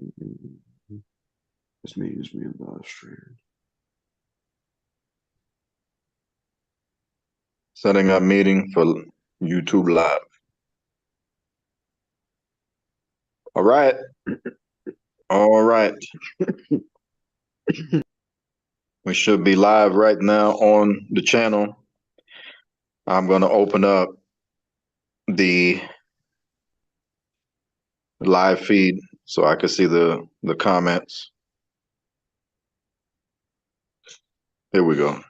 Mm-mm. It's me in the stream. Setting up meeting for YouTube Live. All right. All right. We should be live right now on the channel. I'm going to open up the live feed so I can see the comments. Here we go.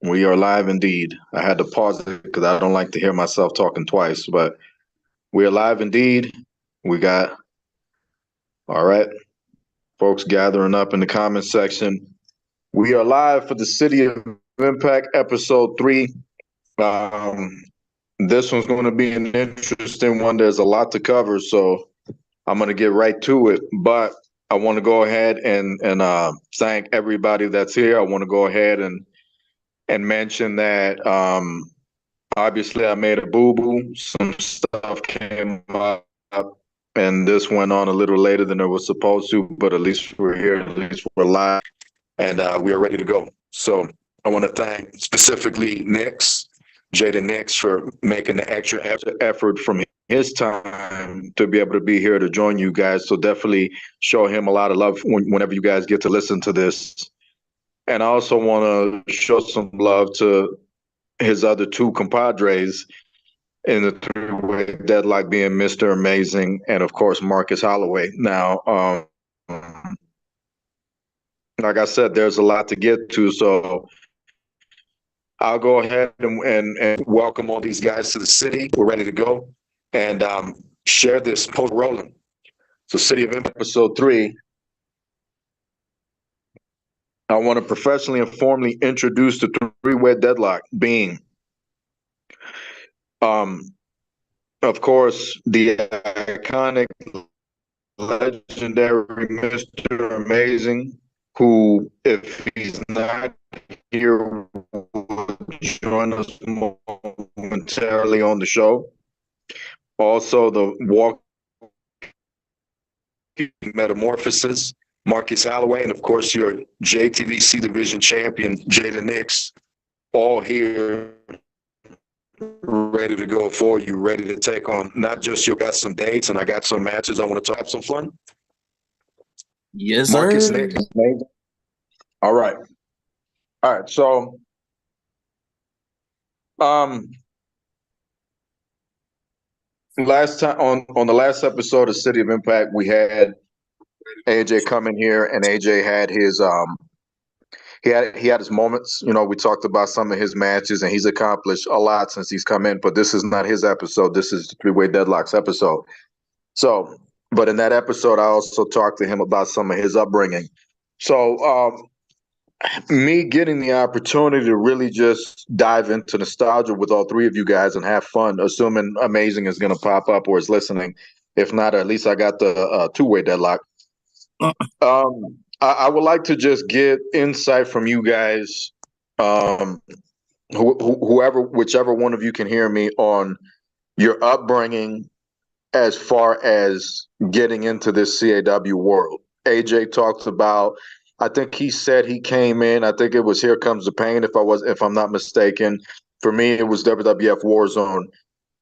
We are live indeed. I had to pause it because I don't like to hear myself talking twice, but we are live indeed. We got, all right, folks gathering up in the comment section. We are live for the City of Impact episode 3. This one's going to be an interesting one. There's a lot to cover, so I'm going to get right to it. But I want to go ahead and thank everybody that's here. I want to go ahead and mention that obviously I made a boo boo. Some stuff came up, and this went on a little later than it was supposed to. But at least we're here. At least we're live, and we are ready to go. So I want to thank specifically Nix, Jada Nix, for making the extra effort from his time to be able to be here to join you guys. So definitely show him a lot of love whenever you guys get to listen to this. And I also want to show some love to his other two compadres in the three-way deadlock, being Mr. Amazing and of course Marcus Holloway. Now, like I said, there's a lot to get to, so I'll go ahead and welcome all these guys to the city. We're ready to go and share this post rolling. So, City of Impact episode 3. I want to professionally and formally introduce the three-way deadlock, being, um, of course, the iconic, legendary Mr. Amazing, who, if he's not here, will join us momentarily on the show. Also, the walk Metamorphosis, Marcus Holloway, and of course your JTVC Division champion, Jada Nix, all here ready to go for you, ready to take on not just you got some dates and I got some matches. I want to have some fun. Yes, Marcus sir. Nix. All right. All right. So um last time on the last episode of City of Impact, we had AJ come in here and AJ had his he had his moments. You know, we talked about some of his matches, and he's accomplished a lot since he's come in. But this is not his episode. This is the Three-Way Deadlocks episode. So, but in that episode, I also talked to him about some of his upbringing. So, me getting the opportunity to really just dive into nostalgia with all three of you guys and have fun, assuming Amazing is going to pop up or is listening. If not, at least I got the two-way deadlock. I would like to just get insight from you guys, um, whoever, whichever one of you can hear me, on your upbringing as far as getting into this CAW world. AJ talks about, I think he said he came in, I think it was Here Comes the Pain, if I'm not mistaken. For me, it was WWF Warzone.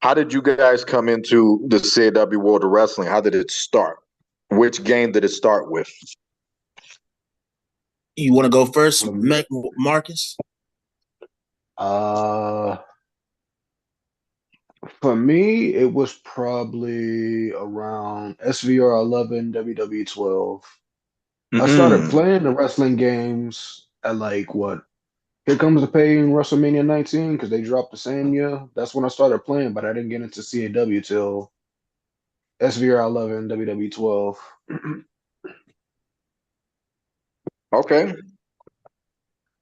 How did you guys come into the CAW world of wrestling? How did it start? Which game did it start with? You want to go first, Marcus? Uh, for me, it was probably around SVR 11, WW 12. I started Mm-mm. playing the wrestling games at like what? Here Comes the Pain, WrestleMania 19, because they dropped the same year. That's when I started playing, but I didn't get into CAW till SVR 11, WW 12. Okay.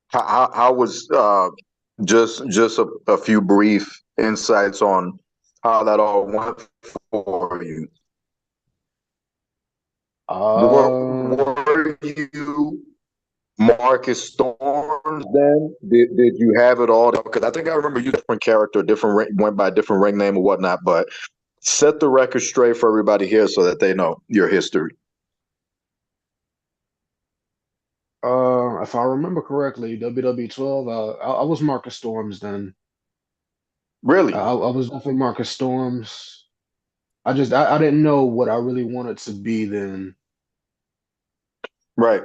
How was just a few brief insights on how that all went for you? Were, Uh, were you Marcus Storms. Then did you have it all? Because I think I remember you different character, went by a different ring name or whatnot. But set the record straight for everybody here so that they know your history. If I remember correctly, WWE 12, I was Marcus Storms then. Really? I was definitely Marcus Storms. I didn't know what I really wanted to be then. Right.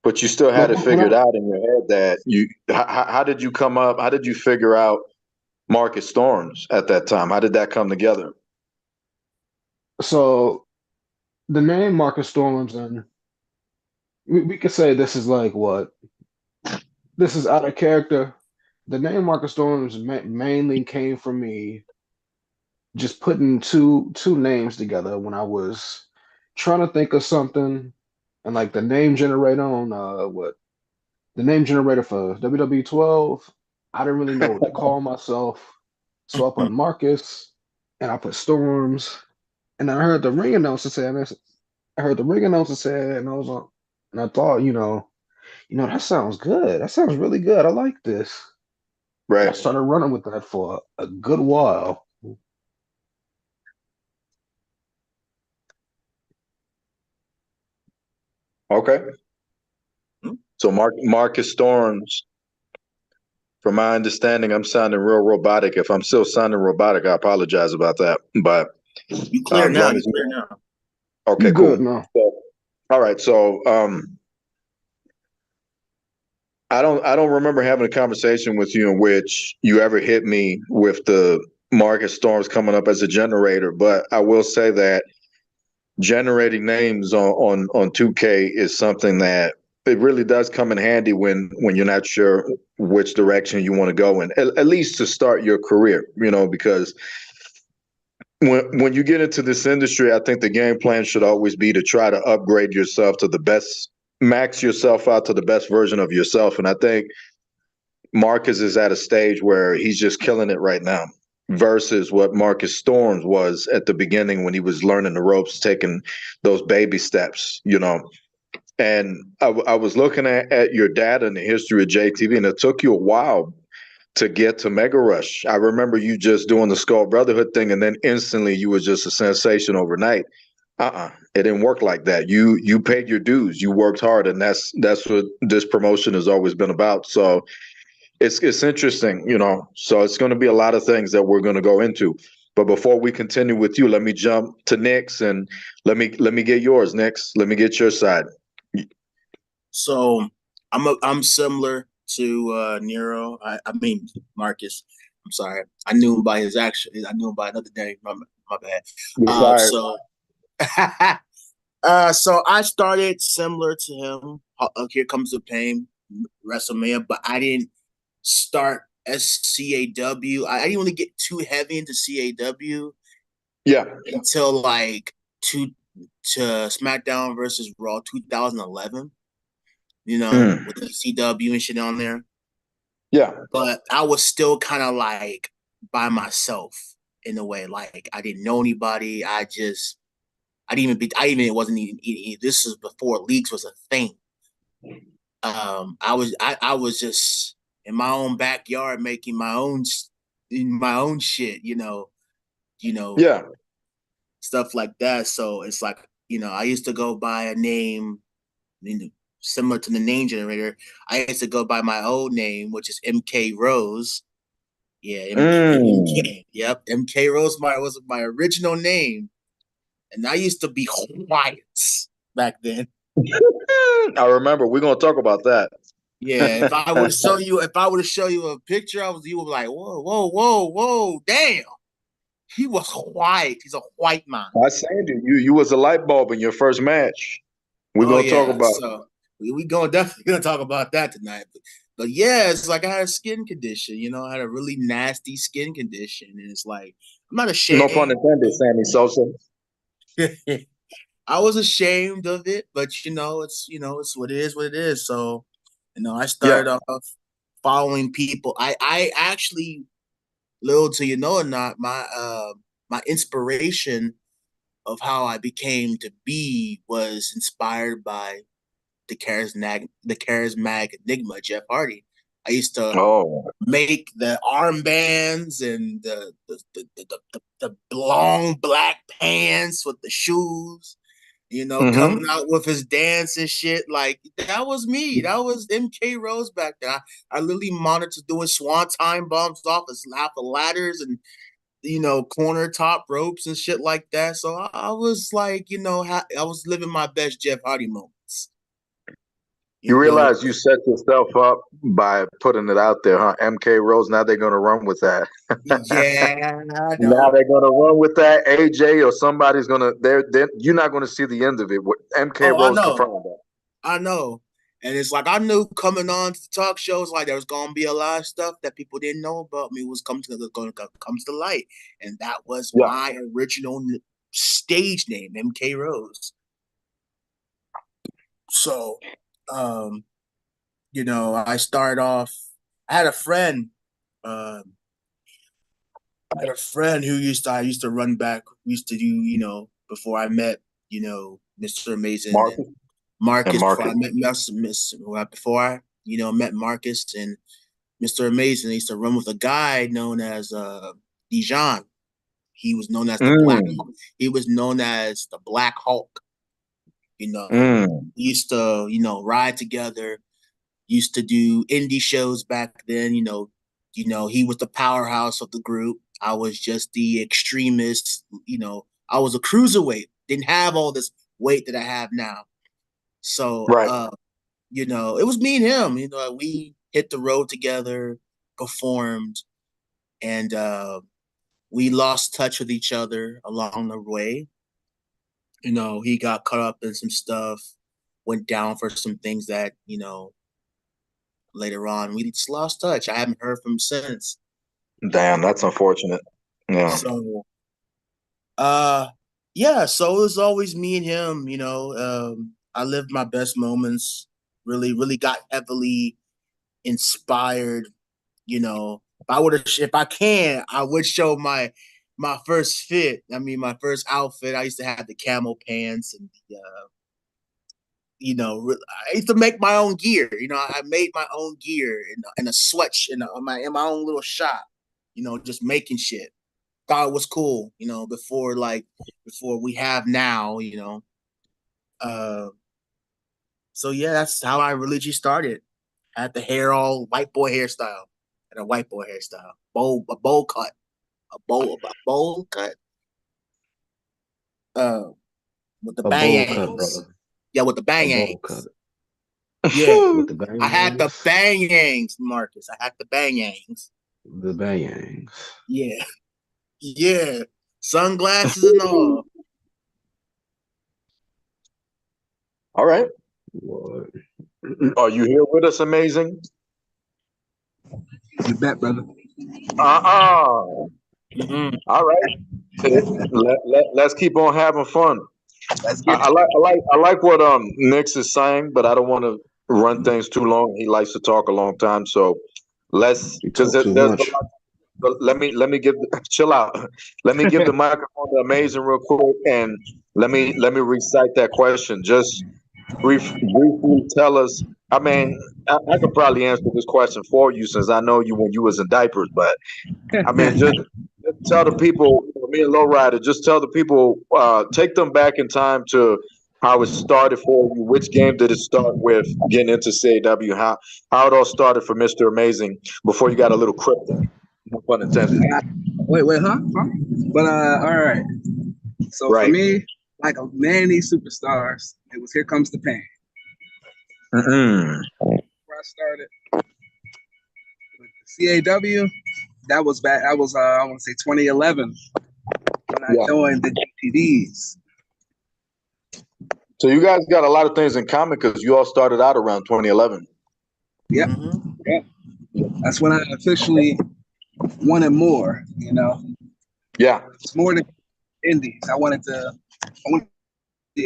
But you still had But it figured out in your head that you. How did you come up? How did you figure out Marcus Storms at that time? How did that come together? so the name Marcus Storms, and we could say this is like what this is out of character. The name Marcus Storms mainly came from me just putting two names together when I was trying to think of something, and like the name generator on what the name generator for WWE 12, I didn't really know what to call myself, so I put Marcus and I put Storms, and I heard the ring announcer say, and I heard the ring announcer say, and I was like, and I thought, that sounds good. That sounds really good. I like this. And I Right. started running with that for a good while. Okay. So Marcus Storms, from my understanding, I'm sounding real robotic. If I'm still sounding robotic, I apologize about that. But You clear as now. long You as you, clear now. okay, You cool. good now? So, all right. So I don't remember having a conversation with you in which you ever hit me with the Marcus Storms coming up as a generator. But I will say that generating names on 2K is something that it really does come in handy when you're not sure which direction you want to go in, at least to start your career, because when you get into this industry, I think the game plan should always be to try to upgrade yourself to the best, max yourself out to the best version of yourself. And I think Marcus is at a stage where he's just killing it right now versus what Marcus Storms was at the beginning when he was learning the ropes, taking those baby steps. And I was looking at your data and the history of JTV, and it took you a while to get to Mega Rush. I remember you just doing the Skull Brotherhood thing, and then instantly you were just a sensation overnight. It didn't work like that. You paid your dues, you worked hard, and that's what this promotion has always been about. So it's interesting. So it's going to be a lot of things that we're going to go into. But before we continue with you, let me jump to Nick's and let me get yours, Nick's. Let me get your side. So I'm similar to Nero. I mean Marcus. I'm sorry. I knew him by his action. I knew him by another name. My bad. You're Uh, fired. so so I started similar to him. Here Comes the Pain, WrestleMania, but I didn't start as CAW. I didn't really get too heavy into CAW Yeah. until like to SmackDown versus Raw 2011. With ECW and shit on there. Yeah. But I was still kind of like by myself in a way. Like I didn't know anybody. It wasn't even, this was before leagues was a thing. I was just in my own backyard making my own shit, Yeah. stuff like that. So it's like, I used to go by a name, similar to the name generator. I used to go by my old name, which is MK Rose. Yeah, MK. Yep, MK Rose was my original name, and I used to be quiet back then. I remember. We're gonna talk about that. Yeah, if I were to show you a picture, you would be like, whoa, whoa, whoa, whoa, damn. He was white. He's a white man. I said it. You was a light bulb in your first match. We're Oh gonna talk yeah, about it. so definitely gonna talk about that tonight. But yeah, it's like I had a skin condition. I had a really nasty skin condition, and it's like I'm not No pun ashamed. intended, Sammy Sosa. I was ashamed of it, but it's what it is, what it is. So I Yeah. started off following people. I actually, little to you know or not, my inspiration of how I became to be was inspired by the charismatic enigma, Jeff Hardy. I used to Oh. make the armbands and the long black pants with the shoes, coming out with his dance and shit. Like, that was me. That was MK Rose back then. I literally monitored doing swanton bombs off of ladders and, corner top ropes and shit like that. So I was like, I was living my best Jeff Hardy moments. You realize you set yourself up by putting it out there, huh? MK Rose, now they're going to run with that. Yeah, I Now know. they're going to run with that. AJ or somebody's going to, you're not going to see the end of it. MK Oh, I Rose know. confirmed that. I know. And it's like I knew coming on to the talk shows, like there was gonna be a lot of stuff that people didn't know about me was going to come to the light, and that was Yeah. my original stage name, MK Rose. So, I started off. I had a friend. Who I used to run back. We used to do, before I met, Mr. Amazing Marcus? and Marcus. And Before I met before I, met Marcus and Mr. Amazing. I used to run with a guy known as Dijon. He was known as the Black. He was known as the Black Hulk. We used to, ride together. Used to do indie shows back then. He was the powerhouse of the group. I was just the extremist. I was a cruiserweight. Didn't have all this weight that I have now. So, Right. it was me and him. We hit the road together, performed, and we lost touch with each other along the way. He got caught up in some stuff, went down for some things that, later on we just lost touch. I haven't heard from him since. Damn, that's unfortunate. Yeah. So, yeah, so it was always me and him. I lived my best moments, really, really got heavily inspired. If I can, I would show my first fit. I mean, my first outfit. I used to have the camel pants and the I used to make my own gear. I made my own gear in a sweat in my own little shop. Just making shit. Thought it was cool. Before we have now. So yeah, that's how I religiously started. I had the hair all white boy hairstyle and a white boy hairstyle, a bowl cut, a bowl cut. With the A bowl cut, bangs. brother. Yeah, with the A bowl cut. bangs. Yeah, With the bangs. I had the bangs, Marcus. I had the bangs. The bangs. Yeah, yeah. Sunglasses and all. All right. What? Are you here with us, Amazing? You bet, brother. Mm-hmm. All right. Let's keep on having fun. Let's get I like what Nix is saying, but I don't want to run things too long. He likes to talk a long time, so let's You talk too much. let me give chill out. Let me give the microphone to Amazing real quick, and let me recite that question. Just briefly tell us. I mean, I could probably answer this question for you since I know you when you was in diapers, but I mean, just tell the people, me and Lowrider, just tell the people, take them back in time to how it started for you. Which game did it start with getting into CAW? How it all started for Mr. Amazing before you got a little cryptic. No pun intended. Wait, huh? But all right. So Right. for me, like many superstars, it was Here Comes the Pain. Mm-mm. Where I started with CAW, that was back. I was I want to say 2011 when I joined the GTDs. So you guys got a lot of things in common because you all started out around 2011. Yep. Mm-hmm. Yeah. That's when I officially wanted more. Yeah. It's more than indies. I wanted the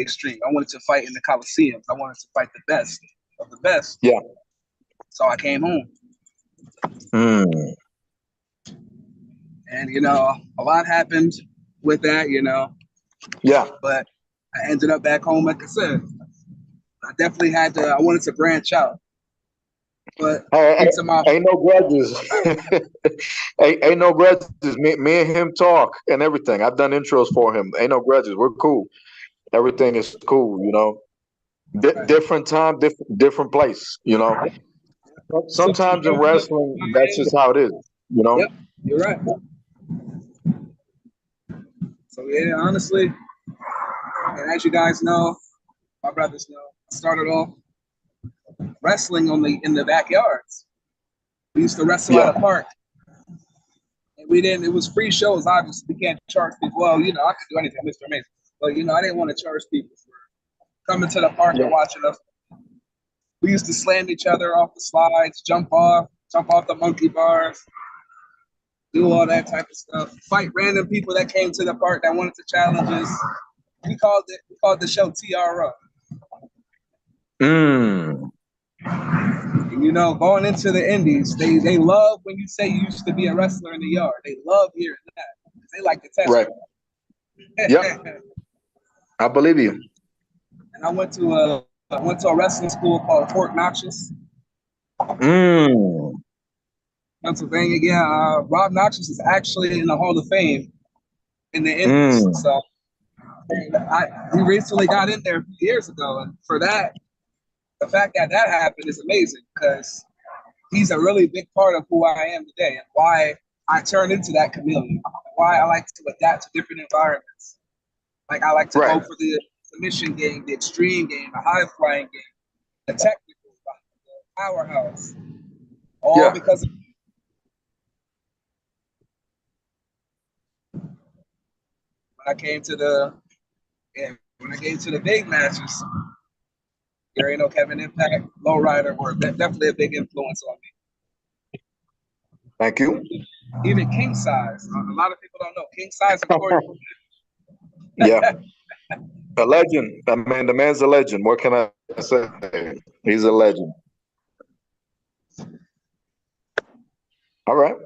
extreme. I wanted to fight in the Coliseums. I wanted to fight the best of the best. Yeah. So I came home. Mm. And, a lot happened with that, Yeah. But I ended up back home, like I said. I definitely had to. I wanted to branch out, but into my Ain't no grudges. Ain't no grudges. Me and him talk and everything. I've done intros for him. Ain't no grudges. We're cool. Everything is cool. You know, different time, different place. You know, sometimes in wrestling, that's just how it is. You know. Yep, you're right. So yeah, honestly, and as you guys know, my brothers know, I started off wrestling in the backyards. We used to wrestle Yeah. at a park. And we didn't, it was free shows, obviously. We can't charge people. Well, you know, I could do anything, Mr. Amazing. But, you know, I didn't want to charge people for coming to the park and watching us. We used to slam each other off the slides, jump off the monkey bars, do all that type of stuff. Fight random people that came to the park that wanted to challenge us. We called the show TRO. And, you know, going into the indies, they love when you say you used to be a wrestler in the yard. They love hearing that. They like to test Right. Yep. I believe you. And I went to a wrestling school called Fort Knox, Pennsylvania. Yeah, Rob Noxious is actually in the Hall of Fame in the Indies. So we recently got in there a few years ago, and for that, the fact that happened is amazing because he's a really big part of who I am today and why I turned into that chameleon. Why I like to adapt to different environments. Like I like to go for the submission game, the extreme game, the high flying game, the technical, the powerhouse. All because of when I came to the big matches, there ain't no Kevin Impact, Lowrider were definitely a big influence on me. Thank you. Even King Size. A lot of people don't know. King Size, of course. Yeah. A legend. I mean, the man's a legend. What can I say? He's a legend. All right.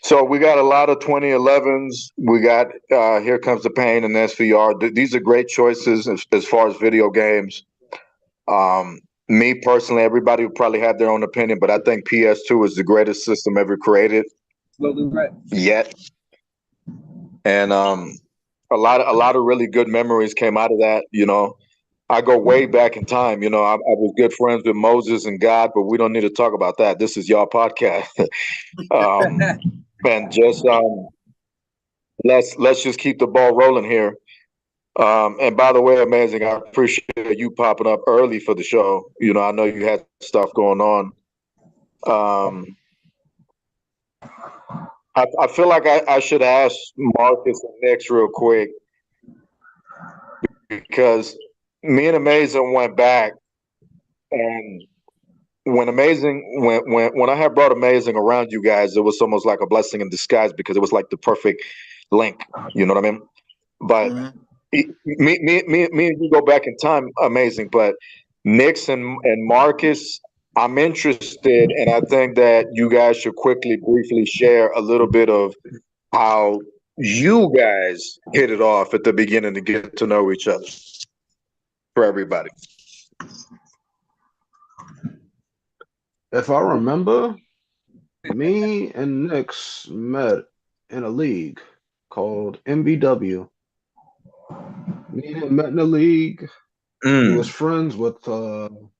So we got a lot of 2011s. We got Here Comes the Pain and SVR. These are great choices as far as video games. Me personally, everybody would probably have their own opinion, but I think PS2 is the greatest system ever created. Absolutely right. Yet. And a lot of really good memories came out of that. You know, I go way back in time. You know, I was good friends with Moses and God, but we don't need to talk about that. This is y'all podcast. And just let's just keep the ball rolling here. And by the way, Amazing, I appreciate you popping up early for the show. You know, I know you had stuff going on. I feel like I should ask Marcus and Nix real quick because me and Amazing went back, and when I had brought Amazing around you guys, it was almost like a blessing in disguise because it was like the perfect link. You know what I mean? But me and you go back in time, Amazing. But Nix and Marcus, I'm interested, and I think that you guys should briefly share a little bit of how you guys hit it off at the beginning to get to know each other for everybody. If I remember, me and Nix met in a league called MBW. Me and him met in the league. He was friends with one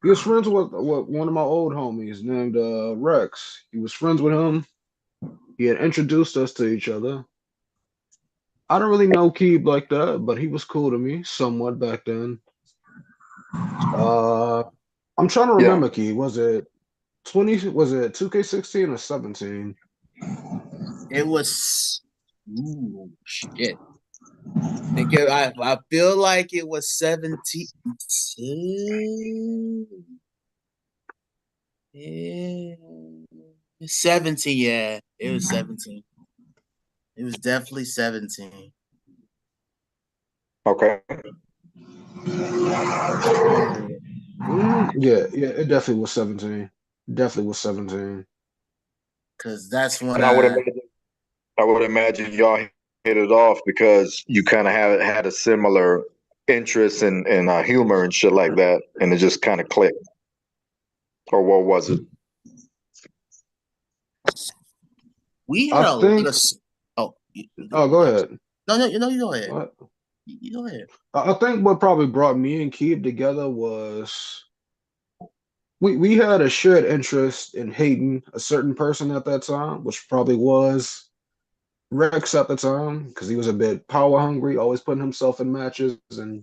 of my old homies named Rex. He was friends with him. He had introduced us to each other. I don't really know Keeb like that, but he was cool to me somewhat back then. I'm trying to remember, Keeb. Was it 2K16 or 17? It was shit. I feel like it was 17. Yeah. 17, yeah. It was 17. It was definitely 17. Okay. Yeah, it definitely was 17. Definitely was 17. Because that's when I would imagine y'all it off because you kind of had a similar interest in humor and shit like that, and it just kind of clicked. Or what was it? We had I a lot think. of. Oh, Oh, go ahead. No, you go ahead. What? You go ahead. I think what probably brought me and Keith together was we had a shared interest in hating a certain person at that time, which probably was Rex at the time, because he was a bit power hungry, always putting himself in matches and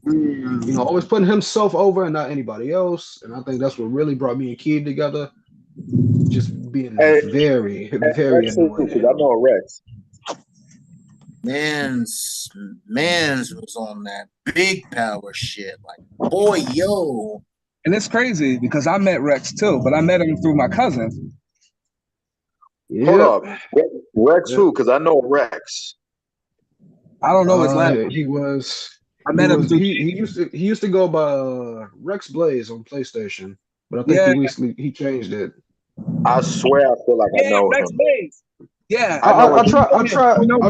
always putting himself over and not anybody else. And I think that's what really brought me and Keith together. Just being very, very annoying. I know Rex. Mans was on that big power shit. Like, boy, yo. And it's crazy because I met Rex too, but I met him through my cousin. Hold up. Rex who? Because I know Rex. I don't know his last name. He was. I met him through. He used to go by Rex Blaze on PlayStation, but I think he changed it. I swear I feel like I know Rex him. Blaze. Yeah, I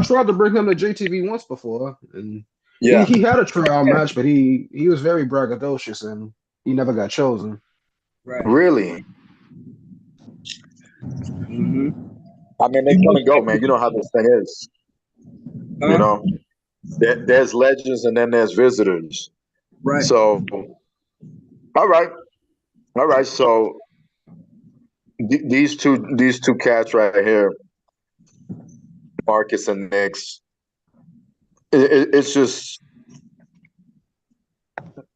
tried to bring him to JTV once before, and he had a trial match, but he was very braggadocious and he never got chosen. Right. Really? Mm-hmm. I mean, they come and go, man. You know how this thing is. You know, there's legends and then there's visitors. Right. So, all right. So these two cats right here, Marcus and Nix. It's just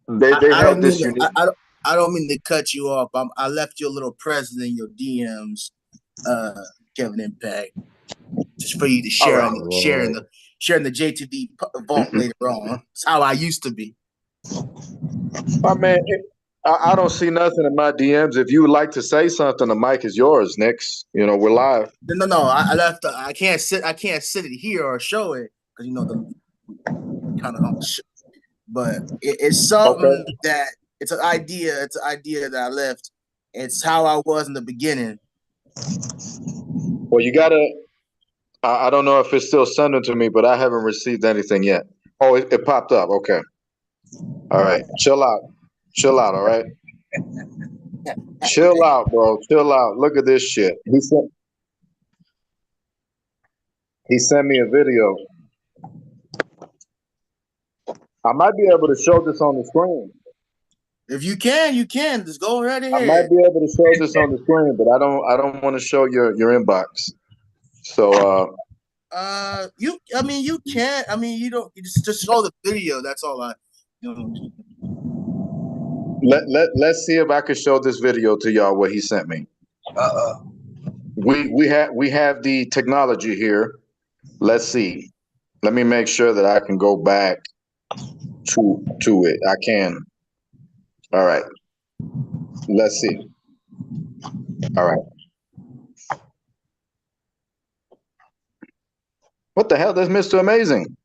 they have this unique. I don't mean to cut you off. I left you a little present in your DMs, Kevin Impact, just for you to share in the JTV vault later on. That's how I used to be. I mean, I don't see nothing in my DMs. If you would like to say something, the mic is yours, Nix. We're live. No. I left. I can't sit it here or show it because the kind of. But it's something that it's an idea. It's an idea that I left. It's how I was in the beginning. Well, you gotta. I don't know if it's still sending to me, but I haven't received anything yet. Oh, it popped up. Okay. All right. Chill out. All right. Chill out, bro. Chill out. Look at this shit. He sent me a video. I might be able to show this on the screen. If you can, you can. Just go right ahead. I might be able to show this on the screen, but I don't want to show your inbox. So you can. I mean, you don't. You just show the video. That's all I. Let's see if I can show this video to y'all what he sent me. We have the technology here. Let's see. Let me make sure that I can go back to it. I can. All right. Let's see. All right. What the hell? That's Mr. Amazing.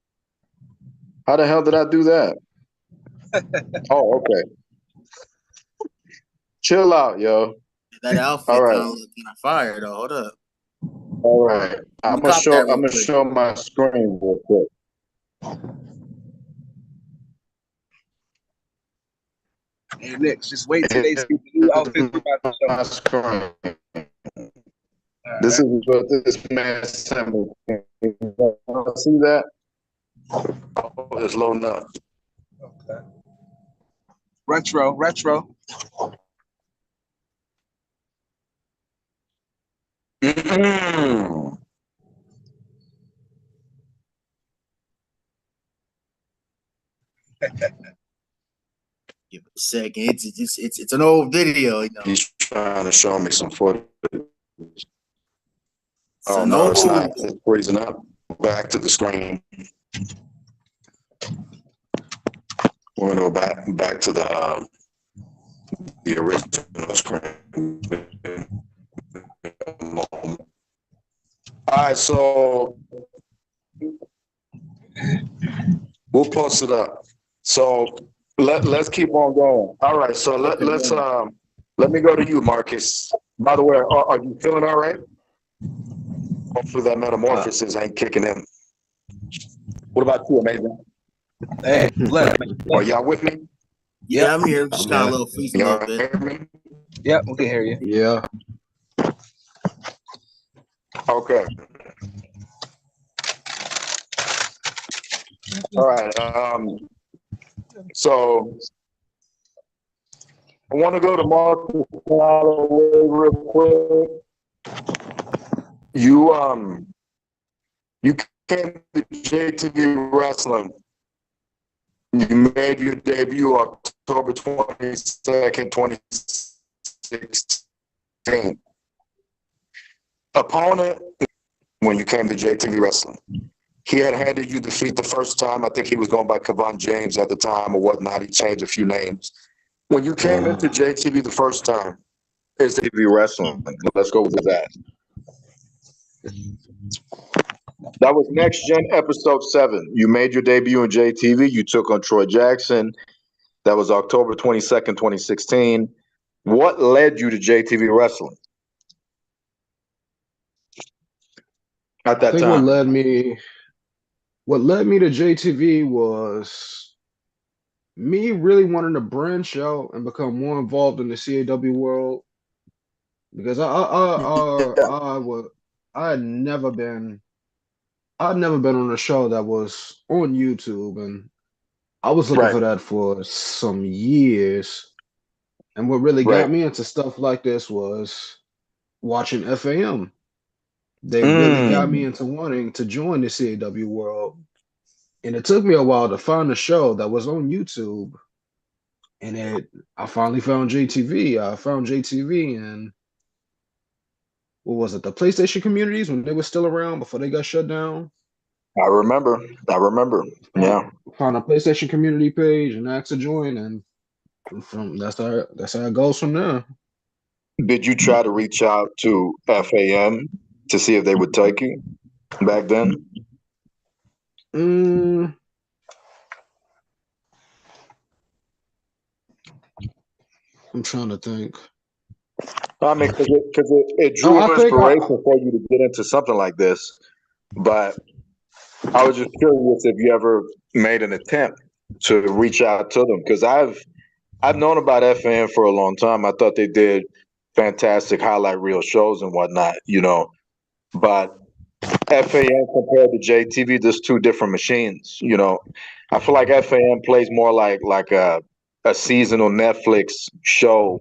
How the hell did I do that? Oh, okay. Chill out, yo. That outfit kind of looking fire though. Hold up. All right. I'm gonna show my screen real quick. Hey, Nick, just wait till they see the new outfit we're about to show. This is what this man sent me. See that? Oh, it's loading up. Okay. Retro. Mm-mm. Give it a second. It's an old video, He's trying to show me some footage. Oh no, it's not. It's freezing up. Back to the screen. We're gonna go back to the original screen. All right, so we'll post it up. So let's keep on going. All right, so let me go to you, Marcus. By the way, are you feeling all right? Hopefully that metamorphosis ain't kicking in. What about you, Amazing? Hey, bless. Are y'all with me? Yeah, I'm here. Just got a Yeah. little freeze a little Y'all bit. hear me? Yep, we can hear you. Yeah. Okay. All right. So I want to go to Marcus Calloway real quick. You came to JTV Wrestling. You made your debut October 22nd, 2016. Opponent when you came to JTV Wrestling. He had handed you defeat the first time. I think he was going by Kevon James at the time or whatnot. He changed a few names. When you came into JTV the first time, is JTV Wrestling. Let's go with that. That was Next Gen episode 7. You made your debut in JTV. You took on Troy Jackson. That was October 22nd, 2016. What led you to JTV Wrestling at I that think time? what led me to JTV was me really wanting to branch out and become more involved in the CAW world because I had never been on a show that was on YouTube, and I was looking Right, for that for some years. And what really right. got me into stuff like this was watching FAM. They really got me Mm. into wanting to join the CAW world. And it took me a while to find a show that was on YouTube. And I finally found JTV. I found JTV and what was it? The PlayStation communities when they were still around before they got shut down. I remember. Found, Yeah. found a PlayStation community page and asked to join, and from that's how it goes from there. Did you try to reach out to FAM to see if they would take you back then? Mm, I'm trying to think. I mean, because it Oh, drew inspiration for you to get into something like this. But I was just curious if you ever made an attempt to reach out to them, because I've known about FAM for a long time. I thought they did fantastic highlight reel shows and whatnot, but FAM compared to JTV, there's two different machines. I feel like FAM plays more like a seasonal Netflix show,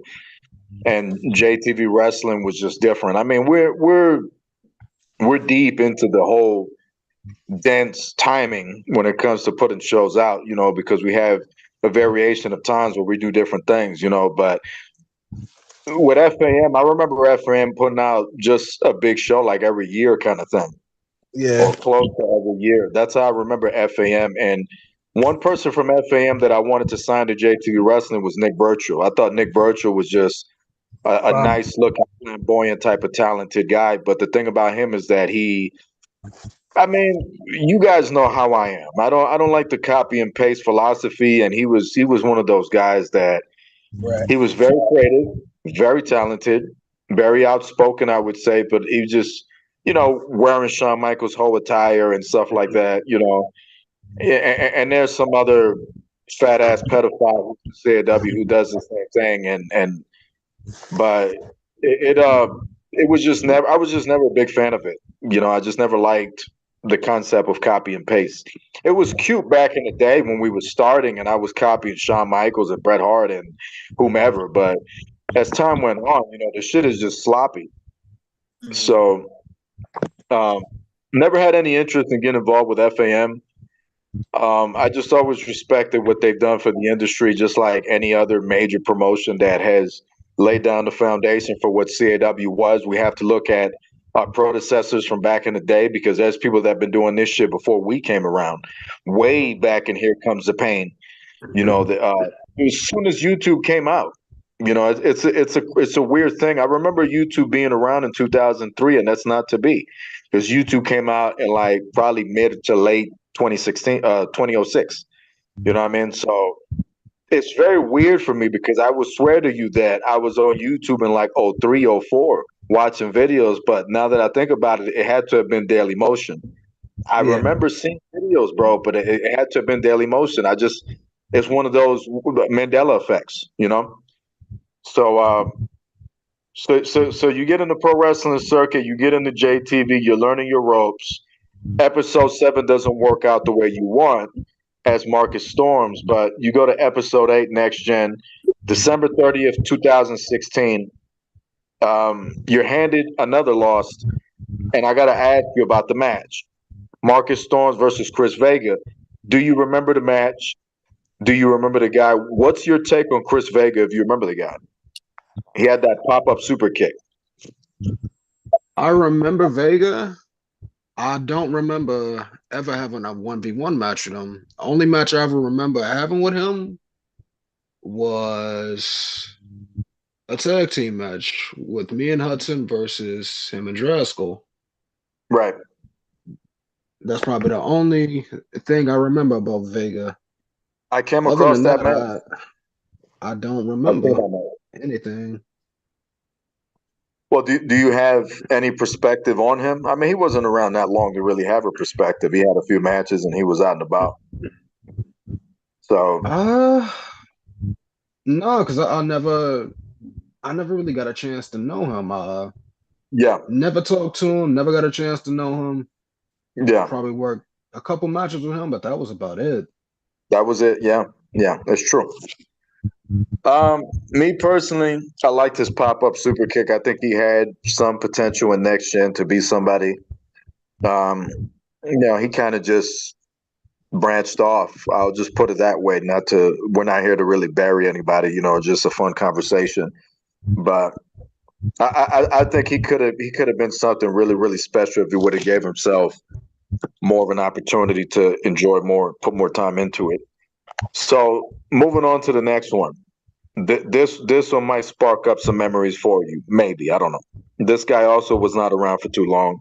and JTV Wrestling was just different. I mean, we're deep into the whole dense timing when it comes to putting shows out, because we have a variation of times where we do different things, but with FAM, I remember FAM putting out just a big show like every year kind of thing, or close to every year. That's how I remember FAM. And one person from FAM that I wanted to sign to JTV Wrestling was Nick Burchill. I thought Nick Burchill was just a Wow. nice looking, flamboyant type of talented guy. But the thing about him is that I mean, you guys know how I am. I don't like the copy and paste philosophy. And he was one of those guys that Right. he was very creative, very talented, very outspoken, I would say, but he was just, wearing Shawn Michaels' whole attire and stuff like that, and there's some other fat ass pedophile who's CAW who does the same thing, but it was just never. I was just never a big fan of it. I just never liked the concept of copy and paste. It was cute back in the day when we were starting, and I was copying Shawn Michaels and Bret Hart and whomever. But as time went on, the shit is just sloppy. So, never had any interest in getting involved with FAM. I just always respected what they've done for the industry, just like any other major promotion that has laid down the foundation for what CAW was. We have to look at our predecessors from back in the day, because there's people that have been doing this shit before we came around. Way back in Here Comes the Pain. As soon as YouTube came out, it's a weird thing. I remember YouTube being around in 2003, and that's not to be, because YouTube came out in like probably mid to late 2016, 2006. You know what I mean? So it's very weird for me, because I would swear to you that I was on YouTube in like 03, 04 watching videos. But now that I think about it, it had to have been Daily Motion. I remember seeing videos videos, bro, but it had to have been Daily Motion. It's one of those Mandela effects, you know. So you get in the pro wrestling circuit, you get into JTV, you're learning your ropes. Episode 7 doesn't work out the way you want as Marcus Storms, but you go to episode 8, Next Gen, December 30th, 2016. You're handed another loss, and I got to ask you about the match. Marcus Storms versus Chris Vega. Do you remember the match? Do you remember the guy? What's your take on Chris Vega if you remember the guy? He had that pop-up super kick. I remember Vega. I don't remember ever having a 1v1 match with him. Only match I ever remember having with him was a tag team match with me and Hudson versus him and Draskell. Right. That's probably the only thing I remember about Vega. I came Other across than that that, match. I don't remember anything. Well, do you have any perspective on him? I mean, he wasn't around that long to really have a perspective. He had a few matches and he was out and about. So no, because I never really got a chance to know him. yeah, Never talked to him, never got a chance to know him. yeah, Probably worked a couple matches with him, but that was about it. that was it. Yeah, that's true. Me personally, I liked his pop-up super kick. I think he had some potential in Next Gen to be somebody. He kind of just branched off. I'll just put it that way. We're not here to really bury anybody. Just a fun conversation. But I think he could have been something really, really special if he would have gave himself more of an opportunity to enjoy more, put more time into it. So moving on to the next one. This one might spark up some memories for you. Maybe, I don't know. This guy also was not around for too long.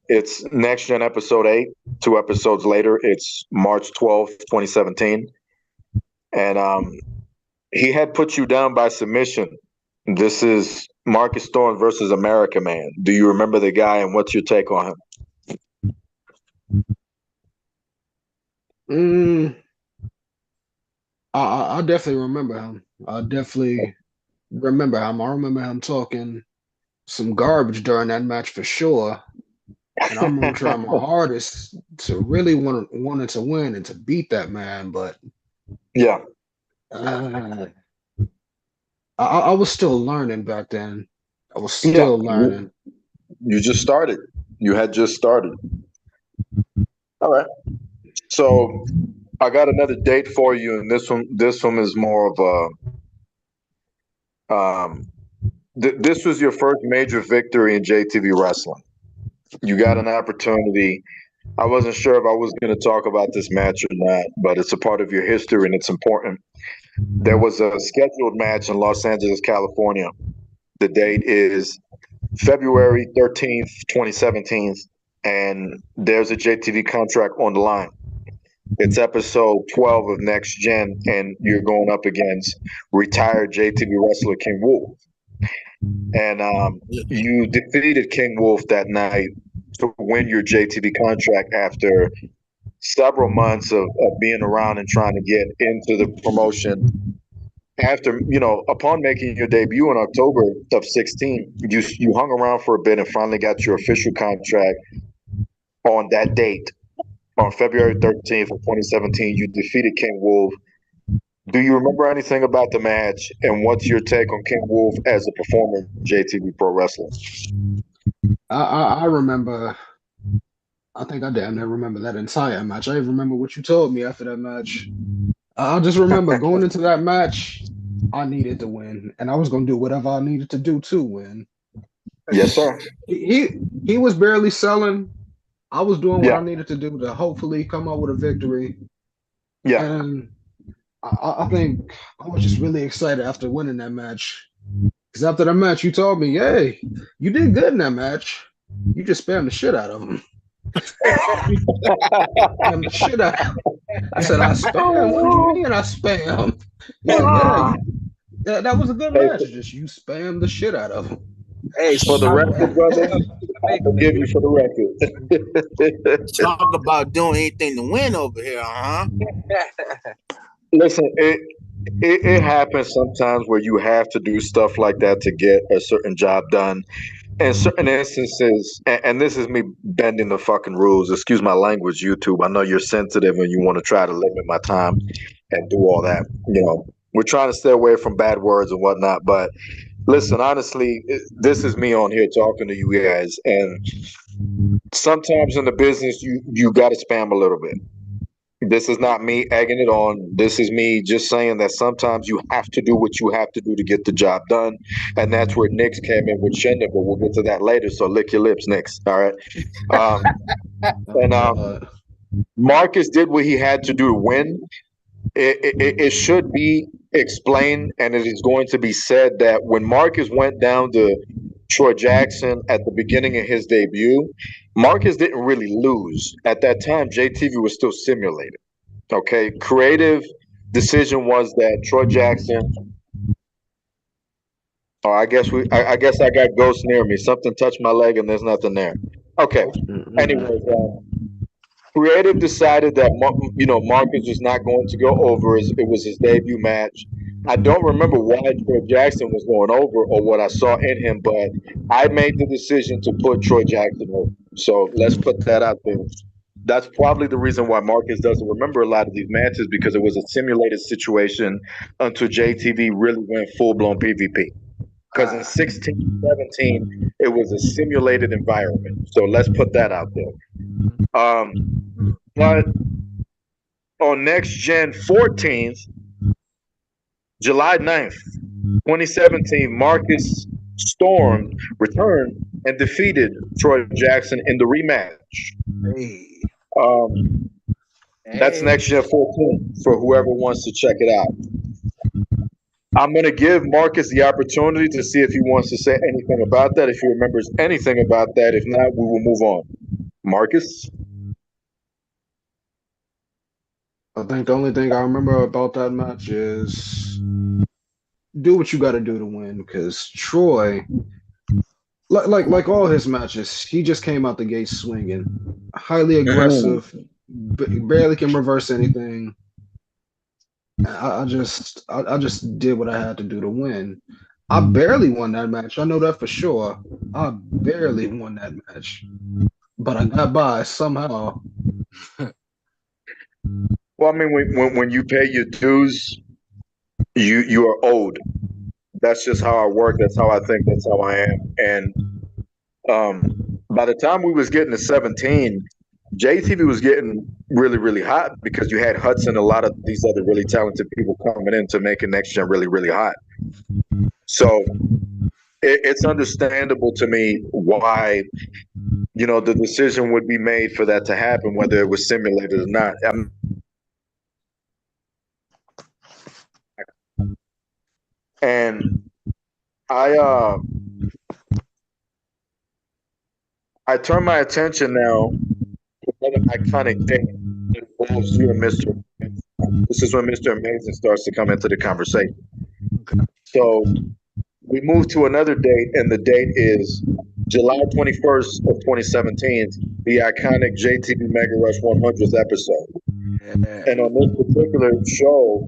It's Next Gen episode 8. 2 episodes later, it's March 12th, 2017. And he had put you down by submission. This is Marcus Storm versus America Man. Do you remember the guy, and what's your take on him? I definitely remember him. I definitely remember him. I remember him talking some garbage during that match for sure. And I remember trying my hardest to really wanted to win and to beat that man, but yeah, I was still learning back then. I was still learning. You just started. You had just started. All right. So I got another date for you, and this one is more of this was your first major victory in JTV wrestling. You got an opportunity. I wasn't sure if I was going to talk about this match or not, but it's a part of your history and it's important. There was a scheduled match in Los Angeles, California. The date is February 13th, 2017, and there's a JTV contract on the line. It's episode 12 of Next Gen, and you're going up against retired JTV wrestler King Wolf. And you defeated King Wolf that night to win your JTV contract after several months of being around and trying to get into the promotion. After, upon making your debut in October of 16, you hung around for a bit and finally got your official contract on that date. On February 13th of 2017, you defeated King Wolf. Do you remember anything about the match, and what's your take on King Wolf as a performer in JTV Pro Wrestling? I remember. I think I damn near remember that entire match. I even remember what you told me after that match. I just remember going into that match, I needed to win, and I was going to do whatever I needed to do to win. Yes, sir. He was barely selling. I was doing what I needed to do to hopefully come out with a victory. Yeah. And I think I was just really excited after winning that match. Because after that match, you told me, hey, you did good in that match. You just spammed the shit out of him. Spammed the shit out of him. I said, I spam? What do you mean I spam? Yeah, that was a good match. Just you spammed the shit out of him. Hey, For the record, brother, I forgive you for the record. Talk about doing anything to win over here, huh? Listen, it happens sometimes where you have to do stuff like that to get a certain job done. In certain instances, and this is me bending the fucking rules. Excuse my language, YouTube. I know you're sensitive and you want to try to limit my time and do all that. We're trying to stay away from bad words and whatnot. But listen, honestly, this is me on here talking to you guys, and sometimes in the business, you got to spam a little bit. This is not me egging it on. This is me just saying that sometimes you have to do what you have to do to get the job done. And that's where Knicks came in with Shendon, but we'll get to that later. So lick your lips, Knicks. All right. Marcus did what he had to do to win. It should be explained, and it is going to be said that when Marcus went down to Troy Jackson at the beginning of his debut, Marcus didn't really lose. At that time, JTV was still simulated. Okay, creative decision was that Troy Jackson. Oh, I guess I got ghosts near me. Something touched my leg, and there's nothing there. Okay. Anyways, creative decided that Marcus was not going to go over. It was his debut match. I don't remember why Troy Jackson was going over or what I saw in him, but I made the decision to put Troy Jackson over. So let's put that out there. That's probably the reason why Marcus doesn't remember a lot of these matches, because it was a simulated situation until JTV really went full-blown PvP. Because in 16, 17, it was a simulated environment. So let's put that out there. But on Next Gen 14th, July 9th, 2017, Marcus returned and defeated Troy Jackson in the rematch. Hey. That's Next Gen 14 for whoever wants to check it out. I'm going to give Marcus the opportunity to see if he wants to say anything about that, if he remembers anything about that. If not, we will move on. Marcus? I think the only thing I remember about that match is do what you got to do to win, because Troy, like all his matches, he just came out the gate swinging, highly aggressive, barely can reverse anything. I just did what I had to do to win. I barely won that match. I know that for sure. I barely won that match, but I got by somehow. Well, I mean, when you pay your dues, you are owed. That's just how I work. That's how I think. That's how I am. And by the time we was getting to 17, JTV was getting really, really hot, because you had Hudson and a lot of these other really talented people coming in to make Next Gen really, really hot. So it's understandable to me why, the decision would be made for that to happen, whether it was simulated or not. And I turn my attention now to another iconic date that involves you and Mr. This is when Mr. Amazing starts to come into the conversation. So we move to another date, and the date is July 21st of 2017, the iconic JTV Mega Rush 100th episode. And on this particular show,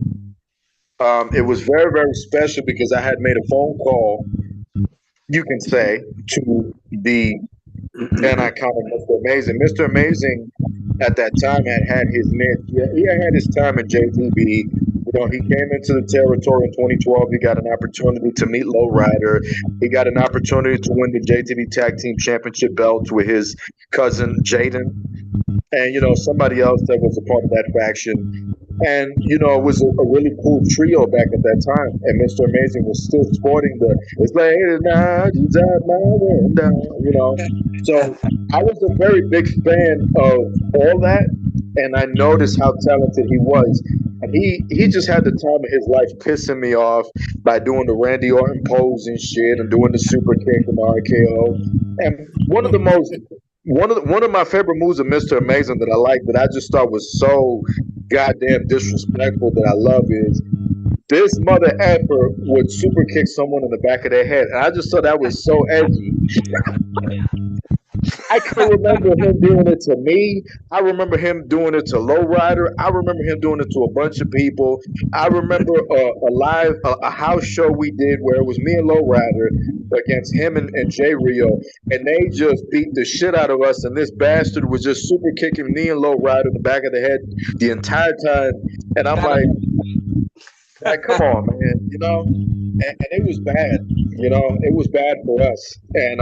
it was very, very special because I had made a phone call, you can say, to the then iconic Mr. Amazing. Mr. Amazing at that time had his niche. Yeah, he had his time in JTV. He came into the territory in 2012. He got an opportunity to meet Lowrider. He got an opportunity to win the JTV Tag Team Championship belts with his cousin Jaden, and somebody else that was a part of that faction. And it was a really cool trio back at that time. And Mr. Amazing was still sporting "It's late at night, he's at my window," So I was a very big fan of all that, and I noticed how talented he was. And he just had the time of his life pissing me off by doing the Randy Orton pose and shit, and doing the super kick and the RKO. And one of my favorite moves of Mr. Amazing that I like, that I just thought was so goddamn disrespectful, that I love, is this mother effer would super kick someone in the back of their head. And I just thought that was so edgy. I can remember him doing it to me. I remember him doing it to Lowrider. I remember him doing it to a bunch of people. I remember a house show we did where it was me and Lowrider against him and Jay Rio, and they just beat the shit out of us. And this bastard was just super kicking me and Lowrider in the back of the head the entire time. And I'm like, come on, man, you know. And it was bad, you know. It was bad for us, and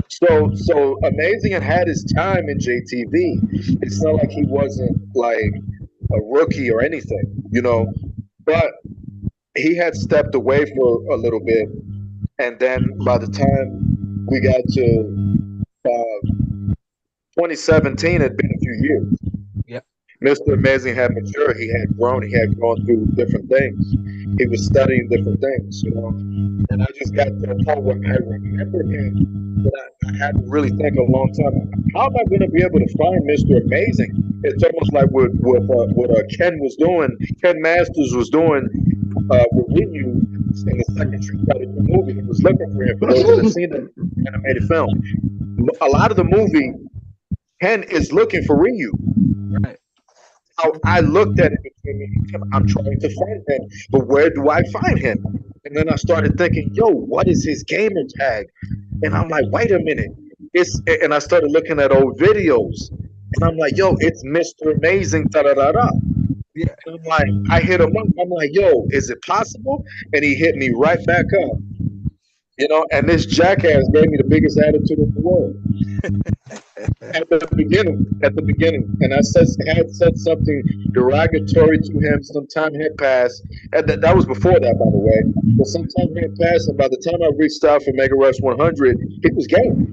so Amazing had his time in JTV. It's not like he wasn't like a rookie or anything, you know. But he had stepped away for a little bit, and then by the time we got to 2017, it had been a few years. Yep. Mr. Amazing had matured. He had grown. He had gone through different things. He was studying different things, you know. And I just got to a point where I remember him, but I had to really think a long time. How am I going to be able to find Mr. Amazing? It's almost like what Ken was doing. Ken Masters was doing with Ryu in the second Street Fighter movie. He was looking for him. For those that have seen the animated film, a lot of the movie, Ken is looking for Ryu. Right. How I looked at it between me and him, I'm trying to find him, but where do I find him? And then I started thinking, yo, what is his gamer tag? And I'm like, wait a minute. And I started looking at old videos, and I'm like, yo, it's Mr. Amazing, da da da da. Yeah. And I'm like, I hit him up. I'm like, yo, is it possible? And he hit me right back up. You know, and this jackass gave me the biggest attitude in the world. At the beginning, and I had said something derogatory to him. Some time had passed, and that was before that, by the way. But some time had passed, and by the time I reached out for Mega Rush 100, it was game.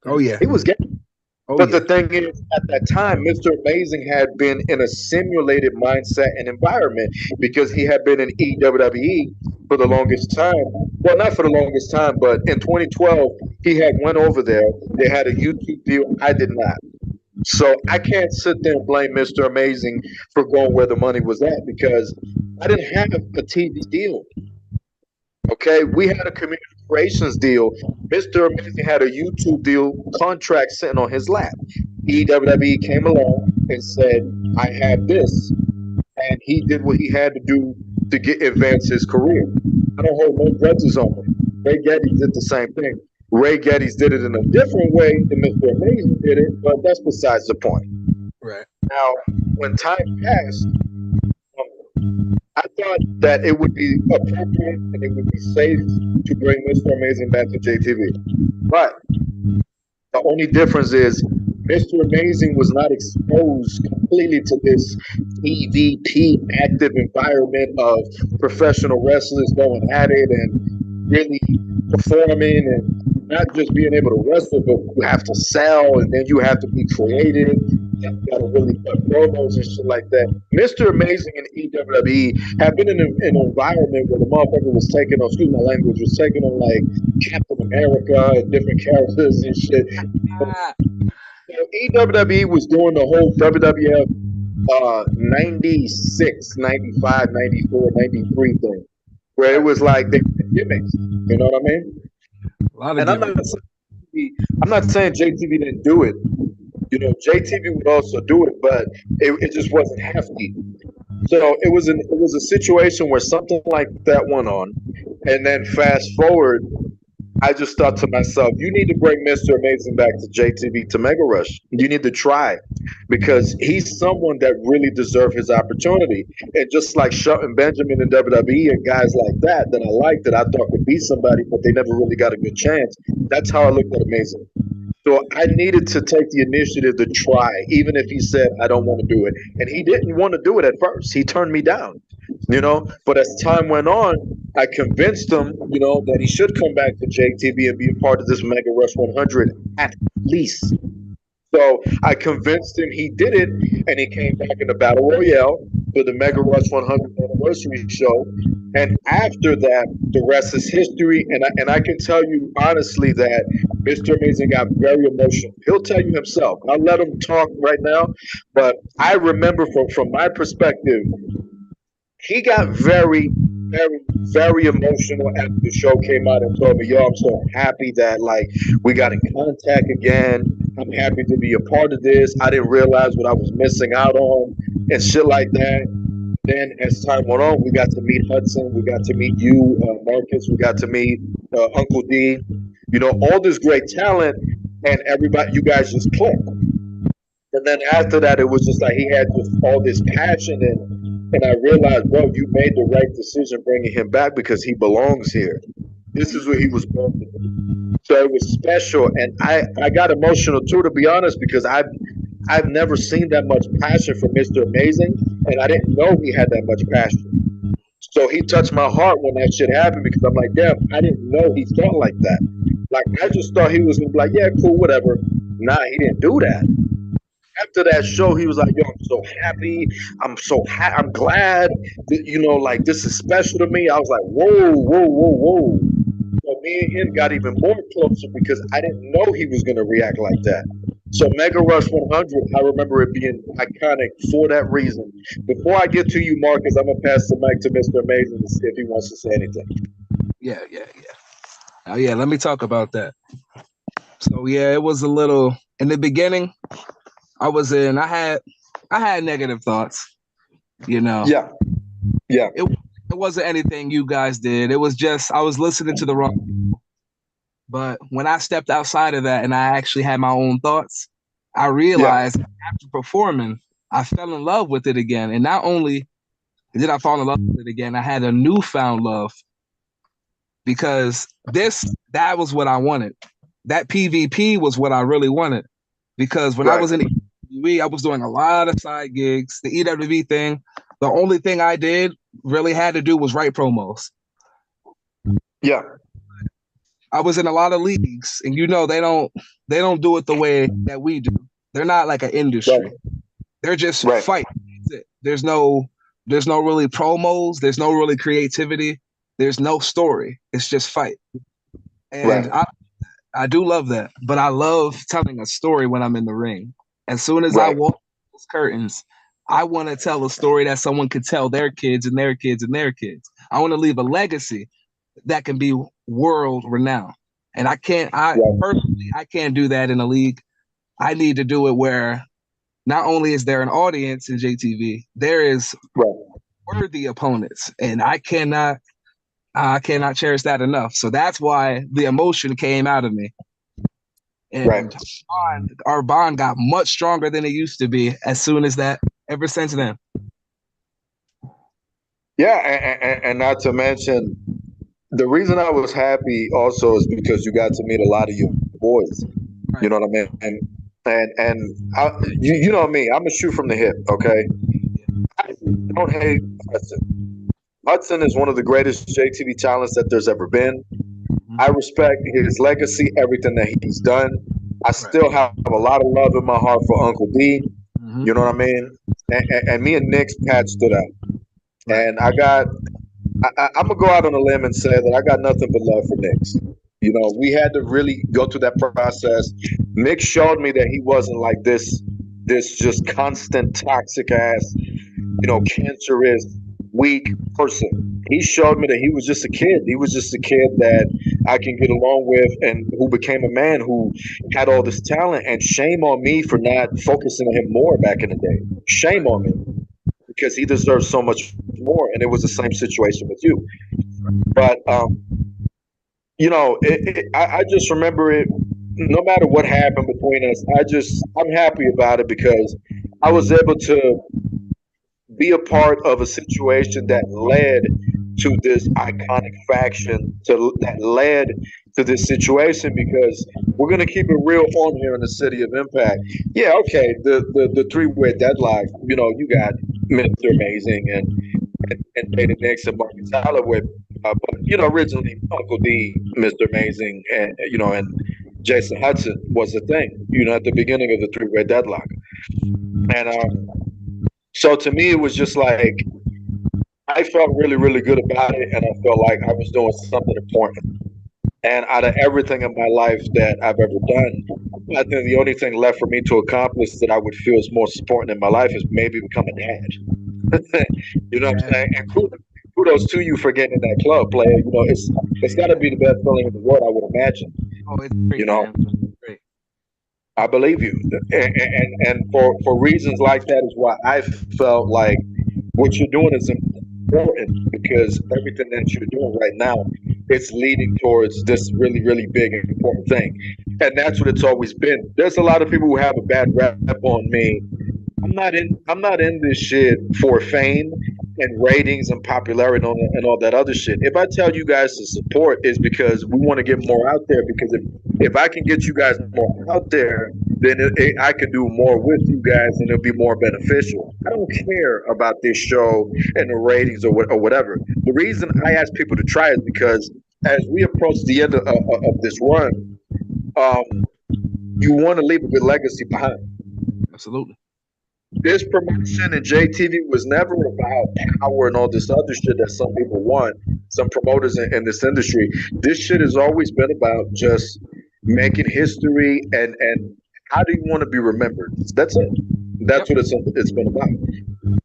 Oh yeah, it was game. Oh, but yeah. the thing is, at that time, Mr. Amazing had been in a simulated mindset and environment because he had been in EWWE for the longest time. Well, not for the longest time, but in 2012, he had went over there. They had a YouTube deal. I did not. So I can't sit there and blame Mr. Amazing for going where the money was at because I didn't have a TV deal. Okay, we had a community creations deal. Mr. Amazing had a YouTube deal contract sitting on his lap. EWWE came along and said, I have this. And he did what he had to do to advance his career. I don't hold no grudges on him. Ray Geddes did the same thing. Ray Geddes did it in a different way than Mr. Amazing did it, but that's besides the point. Right. Now, when time passed, I thought that it would be appropriate and it would be safe to bring Mr. Amazing back to JTV. But the only difference is Mr. Amazing was not exposed completely to this EVP active environment of professional wrestlers going at it and really performing and not just being able to wrestle, but you have to sell and then you have to be creative. You got to really put promos and shit like that. Mr. Amazing and EWWE have been in an environment where the motherfucker was taking on, excuse my language, was taking on like Captain America and different characters and shit. So EWWE was doing the whole WWF 96, 95, 94, 93 thing, where it was like they gimmicks. You know what I mean? A lot of and I'm not saying JTV didn't do it. You know, JTV would also do it, but it just wasn't hefty. So it was a situation where something like that went on, and then fast forward, I just thought to myself, you need to bring Mr. Amazing back to JTV, to Mega Rush. You need to try, because he's someone that really deserved his opportunity. And just like Shelton Benjamin and WWE and guys like that I liked, that I thought could be somebody, but they never really got a good chance. That's how I looked at Amazing. So I needed to take the initiative to try, even if he said, I don't want to do it. And he didn't want to do it at first. He turned me down, you know. But as time went on, I convinced him, you know, that he should come back to JTV and be a part of this Mega Rush 100 at least. So I convinced him, he did it, and he came back in the Battle Royale for the Mega Rush 100th anniversary show. And after that, the rest is history. And I can tell you honestly that Mr. Amazing got very emotional. He'll tell you himself. I'll let him talk right now. But I remember from my perspective, he got very, very, very emotional after the show came out and told me, "Yo, I'm so happy that like we got in contact again. I'm happy to be a part of this. I didn't realize what I was missing out on and shit like that." Then, as time went on, we got to meet Hudson. We got to meet you, Marcus. We got to meet Uncle D. You know, all this great talent, and everybody, you guys just clicked. And then after that, it was just like he had just all this passion, and I realized, bro, you made the right decision bringing him back because he belongs here. This is where he was born to be. So it was special, and I got emotional too, to be honest, because I've never seen that much passion from Mr. Amazing, and I didn't know he had that much passion. So he touched my heart when that shit happened because I'm like, damn, I didn't know he felt like that. Like I just thought he was gonna be like, yeah, cool, whatever. Nah, he didn't do that. After that show, he was like, "Yo, I'm so happy. I'm glad. That, you know, like this is special to me." I was like, "Whoa, whoa, whoa, whoa!" So me and him got even more closer because I didn't know he was gonna react like that. So Mega Rush 100, I remember it being iconic for that reason. Before I get to you, Marcus, I'm gonna pass the mic to Mr. Amazing to see if he wants to say anything. Yeah. Oh yeah, let me talk about that. So yeah, it was a little in the beginning. I had negative thoughts, you know. Yeah. It wasn't anything you guys did. It was just I was listening to the wrong people. But when I stepped outside of that and I actually had my own thoughts, I realized after performing, I fell in love with it again. And not only did I fall in love with it again, I had a newfound love because that was what I wanted. That PvP was what I really wanted. Because when I was in EWE, I was doing a lot of side gigs. The EWE thing, the only thing I did really had to do was write promos. Yeah. I was in a lot of leagues, and you know they don't do it the way that we do. They're not like an industry. Right. They're just fight. There's no really promos. There's no really creativity. There's no story. It's just fight. And I do love that, but I love telling a story when I'm in the ring. As soon as I walk those curtains, I want to tell a story that someone could tell their kids and their kids and their kids. I want to leave a legacy that can be world renowned. And I personally, I can't do that in a league. I need to do it where not only is there an audience in JTV, there is worthy opponents. And I cannot cherish that enough. So that's why the emotion came out of me. And our bond got much stronger than it used to be ever since then. Yeah, and not to mention, the reason I was happy also is because you got to meet a lot of your boys. Right. You know what I mean? And you know me, I'm a shoot from the hip, okay? I don't hate Hudson. Hudson is one of the greatest JTV talents that there's ever been. I respect his legacy, everything that he's done. I still have a lot of love in my heart for Uncle D. Mm-hmm. You know what I mean? And me and Nick's patched it up. And I'm going to go out on a limb and say that I got nothing but love for Nick's. You know, we had to really go through that process. Nick showed me that he wasn't like this just constant toxic ass, you know, cancerous, weak person. He showed me that he was just a kid. He was just a kid that I can get along with and who became a man who had all this talent. And shame on me for not focusing on him more back in the day. Shame on me, because he deserves so much more. And it was the same situation with you. But, you know, I just remember it. No matter what happened between us, I'm happy about it because I was able to be a part of a situation that led to this iconic faction, that led to this situation, because we're going to keep it real on here in the City of Impact. Yeah, okay, the three-way deadlock, you know, you got Mr. Amazing and Jaden Nix and Marcus Holloway, but, you know, originally Uncle D, Mr. Amazing, and, you know, and Jason Hudson was the thing, you know, at the beginning of the three-way deadlock. And so to me, it was just like, I felt really, really good about it, and I felt like I was doing something important. And out of everything in my life that I've ever done, I think the only thing left for me to accomplish that I would feel is most important in my life is maybe become a dad. You know what I'm saying? And kudos to you for getting in that club, player. You know, it's got to be the best feeling in the world, I would imagine. Oh, it's great, You know, man. Great. I believe you, and for reasons like that is why I felt like what you're doing is important because everything that you're doing right now, it's leading towards this really, really big and important thing, and that's what it's always been. There's a lot of people who have a bad rap on me. I'm not in this shit for fame and ratings and popularity and all that other shit. If I tell you guys to support, is because we want to get more out there. Because if I can get you guys more out there, then I can do more with you guys, and it'll be more beneficial. I don't care about this show and the ratings or whatever. The reason I ask people to try is because as we approach the end of this run, um, you want to leave a good legacy behind. Absolutely. This promotion and JTV was never about power and all this other shit that some people want, some promoters in this industry. This shit has always been about just making history and how do you want to be remembered? That's it. That's what it's been about.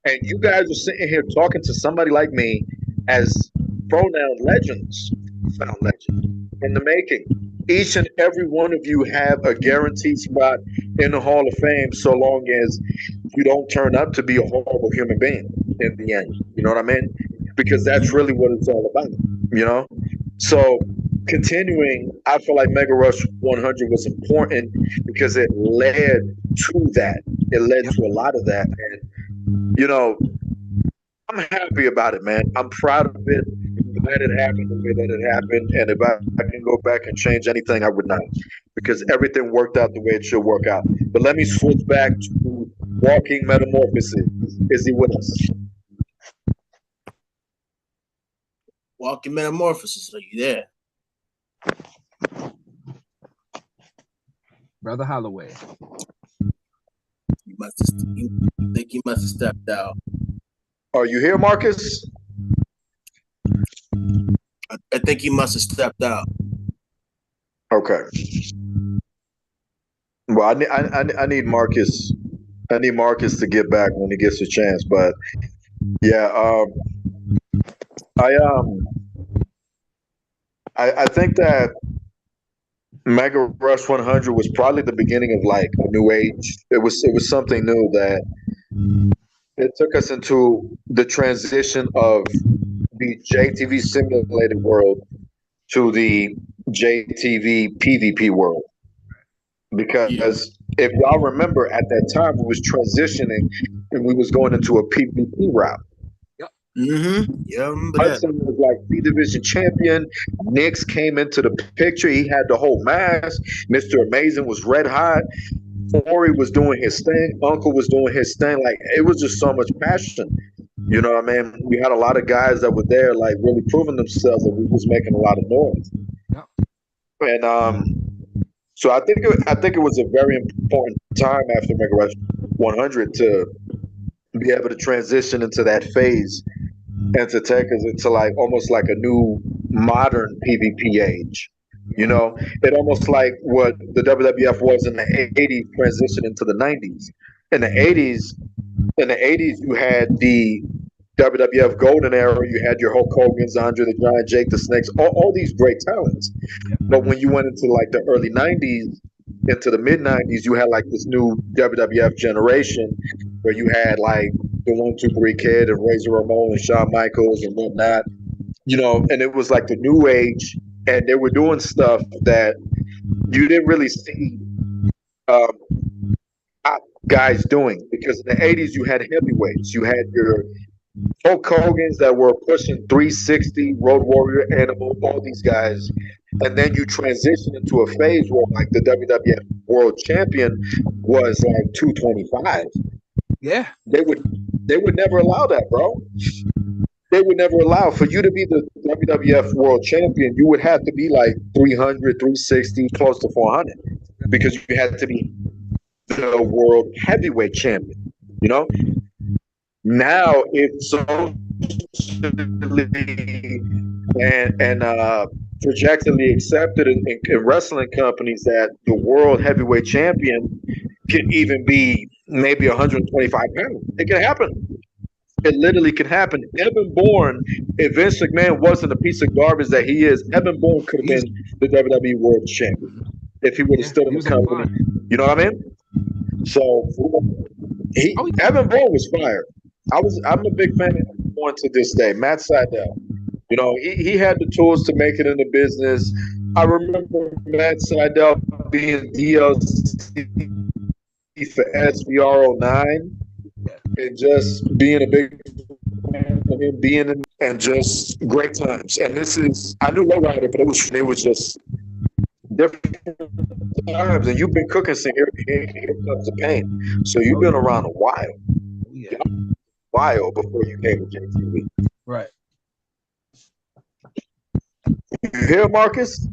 And you guys are sitting here talking to somebody like me as pronoun legends, found legend in the making. Each and every one of you have a guaranteed spot in the Hall of Fame so long as you don't turn up to be a horrible human being in the end. You know what I mean? Because that's really what it's all about, you know? So continuing, I feel like Mega Rush 100 was important because it led to that. It led to a lot of that. And, you know, I'm happy about it, man. I'm proud of it. I'm glad it happened the way that it happened. And if I can go back and change anything, I would not. Because everything worked out the way it should work out. But let me switch back to Walking Metamorphosis. Is he with us? Walking Metamorphosis, are you there? Brother Holloway. I think he must have stepped out. Are you here, Marcus? I think he must have stepped out. Okay. Well, I need Marcus. I need Marcus to get back when he gets a chance. But yeah, I think that Mega Rush 100 was probably the beginning of like a new age. It was something new that it took us into the transition of the JTV simulated world to the JTV PvP world. Because if y'all remember, at that time we was transitioning and we was going into a PvP route. Mm-hmm. Yeah, I remember that. Hudson was like B Division champion. Nix came into the picture. He had the whole mask. Mr. Amazing was red hot. Corey was doing his thing. Uncle was doing his thing. Like, it was just so much passion. You know what I mean? We had a lot of guys that were there, like really proving themselves, and we was making a lot of noise. And so I think it was a very important time after Mega Rush 100 to be able to transition into that phase and to take us into like almost like a new modern PvP age. You know, it almost like what the WWF was in the 80s transition into the 90s. In the 80s, you had the WWF Golden Era. You had your Hulk Hogan's, Andre the Giant, Jake the Snakes, all these great talents. But when you went into like the early 90s, into the mid 90s, you had like this new WWF generation where you had like the 1-2-3 Kid and Razor Ramon and Shawn Michaels and whatnot, you know, and it was like the new age, and they were doing stuff that you didn't really see top guys doing, because in the 80s you had heavyweights, you had your Hulk Hogan's that were pushing 360, Road Warrior, Animal, all these guys. And then you transition into a phase where like the WWF World Champion was like 225. Yeah. They would never allow that, bro. They would never allow for you to be the WWF World Champion. You would have to be like 300, 360, close to 400, because you had to be the World Heavyweight Champion. You know. Now it's so and projectedly accepted in wrestling companies that the World Heavyweight Champion can even be maybe 125 pounds. It can happen. It literally can happen. Evan Bourne, if Vince McMahon wasn't a piece of garbage that he is, Evan Bourne could have He's been the WWE World Champion if he would have yeah, stood in he the was on company. fire. You know what I mean? So Oh yeah. Evan Bourne was fired. I'm a big fan of Evan Bourne to this day. Matt Sydal. You know, he had the tools to make it in the business. I remember Matt Sydal being DLC for SVR09 and just being a big fan of him being in and just great times. And this is I knew Lowrider, but it was just different times. And you've been cooking since here comes the pain. So you've been around a Yeah. while before you came to JTV. Right. You here, Marcus?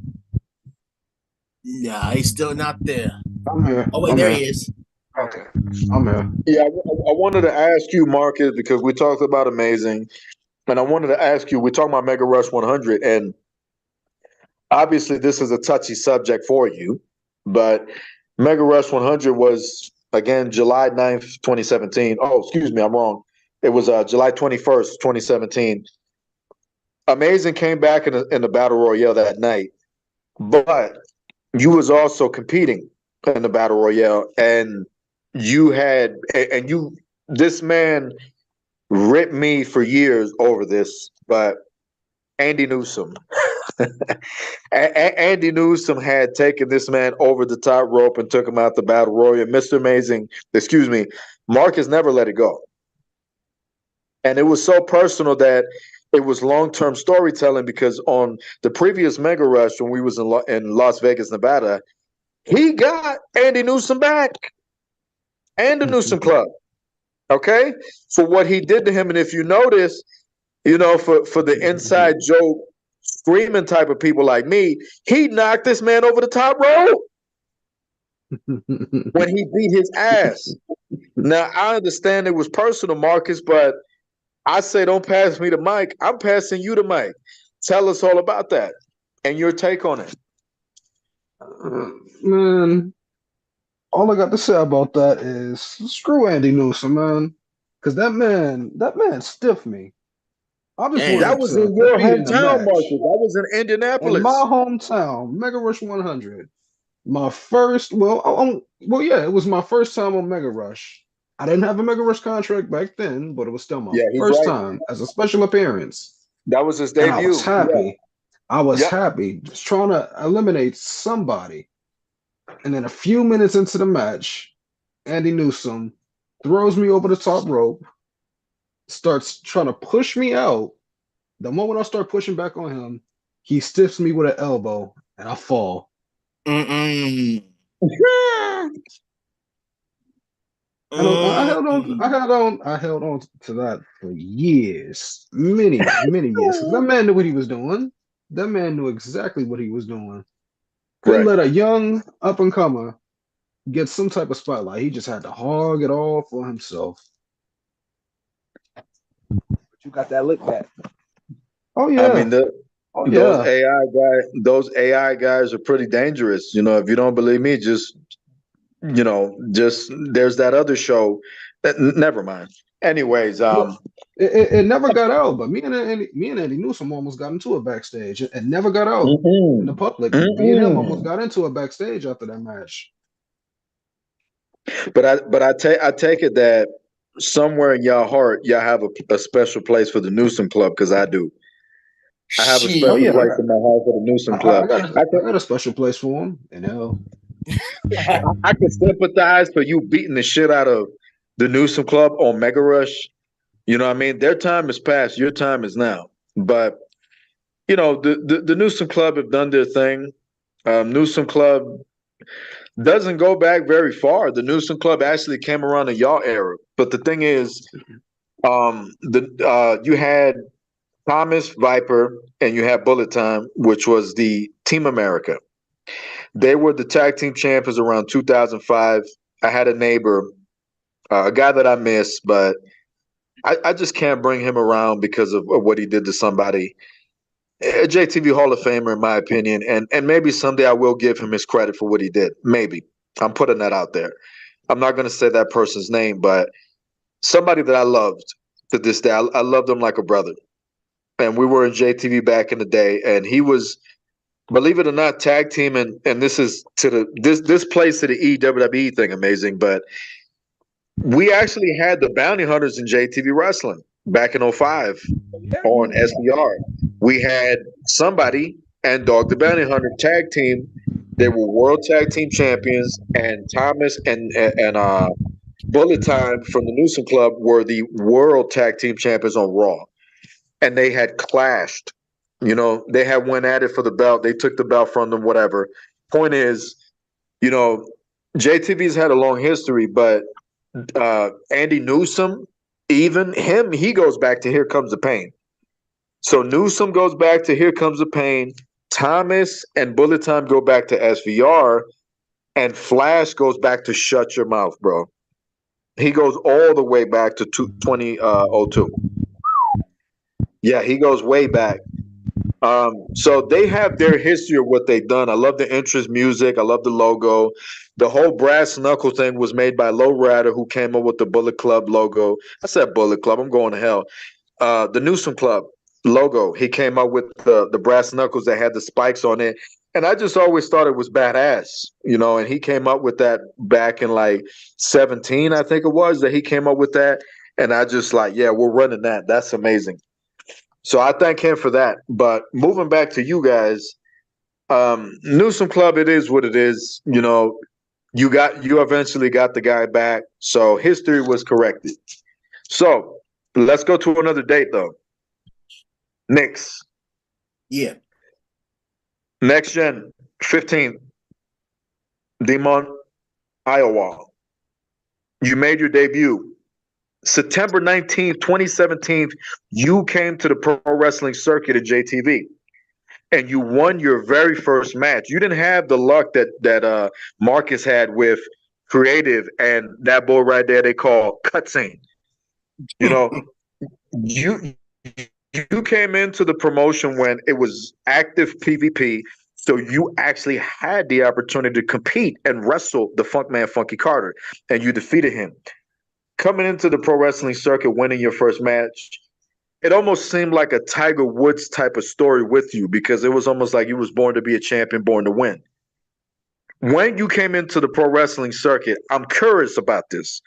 Nah, he's still not there. I'm here. Oh wait, I'm there here. he is. Okay. I'm here. Yeah, I wanted to ask you, Marcus, because we talked about Amazing, and I wanted to ask you. We talked about Mega Rush 100, and obviously this is a touchy subject for you, but Mega Rush 100 was again July 9th, 2017. Oh, excuse me, I'm wrong. It was July 21st, 2017. Amazing came back in the Battle Royale that night, but you was also competing in the Battle Royale, and this man ripped me for years over this, but Andy Newsom. Andy Newsom had taken this man over the top rope and took him out the Battle Royal. Mr. Amazing, excuse me, Marcus never let it go. And it was so personal that it was long-term storytelling because on the previous Mega Rush, when we was in Las Vegas, Nevada, he got Andy Newsom back and the Newsom Club, okay, for what he did to him. And if you notice, you know, for the inside joke screaming type of people like me, he knocked this man over the top rope when he beat his ass. Now, I understand it was personal, Marcus, but I say don't pass me the mic. I'm passing you the mic. Tell us all about that and your take on it. Man, all I got to say about that is screw Andy Newsom, man. Because that man stiffed me. I just Damn. wanted That was to in your compete in the hometown, match. Marcus. That was in In Indianapolis. my hometown, Mega Rush 100. My first, well, yeah, it was my first time on Mega Rush. I didn't have a Mega Rush contract back then, but it was still my Yeah, he's first right. time as a special appearance. That was his And I debut. was happy. I was Yep. happy, just trying to eliminate somebody. And then a few minutes into the match, Andy Newsom throws me over the top rope, starts trying to push me out. The moment I start pushing back on him, he stiffs me with an elbow, and I fall. Mm-mm. And I held on to that for years, many years. 'Cause that man knew what he was doing. That man knew exactly what he was doing. Couldn't Right. let a young up and comer get some type of spotlight. He just had to hog it all for himself. But you got that lick back. Oh yeah. I mean, Oh those yeah. those AI guys are pretty dangerous. You know, if you don't believe me, just there's that other show. Never mind. Anyways, Look, it never got out, but me and Andy Newsom almost got into it backstage. It never got out in the public. Me and him almost got into it backstage after that match. But I take it that somewhere in your heart, y'all have a special place for the Newsom Club, because I do. I have a Shit. special Oh yeah, place in my heart for the Newsom Club. I got a special place for him. You know, I can sympathize for you beating the shit out of the Newsom Club on Mega Rush. You know what I mean? Their time is past. Your time is now. But, you know, the Newsom Club have done their thing. Newsom Club doesn't go back very far. The Newsom Club actually came around in y'all era. But the thing is, you had Thomas Viper and you had Bullet Time, which was the Team America. They were the tag team champions around 2005. I had a neighbor, a guy that I miss, but I just can't bring him around because of what he did to somebody. A JTV Hall of Famer, in my opinion, and maybe someday I will give him his credit for what he did. Maybe. I'm putting that out there. I'm not going to say that person's name, but somebody that I loved. to this day. I loved him like a brother. And we were in JTV back in the day, and he was, believe it or not, tag team, and this is to this plays to the EWWE thing amazing, but we actually had the Bounty Hunters in JTV Wrestling back in '05 on SBR. We had somebody and Dog the Bounty Hunter tag team. They were world tag team champions, and Thomas and Bullet Time from the Newsom Club were the world tag team champions on Raw, and they had clashed. You know, they had went at it for the belt. They took the belt from them. Whatever. Point is, you know, JTV's had a long history, but Andy Newsom, even him, he goes back to Here Comes the Pain. So Newsom goes back to Here Comes the Pain. Thomas and Bullet Time go back to SVR, and Flash goes back to Shut Your Mouth, bro. He goes all the way back to 2002. Yeah, he goes way back. So they have their history of what they've done. I love the entrance music. I love the logo. The whole brass knuckle thing was made by Low Rider, who came up with the Bullet Club logo. I said Bullet Club. I'm going to hell. The Newsom Club logo. He came up with the brass knuckles that had the spikes on it. And I just always thought it was badass, you know, and he came up with that back in like 17, I think it was, that he came up with that. And I just like, yeah, we're running that. That's amazing. So I thank him for that. But moving back to you guys, Newsom Club, it is what it is. You know, you eventually got the guy back. So history was corrected. So let's go to another date though. Knicks. Yeah. Next Gen 15th. Demont, Iowa. You made your debut. September 19th, 2017, you came to the pro wrestling circuit at JTV and you won your very first match. You didn't have the luck that Marcus had with Creative and that bull right there they call Cutscene. You know, you came into the promotion when it was active PvP, so you actually had the opportunity to compete and wrestle the Funkman Funky Carter, and you defeated him. Coming into the pro wrestling circuit, winning your first match, it almost seemed like a Tiger Woods type of story with you because it was almost like you was born to be a champion, born to win. When you came into the pro wrestling circuit, I'm curious about this.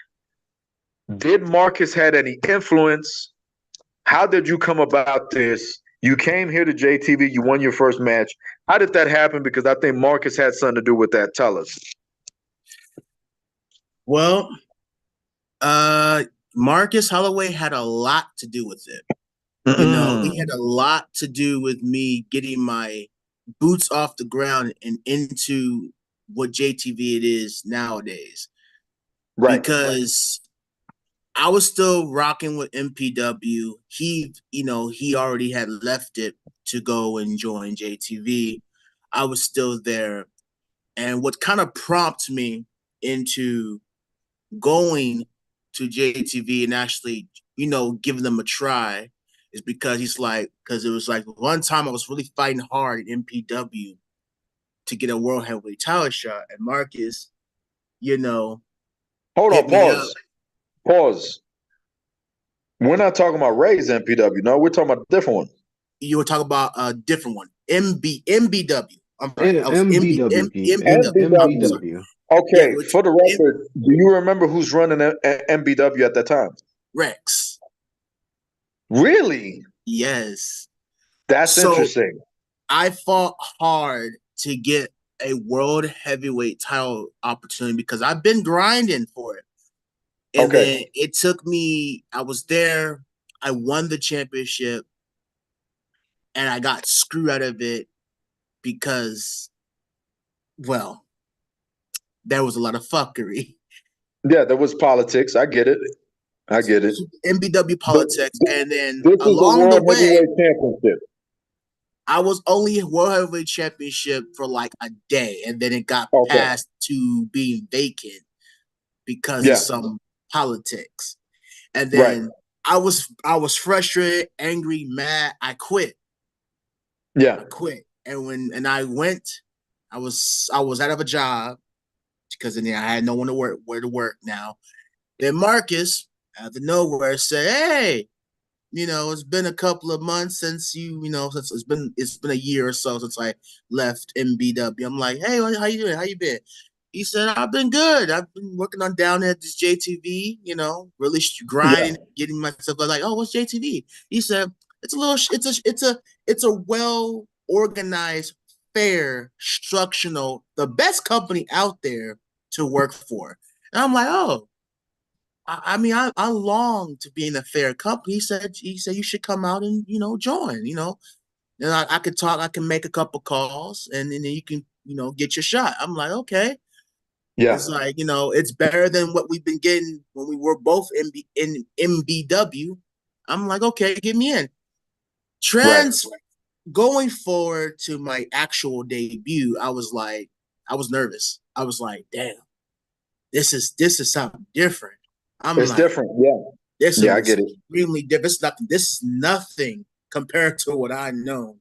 Did Marcus had any influence? How did you come about this? You came here to JTV, you won your first match. How did that happen? Because I think Marcus had something to do with that. Tell us. Well, Marcus Holloway had a lot to do with it. You know, he had a lot to do with me getting my boots off the ground and into what JTV it is nowadays. Right. Because I was still rocking with MPW. He already had left it to go and join JTV. I was still there. And what kind of prompted me into going to JTV and actually, you know, giving them a try is because because it was like one time I was really fighting hard in MPW to get a world heavyweight title shot, and Marcus, you know, hold on, pause. Pause. We're not talking about Ray's MPW. No, we're talking about a different one. You were talking about a different one, MBW. I'm right. MBW. Okay, yeah, for the record, do you remember who's running MBW at that time? Rex. Really? Yes. That's interesting. I fought hard to get a world heavyweight title opportunity because I've been grinding for it. And then it took me, I was there, I won the championship, and I got screwed out of it because, well, there was a lot of fuckery. Yeah, there was politics. I get it. MBW politics. And then along the way, championship. I was only World Heavyweight Championship for like a day, and then it got passed to being vacant because of some politics. And then I was frustrated, angry, mad. I quit. Yeah. I quit. And I went, I was out of a job because then I had no one to work where to work now. Then Marcus out of nowhere said, "Hey, it's been a couple of months since since it's been a year or so since I left MBW. I'm like, hey, how you doing? How you been? He said, I've been good. I've been working on down at this JTV, really Yeah. grinding, getting myself like, oh, what's JTV? He said, it's a well organized, fair, structural, the best company out there to work for. And I'm like, oh, I mean, I long to be in a fair company. He said you should come out and join. And I could talk. I can make a couple calls, and then you can get your shot. I'm like, okay. Yeah. It's like it's better than what we've been getting when we were both in MBW. I'm like, okay, get me in. Right. Going forward to my actual debut, I was nervous. I was like, damn, this is something different. I'm It's like, different. Yeah. this Yeah, I is get it. extremely different. This is nothing compared to what I know.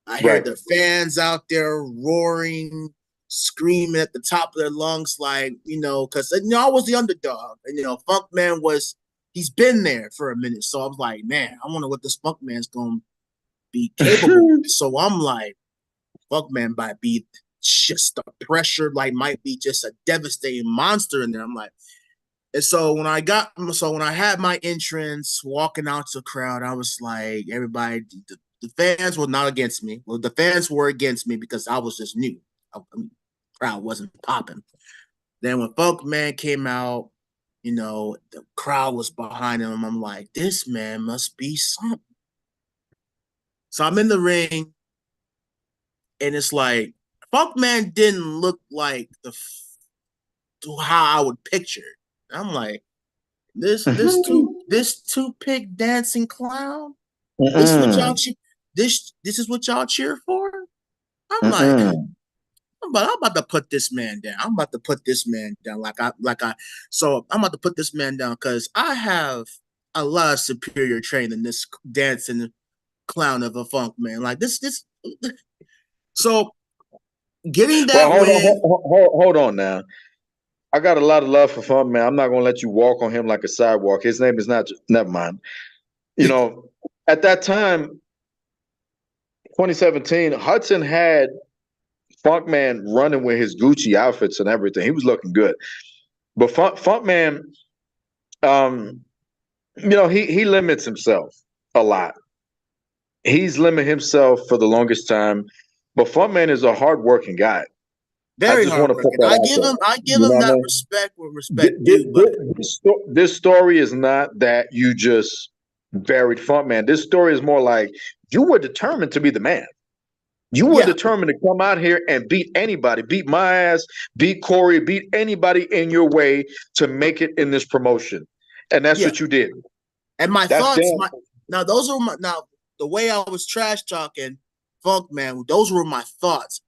I hear Right. the fans out there roaring, screaming at the top of their lungs, like, because I was the underdog. And Funk Man he's been there for a minute. So I was like, man, I wonder what this Funk Man's gonna be capable of. So I'm like, Funk Man might be just the pressure, like might be just a devastating monster in there. I'm like, and so when I had my entrance, walking out to the crowd, I was like, everybody, the fans were not against me. Well, the fans were against me because I was just new. I mean, crowd wasn't popping. Then when Funk Man came out, the crowd was behind him. I'm like, this man must be something. So I'm in the ring, and it's like Funk Man didn't look like how I would picture it. I'm like, this two-pick dancing clown. This is what y'all this is what y'all cheer for. I'm like, I'm about to put this man down. I'm about to put this man down. So I'm about to put this man down because I have a lot of superior training than this dancing clown of a Funk Man. Like this. So getting Well, that hold on, win. hold on now. I got a lot of love for Fun Man. I'm not gonna let you walk on him like a sidewalk. His name is not. Never mind. At that time, 2017, Hudson had Funk Man running with his Gucci outfits and everything. He was looking good, but Funk Man, he limits himself a lot. He's limited himself for the longest time, but Funk Man is a hardworking guy. I Very just want to put hardworking. that I out give there. him You know what I that mean? respect where respect due, but This story is not that you just buried Funk Man. This story is more like you were determined to be the man. You were yeah, determined to come out here and beat anybody, beat my ass, beat Corey, beat anybody in your way to make it in this promotion. And that's yeah. what you did. And my That's thoughts, damn. the way I was trash talking Funk Man, those were my thoughts.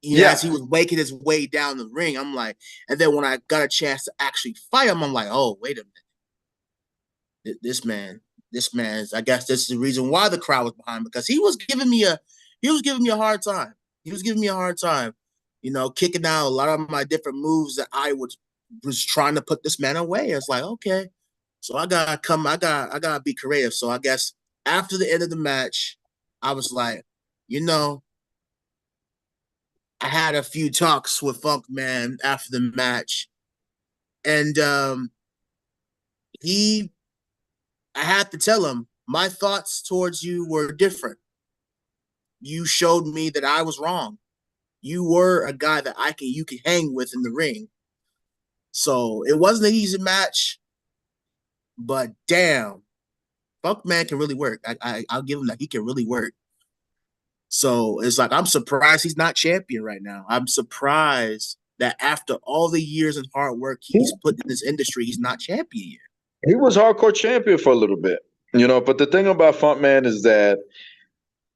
Yeah. As he was making his way down the ring, I'm like, and then when I got a chance to actually fight him, I'm like, oh, wait a minute. This man, I guess this is the reason why the crowd was behind, because he was giving me a hard time. He was giving me a hard time, kicking out a lot of my different moves that I was trying to put this man away. It's like, okay. So I gotta be creative. So I guess after the end of the match, I was like, I had a few talks with Funk Man after the match, and I had to tell him my thoughts towards you were different. You showed me that I was wrong. You were a guy that you can hang with in the ring. So it wasn't an easy match, but damn, Funk Man can really work. I'll give him that. He can really work. So it's like, I'm surprised he's not champion right now. I'm surprised that after all the years and hard work he's put in this industry, he's not champion yet. He was hardcore champion for a little bit, but the thing about Funk Man is that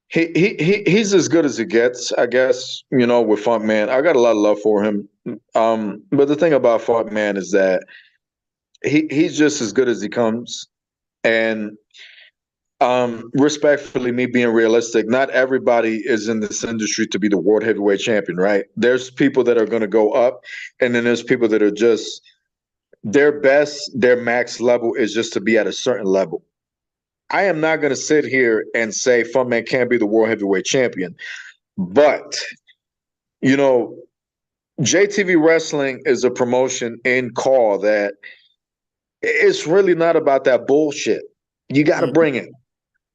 he's as good as it gets, I guess, with Funk Man. I got a lot of love for him. But the thing about Funk Man is that he's just as good as he comes. And respectfully, me being realistic, not everybody is in this industry to be the world heavyweight champion, right? There's people that are going to go up, and then there's people that are just their max level is just to be at a certain level. I am not going to sit here and say Funkman can't be the world heavyweight champion, but you know, JTV Wrestling is a promotion in call that it's really not about that bullshit. You got to bring it.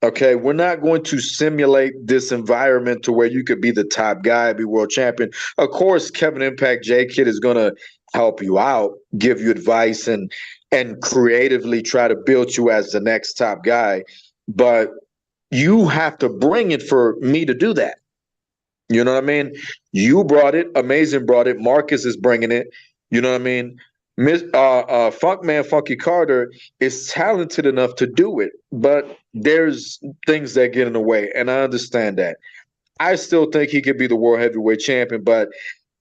Okay, we're not going to simulate this environment to where you could be the top guy, be world champion. Of course, Kevin Impact J Kid is going to help you out, give you advice, and creatively try to build you as the next top guy. But you have to bring it for me to do that. You know what I mean? You brought it. Amazing brought it. Marcus is bringing it. You know what I mean? Funkman Funky Carter is talented enough to do it, but there's things that get in the way, and I understand that. I still think he could be the world heavyweight champion, but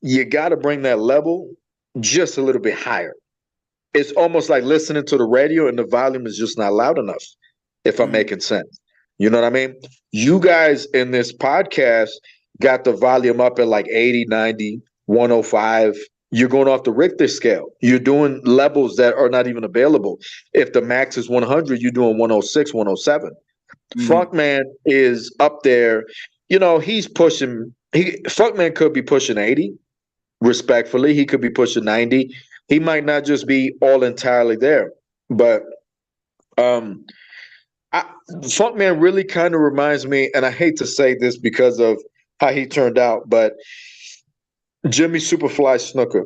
you got to bring that level just a little bit higher. It's almost like listening to the radio and the volume is just not loud enough, if I'm making sense. You know what I mean? You guys in this podcast got the volume up at like 80, 90, 105. You're going off the Richter scale. You're doing levels that are not even available. If the max is 100, you're doing 106, 107. Funkman is up there. You know, he's pushing. Funkman could be pushing 80, respectfully. He could be pushing 90. He might not just be all entirely there. But Funkman really kind of reminds me, and I hate to say this because of how he turned out, but Jimmy Superfly Snuka.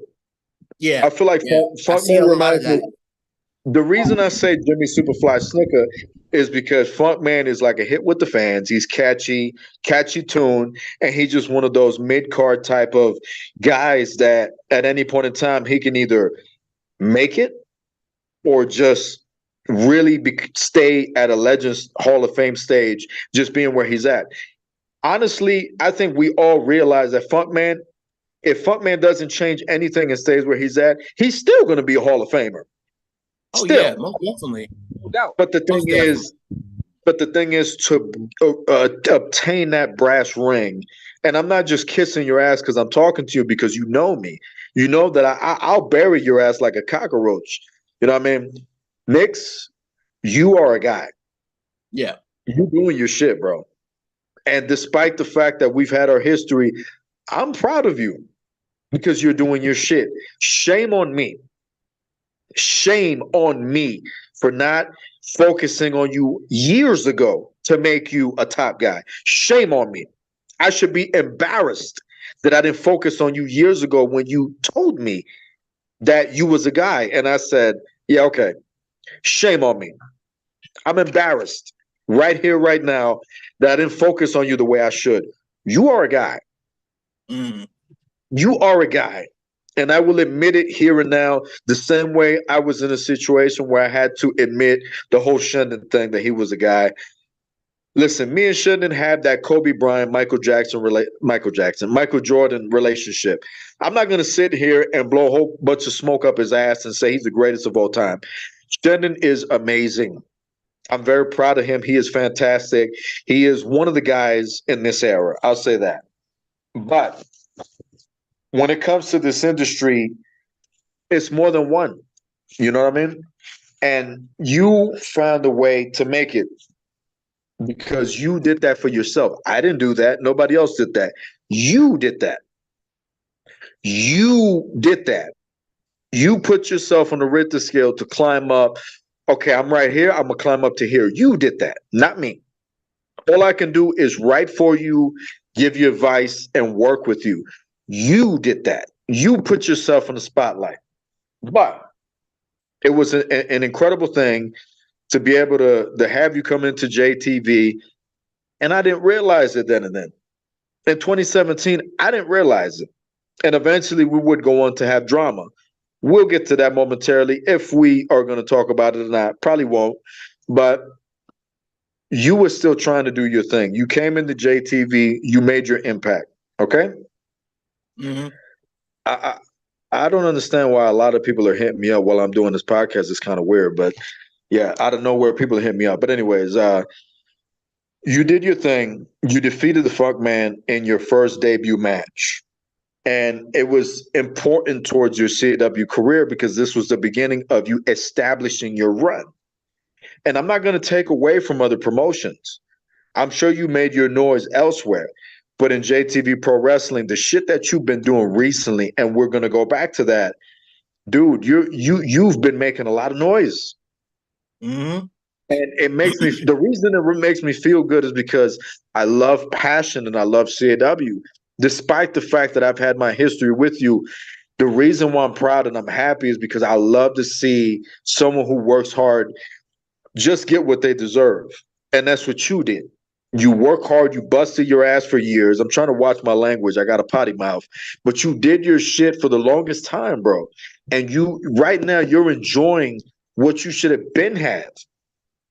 Yeah. I feel like Funkman reminds me. The reason I say Jimmy Superfly Snuka is because Funkman is like a hit with the fans. He's catchy tune, and he's just one of those mid-card type of guys that at any point in time he can either make it or just really stay at a Legends Hall of Fame stage, just being where he's at. Honestly, I think we all realize that Funkman, if Funkman doesn't change anything and stays where he's at, he's still going to be a Hall of Famer. Oh still. Yeah, most definitely. No doubt. But the thing is to obtain that brass ring, and I'm not just kissing your ass because I'm talking to you because you know me. You know that I'll bury your ass like a cockroach. You know what I mean? Nix, you are a guy. Yeah. You're doing your shit, bro. And despite the fact that we've had our history, I'm proud of you because you're doing your shit. Shame on me. Shame on me for not focusing on you years ago to make you a top guy. Shame on me. I should be embarrassed that I didn't focus on you years ago when you told me that you was a guy. And I said, yeah, okay. Shame on me. I'm embarrassed right here, right now, that I didn't focus on you the way I should. You are a guy. You are a guy. And I will admit it here and now, the same way I was in a situation where I had to admit the whole Shendon thing, that he was a guy. Listen, me and Shendon had that Kobe Bryant, Michael Jordan relationship. I'm not going to sit here and blow a whole bunch of smoke up his ass and say he's the greatest of all time. Shendon is amazing. I'm very proud of him. He is fantastic. He is one of the guys in this era. I'll say that. But when it comes to this industry, it's more than one. You know what I mean? And you found a way to make it because you did that for yourself. I didn't do that. Nobody else did that. You did that. You did that. You put yourself on the Richter scale to climb up. Okay, I'm right here. I'm going to climb up to here. You did that, not me. All I can do is write for you, give you advice, and work with you. You did that. You put yourself in the spotlight. But it was an incredible thing to be able to have you come into JTV, and I didn't realize it then and then. In 2017, I didn't realize it. And eventually we would go on to have drama. We'll get to that momentarily if we are going to talk about it or not. Probably won't. But you were still trying to do your thing. You came into JTV. You made your impact. Okay? Mm-hmm. I don't understand why a lot of people are hitting me up while I'm doing this podcast. It's kind of weird. But, yeah, out of nowhere, people are hitting me up. But anyways, you did your thing. You defeated the Funkman in your first debut match. And it was important towards your CW career because this was the beginning of you establishing your run. And I'm not going to take away from other promotions. I'm sure you made your noise elsewhere. But in JTV Pro Wrestling, the shit that you've been doing recently, and we're going to go back to that, dude, you've been making a lot of noise. Mm-hmm. And it makes me, the reason it makes me feel good is because I love passion and I love CAW. Despite the fact that I've had my history with you, the reason why I'm proud and I'm happy is because I love to see someone who works hard just get what they deserve. And that's what you did. You work hard, you busted your ass for years. I'm trying to watch my language. I got a potty mouth. But you did your shit for the longest time, bro. And you right now you're enjoying what you should have been had.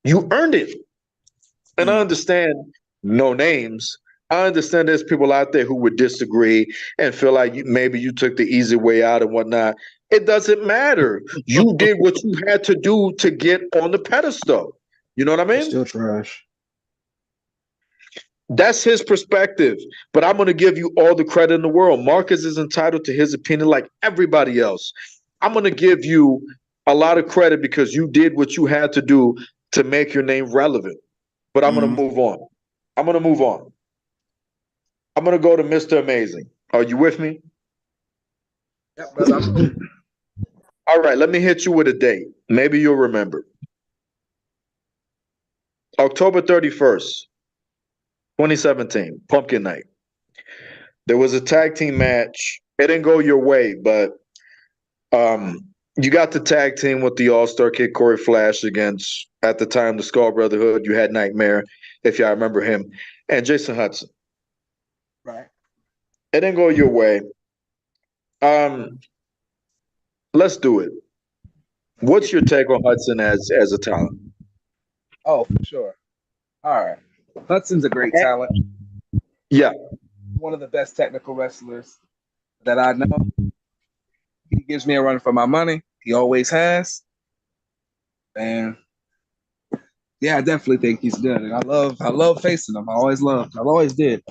You earned it. And I understand no names. I understand there's people out there who would disagree and feel like maybe you took the easy way out and whatnot. It doesn't matter. You did what you had to do to get on the pedestal. You know what I mean? Still trash. That's his perspective. But I'm going to give you all the credit in the world. Marcus is entitled to his opinion like everybody else. I'm going to give you a lot of credit because you did what you had to do to make your name relevant. But I'm going to move on. I'm going to move on. I'm going to go to Mr. Amazing. Are you with me? Yep, brother. All right, let me hit you with a date. Maybe you'll remember. October 31st, 2017, Pumpkin Night. There was a tag team match. It didn't go your way, but you got the tag team with the All-Star Kid Corey Flash against, at the time, the Skull Brotherhood. You had Nightmare, if y'all remember him, and Jason Hudson. Right. It didn't go your way. Let's do it. What's your take on Hudson as a talent? Oh, for sure. All right. Hudson's a great talent. Yeah. One of the best technical wrestlers that I know. He gives me a run for my money. He always has. And yeah, I definitely think he's good. And I love facing him. I always did.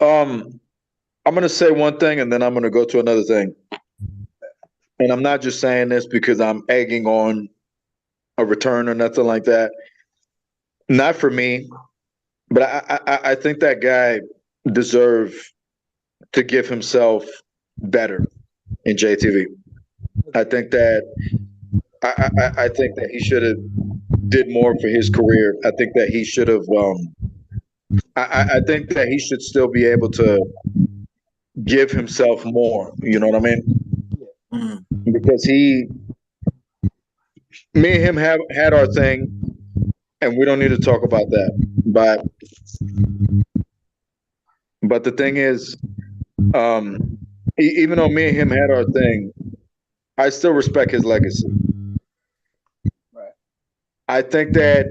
I'm going to say one thing and then I'm going to go to another thing. And I'm not just saying this because I'm egging on a return or nothing like that. Not for me, but I think that guy deserved to give himself better in JTV. I think that he should have did more for his career. I think that he should have. I think that he should still be able to give himself more. You know what I mean? Because me and him had our thing, and we don't need to talk about that. But the thing is, even though me and him had our thing, I still respect his legacy. Right. I think that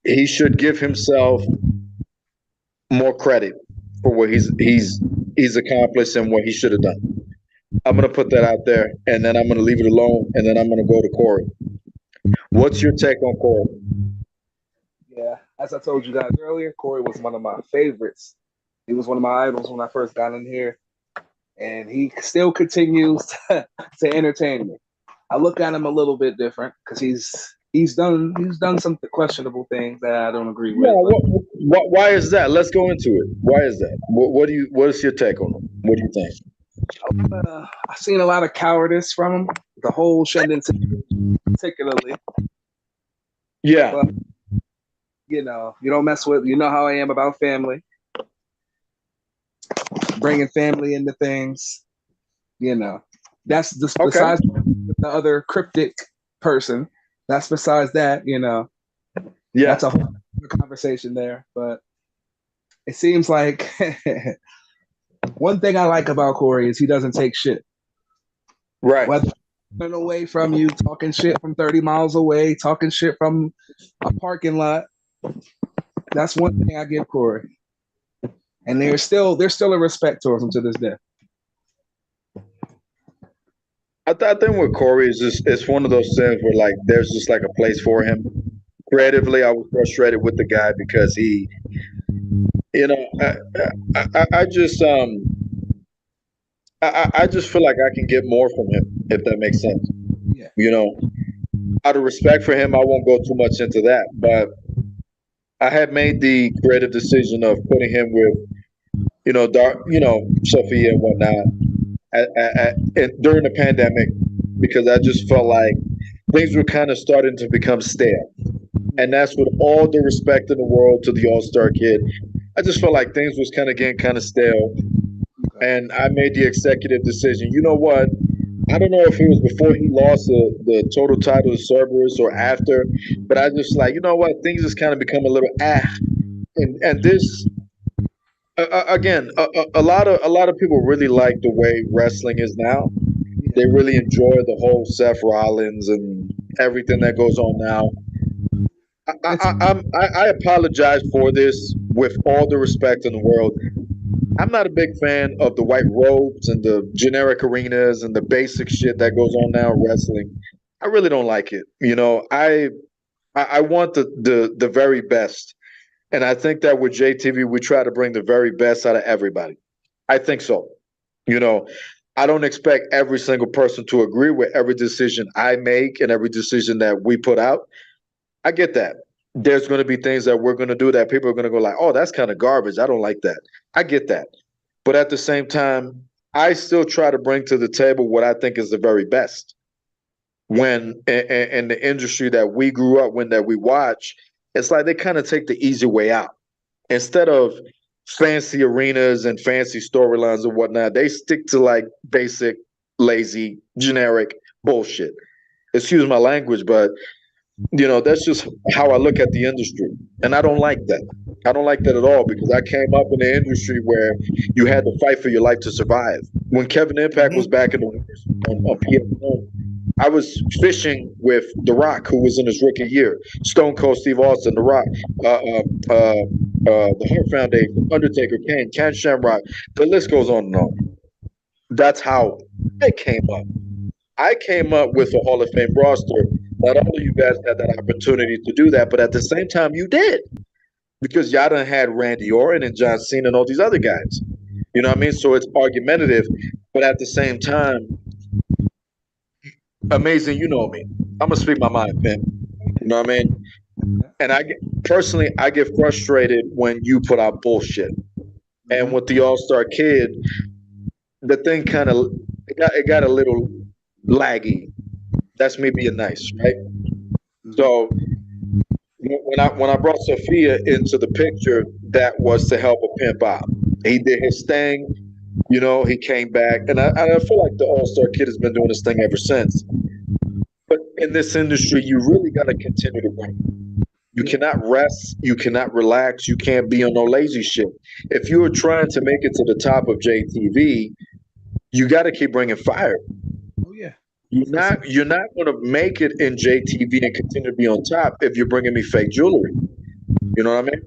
he should give himself more credit for what he's accomplished and what he should have done. I'm gonna put that out there, and then I'm gonna leave it alone, and then I'm gonna go to Corey. What's your take on Corey? Yeah, as I told you guys earlier, Corey was one of my favorites. He was one of my idols when I first got in here, and he still continues to entertain me. I look at him a little bit different because he's done some questionable things that I don't agree with. Yeah, why is that? Let's go into it. Why is that? What is your take on him? What do you think? I've seen a lot of cowardice from him. The whole Shendon particularly. Yeah. But, you don't mess with. You know how I am about family. Bringing family into things. That's just besides the other cryptic person. That's besides that. Yeah. That's a whole conversation there. But it seems like one thing I like about Corey is he doesn't take shit. Right. Whether running away from you, talking shit from 30 miles away, talking shit from a parking lot. That's one thing I give Corey. And there's still a respect towards him to this day. I think with Corey is just it's one of those things where like there's just like a place for him. Creatively, I was frustrated with the guy because he, I just I just feel like I can get more from him if that makes sense. Yeah. You know, out of respect for him, I won't go too much into that. But I had made the creative decision of putting him with, Sophia and whatnot during the pandemic because I just felt like things were kind of starting to become stale. And that's with all the respect in the world to the All Star kid. I just felt like things was kind of getting kind of stale. Okay. And I made the executive decision. You know what? I don't know if it was before he lost the total title to Cerberus or after, but I just like, you know what? Things just kind of become a little and this again, a lot of people really like the way wrestling is now. They really enjoy the whole Seth Rollins and everything that goes on now. I apologize for this with all the respect in the world. I'm not a big fan of the white robes and the generic arenas and the basic shit that goes on now in wrestling. I really don't like it. I want the very best, and I think that with JTV we try to bring the very best out of everybody. I think so. You know, I don't expect every single person to agree with every decision I make and every decision that we put out. I get that. There's going to be things that we're going to do that people are going to go like, "Oh, that's kind of garbage. I don't like that." I get that. But at the same time, I still try to bring to the table what I think is the very best. When in the industry that we grew up when that we watch, it's like they kind of take the easy way out. Instead of fancy arenas and fancy storylines and whatnot, they stick to like basic, lazy, generic bullshit. Excuse my language, but that's just how I look at the industry. And I don't like that. I don't like that at all because I came up in an industry where you had to fight for your life to survive. When Kevin Impact was back in the on PSN, I was fishing with The Rock, who was in his rookie year, Stone Cold Steve Austin, The Rock, the Hart Foundation, Undertaker, Kane, Ken Shamrock. The list goes on and on. That's how I came up. I came up with a Hall of Fame roster. Not all of you guys had that opportunity to do that, but at the same time, you did because y'all done had Randy Orton and John Cena and all these other guys. You know what I mean? So it's argumentative, but at the same time, amazing. You know me. I'm gonna speak my mind, man. You know what I mean? And personally, I get frustrated when you put out bullshit. And with the All Star Kid, the thing kind of it got a little laggy. That's me being nice, right? So when I brought Sophia into the picture, that was to help a pimp out. He did his thing, he came back, and I feel like the All Star Kid has been doing this thing ever since. But in this industry, you really got to continue to win. You cannot rest, you cannot relax, you can't be on no lazy shit. If you are trying to make it to the top of JTV, you got to keep bringing fire. Oh yeah. You're not going to make it in JTV and continue to be on top if you're bringing me fake jewelry. You know what I mean?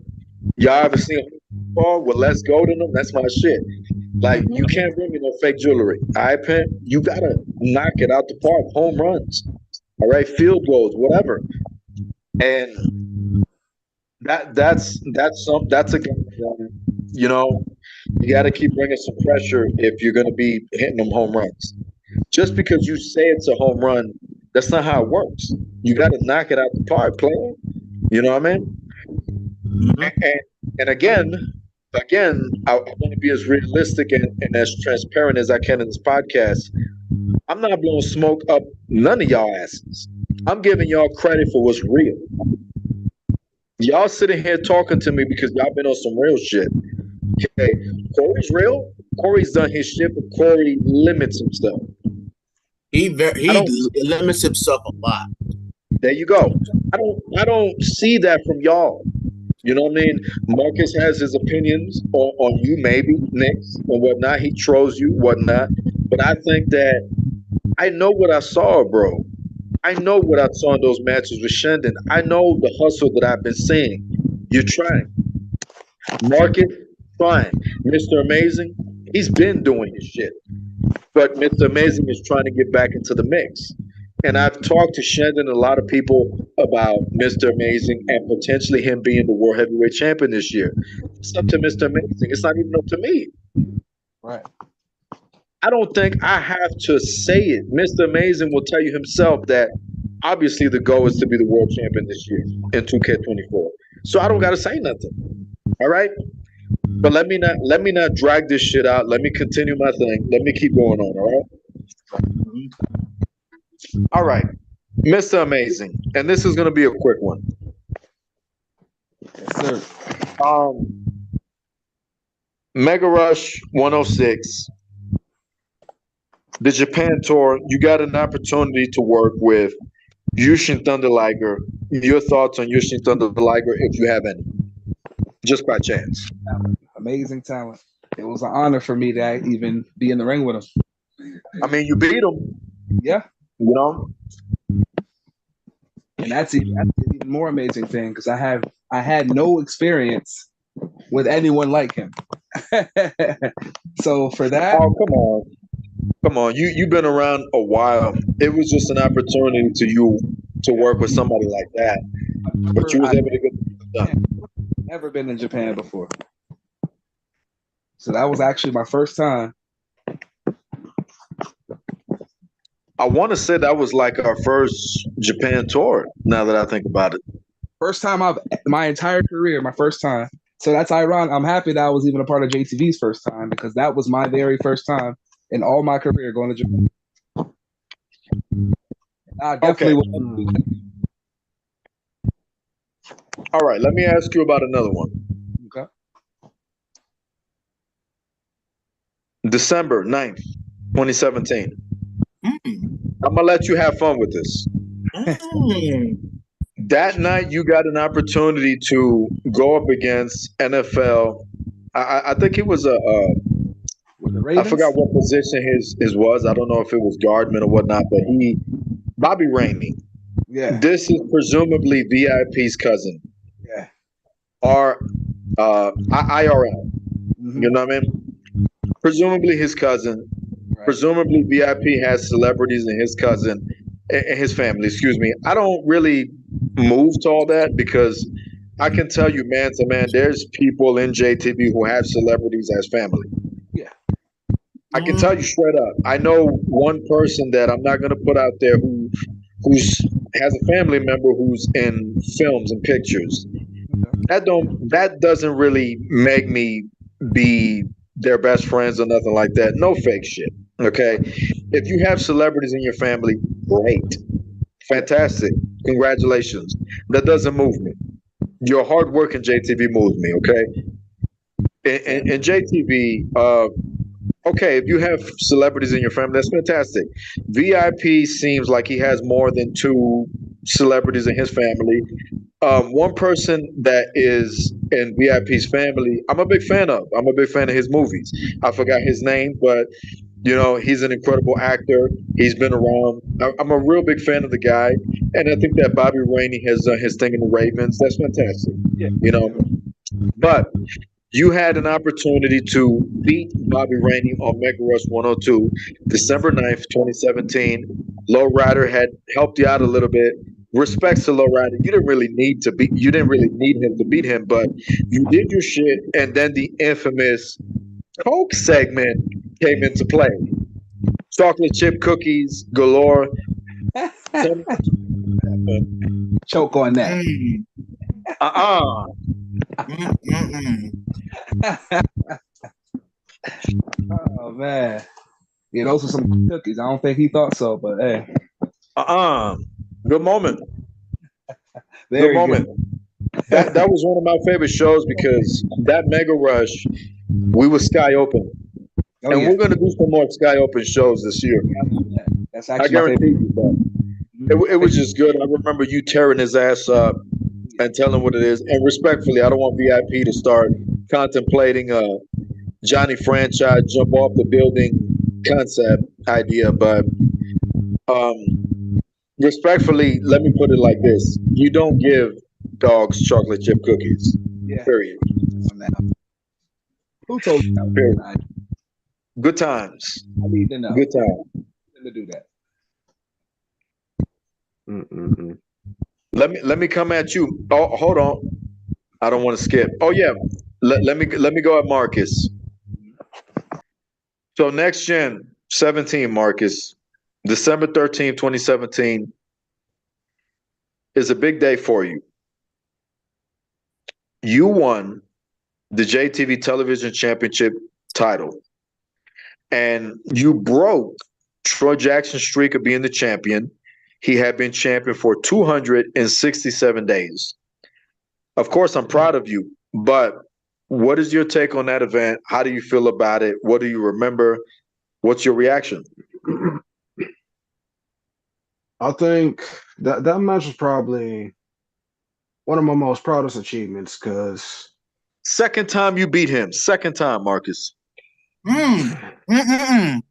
Y'all ever seen ball with less gold in them? That's my shit. Like you can't bring me no fake jewelry. Pimp, you gotta knock it out the park. Home runs, all right, field goals, whatever. And that's a game. You got to keep bringing some pressure if you're going to be hitting them home runs. Just because you say it's a home run, that's not how it works. You got to knock it out the park, player. You know what I mean? And again, I want to be as realistic and as transparent as I can in this podcast. I'm not blowing smoke up none of y'all asses. I'm giving y'all credit for what's real. Y'all sitting here talking to me because y'all been on some real shit. Okay, Corey's real. Corey's done his shit, but Corey limits himself. He limits himself a lot. There you go. I don't see that from y'all. You know what I mean? Marcus has his opinions on you, maybe, Knicks, and whatnot. He trolls you, whatnot. But I think that I know what I saw, bro. I know what I saw in those matches with Shendon. I know the hustle that I've been seeing. You're trying. Marcus, trying. Mr. Amazing, he's been doing his shit. But Mr. Amazing is trying to get back into the mix. And I've talked to Shendon and a lot of people about Mr. Amazing and potentially him being the World Heavyweight Champion this year. It's up to Mr. Amazing. It's not even up to me. Right. I don't think I have to say it. Mr. Amazing will tell you himself that obviously the goal is to be the world champion this year in 2K24. So I don't gotta say nothing. All right. But let me not drag this shit out. Let me continue my thing. Let me keep going on. All right. All right. Mr. Amazing. And this is gonna be a quick one. Yes, sir. Mega Rush 106. The Japan tour, you got an opportunity to work with Yushin Thunder Liger. Your thoughts on Yushin Thunder Liger, if you have any, just by chance. Amazing talent. It was an honor for me to even be in the ring with him. I mean, you beat him, Yeah, you know. and that's an even more amazing thing because I had no experience with anyone like him. So for that, Oh, come on. You've been around a while. It was just an opportunity to work with somebody like that, but you was able to get it done. never been in Japan before. So that was actually my first time. I want to say that was like our first Japan tour. Now that I think about it, First time my entire career, my first time. So that's ironic. I'm happy that I was even a part of JTV's first time because that was my very first time in all my career going to Japan. I definitely would. All right, let me ask you about another one. Okay. December 9th, 2017. Mm. I'm gonna let you have fun with this. Mm. That night, you got an opportunity to go up against NFL. I think he was With the I Ravens? forgot what position his was. I don't know if it was guardman or whatnot, but Bobby Rainey. Yeah. This is presumably VIP's cousin, Yeah. or IRL. Mhm. You know what I mean? Presumably his cousin. Right. Presumably VIP has celebrities in his cousin, in his family. Excuse me. I don't really move to all that because I can tell you, man to man, there's people in JTB who have celebrities as family. Yeah. I can tell you straight up. I know one person that I'm not going to put out there who's has a family member who's in films and pictures. That doesn't really make me be their best friends or nothing like that. No fake shit. Okay. If you have celebrities in your family, great. Fantastic. Congratulations. That doesn't move me. Your hard work in JTV moves me, okay? In JTV, okay, if you have celebrities in your family, that's fantastic. VIP seems like he has more than two celebrities in his family. One person that is in VIP's family, I'm a big fan of. I'm a big fan of his movies. I forgot his name, but you know, he's an incredible actor. He's been around. I'm a real big fan of the guy, and I think that Bobby Rainey has done his thing in the Ravens. That's fantastic. Yeah. You know, but you had an opportunity to beat Bobby Rainey on Mega Rush 102, December 9th, 2017. Lowrider had helped you out a little bit. Respects to Lowrider. You didn't really need him to beat him, but you did your shit, and then the infamous Coke segment came into play. Chocolate chip cookies galore. Choke on that. Mm. Oh man. Yeah, those are some cookies. I don't think he thought so, but hey. Good moment. Very Good moment. That was one of my favorite shows because that Mega Rush, we were Sky Open. Oh, and yeah. we're going to do some more Sky Open shows this year. That's I actually my guarantee favorite. you, but it was just good. I remember you tearing his ass up and telling what it is. And respectfully, I don't want VIP to start contemplating a Johnny franchise jump off the building concept idea, but respectfully, let me put it like this: you don't give dogs chocolate chip cookies. Yeah. Period. Who told you that? Period. Good times. I need to know. Good time. To do that. Let me come at you. Oh, hold on. I don't want to skip. Oh yeah. Let me go at Marcus. So next gen 17, Marcus, December 13th, 2017 is a big day for you. You won the JTV Television Championship title, and you broke Troy Jackson's streak of being the champion. He had been champion for 267 days. Of course, I'm proud of you, but what is your take on that event? How do you feel about it? What do you remember? What's your reaction? I think that match was probably one of my most proudest achievements because Second time you beat him. Second time, Marcus. oh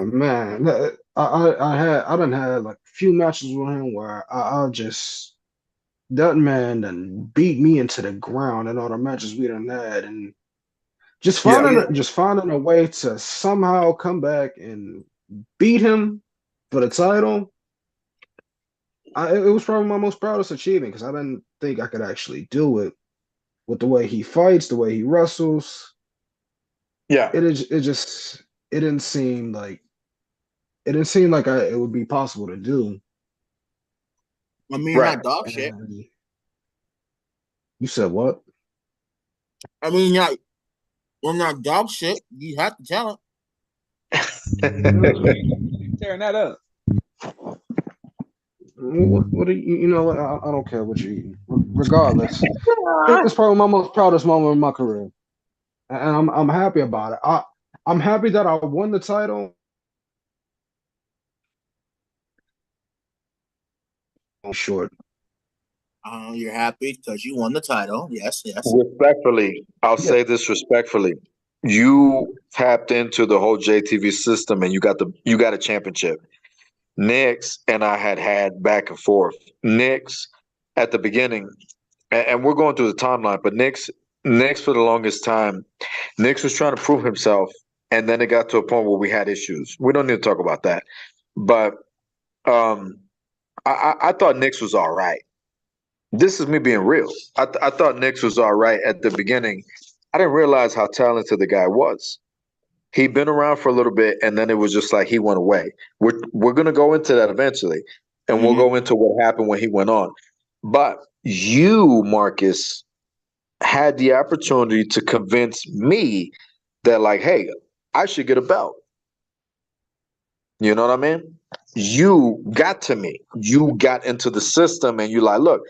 man, I done had like a few matches with him where I just that man done beat me into the ground in all the matches we done had, and Yeah. just finding a way to somehow come back and beat him for the title. It was probably my most proudest achievement because I didn't think I could actually do it with the way he fights, the way he wrestles. Yeah. It just it didn't seem like it would be possible to do. I mean, Right. not dog shit. And you said what? I mean, you're not dog shit. You have to tell Tearing that up. What do you know? What? I don't care what you're eating. Regardless, it's probably my most proudest moment in my career, and I'm happy about it. I'm happy that I won the title. Short. You're happy because you won the title. Yes, yes. Respectfully, I'll Yeah. say this respectfully. You tapped into the whole JTV system and you got a championship. Knicks and I had back and forth. Knicks at the beginning, and we're going through the timeline, but Knicks for the longest time, Knicks was trying to prove himself, and then it got to a point where we had issues. We don't need to talk about that. But I thought Knicks was all right. This is me being real. I thought Knicks was all right at the beginning. I didn't realize how talented the guy was. He'd been around for a little bit, and then it was just like he went away. We're gonna go into that eventually, and we'll go into what happened when he went on. But you, Marcus, had the opportunity to convince me that, like, hey, I should get a belt. You know what I mean? You got to me. You got into the system, and you like, look,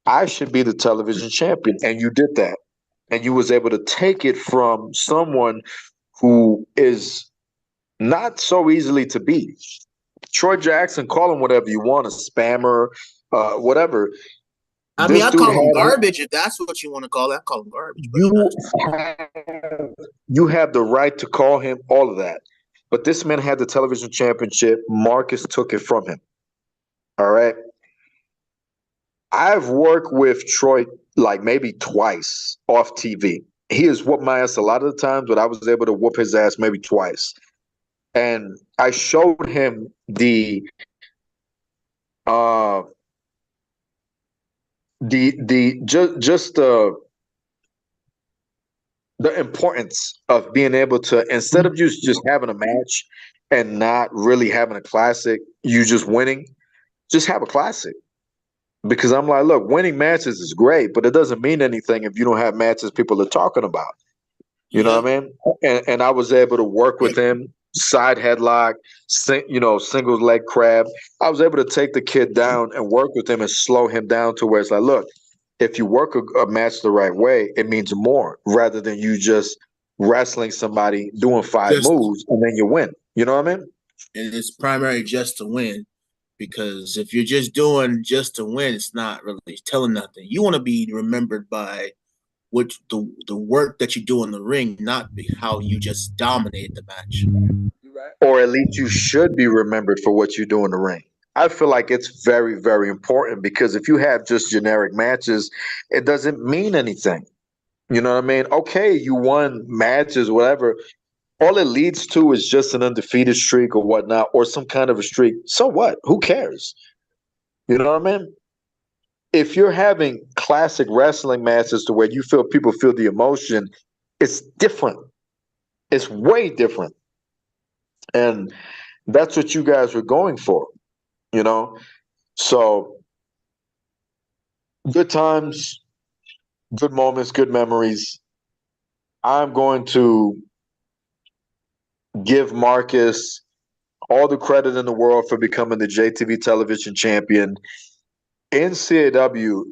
I should be the television champion, and you did that, and you was able to take it from someone who is not so easily to beat. Troy Jackson, call him whatever you want, a spammer, whatever. I mean, I call him garbage if that's what you want to call it. I call him garbage. You have the right to call him all of that. But this man had the television championship. Marcus took it from him. All right. I've worked with Troy like maybe twice off TV. He has whooped my ass a lot of the times, but I was able to whoop his ass maybe twice. And I showed him the importance of being able to, instead of just having a match and not really having a classic, you just winning, just have a classic. Because I'm like, look, winning matches is great, but it doesn't mean anything if you don't have matches people are talking about. You know what I mean? And I was able to work with him, side headlock, single leg crab. I was able to take the kid down and work with him and slow him down to where it's like, look, if you work a match the right way, it means more rather than you just wrestling somebody, doing five moves, and then you win. You know what I mean? And it's primary just to win. Because if you're just doing just to win, it's not really telling nothing. You want to be remembered by what the work that you do in the ring, not how you just dominate the match. Or at least you should be remembered for what you do in the ring. I feel like it's very, very important because if you have just generic matches, it doesn't mean anything. You know what I mean? Okay, you won matches, whatever. All it leads to is just an undefeated streak or whatnot, or some kind of a streak. So what? Who cares? You know what I mean? If you're having classic wrestling matches to where you feel people feel the emotion, it's different. It's way different. And that's what you guys were going for, you know? So good times, good moments, good memories. I'm going to give Marcus all the credit in the world for becoming the JTV television champion. In CAW,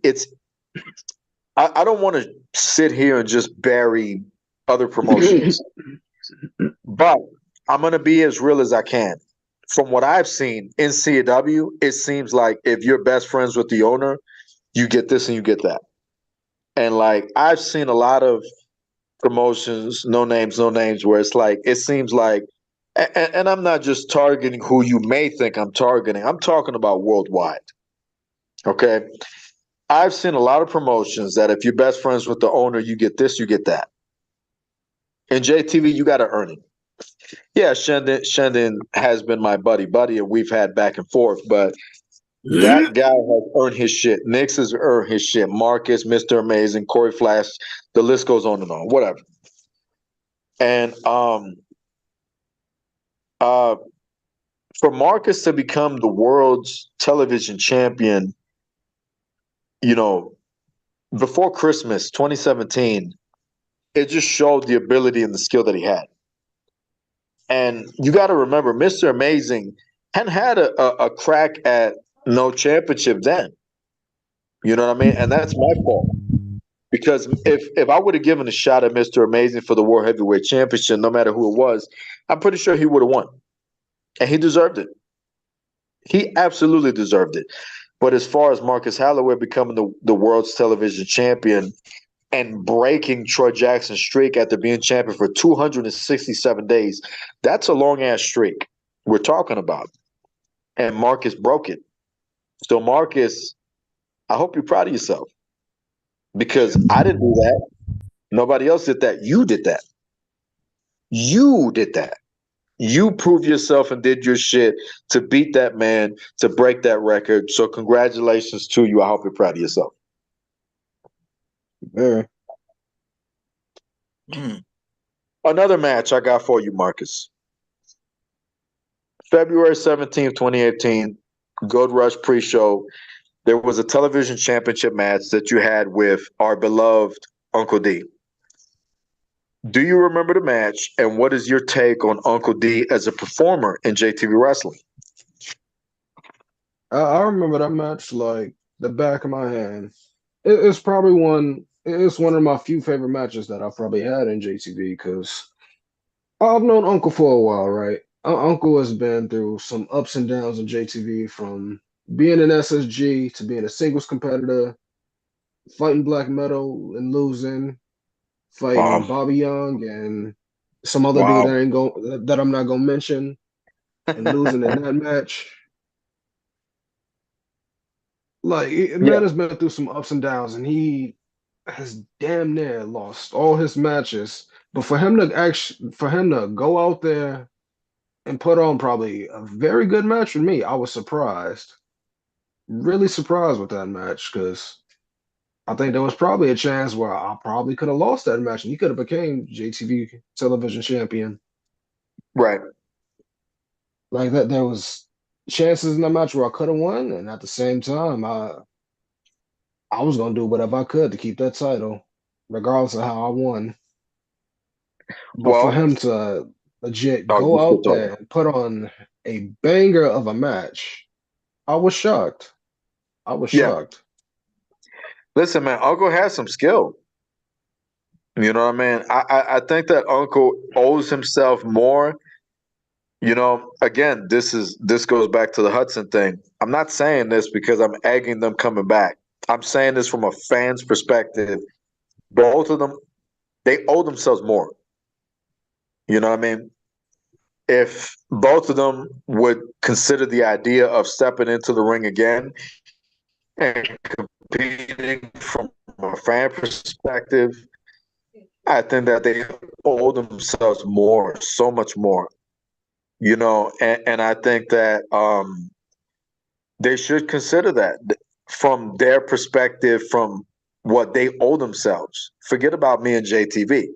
I don't want to sit here and just bury other promotions, but I'm going to be as real as I can. From what I've seen in CAW, it seems like if you're best friends with the owner, you get this and you get that. And like I've seen a lot of promotions, no names, where it's like it seems like, and I'm not just targeting who you may think I'm targeting. I'm talking about worldwide. Okay, I've seen a lot of promotions that if you're best friends with the owner, you get this, you get that. In JTV, you got to earn it. Yeah, Shendon has been my buddy, and we've had back and forth, but that guy has earned his shit. Nix has earned his shit. Marcus, Mr. Amazing, Corey Flash, the list goes on and on. Whatever. And for Marcus to become the world's television champion, you know, before Christmas 2017, it just showed the ability and the skill that he had. And you got to remember, Mr. Amazing hadn't had a crack at no championship then. You know what I mean? And that's my fault. Because if I would have given a shot at Mr. Amazing for the World Heavyweight Championship, no matter who it was, I'm pretty sure he would have won. And he deserved it. He absolutely deserved it. But as far as Marcus Holloway becoming the world's television champion and breaking Troy Jackson's streak after being champion for 267 days, that's a long-ass streak we're talking about. And Marcus broke it. So, Marcus, I hope you're proud of yourself. Because I didn't do that. Nobody else did that. You did that. You did that. You proved yourself and did your shit to beat that man, to break that record. So congratulations to you. I hope you're proud of yourself. Very. Another match I got for you, Marcus. February 17th, 2018, Gold Rush pre-show. There was a television championship match that you had with our beloved Uncle D. Do you remember the match, and what is your take on Uncle D as a performer in JTV Wrestling? I remember that match like the back of my hand. It's probably one. It's one of my few favorite matches that I've probably had in JTV because I've known Uncle for a while, right? Uncle has been through some ups and downs in JTV, from being an SSG to being a singles competitor, fighting Black Metal and losing, fighting Wow. Bobby Young and some other Wow. dude that I'm not gonna mention, and losing in that match. Like, man has been through some ups and downs, and he has damn near lost all his matches. But for him to go out there and put on probably a very good match with me, I was surprised, really surprised with that match, because I think there was probably a chance where I probably could have lost that match, and he could have became JTV television champion. Right. Like that, there was chances in that match where I could have won, and at the same time, I was gonna do whatever I could to keep that title, regardless of how I won. But for him to legit go out there and put on a banger of a match, I was shocked. I was shocked. Listen, man, Uncle has some skill. You know what I mean? I think that Uncle owes himself more. You know, again, this goes back to the Hudson thing. I'm not saying this because I'm egging them coming back. I'm saying this from a fan's perspective. Both of them, they owe themselves more. You know what I mean? If both of them would consider the idea of stepping into the ring again and competing from a fan perspective, I think that they owe themselves more, so much more. You know, and I think that they should consider that from their perspective, from what they owe themselves. Forget about me and JTV.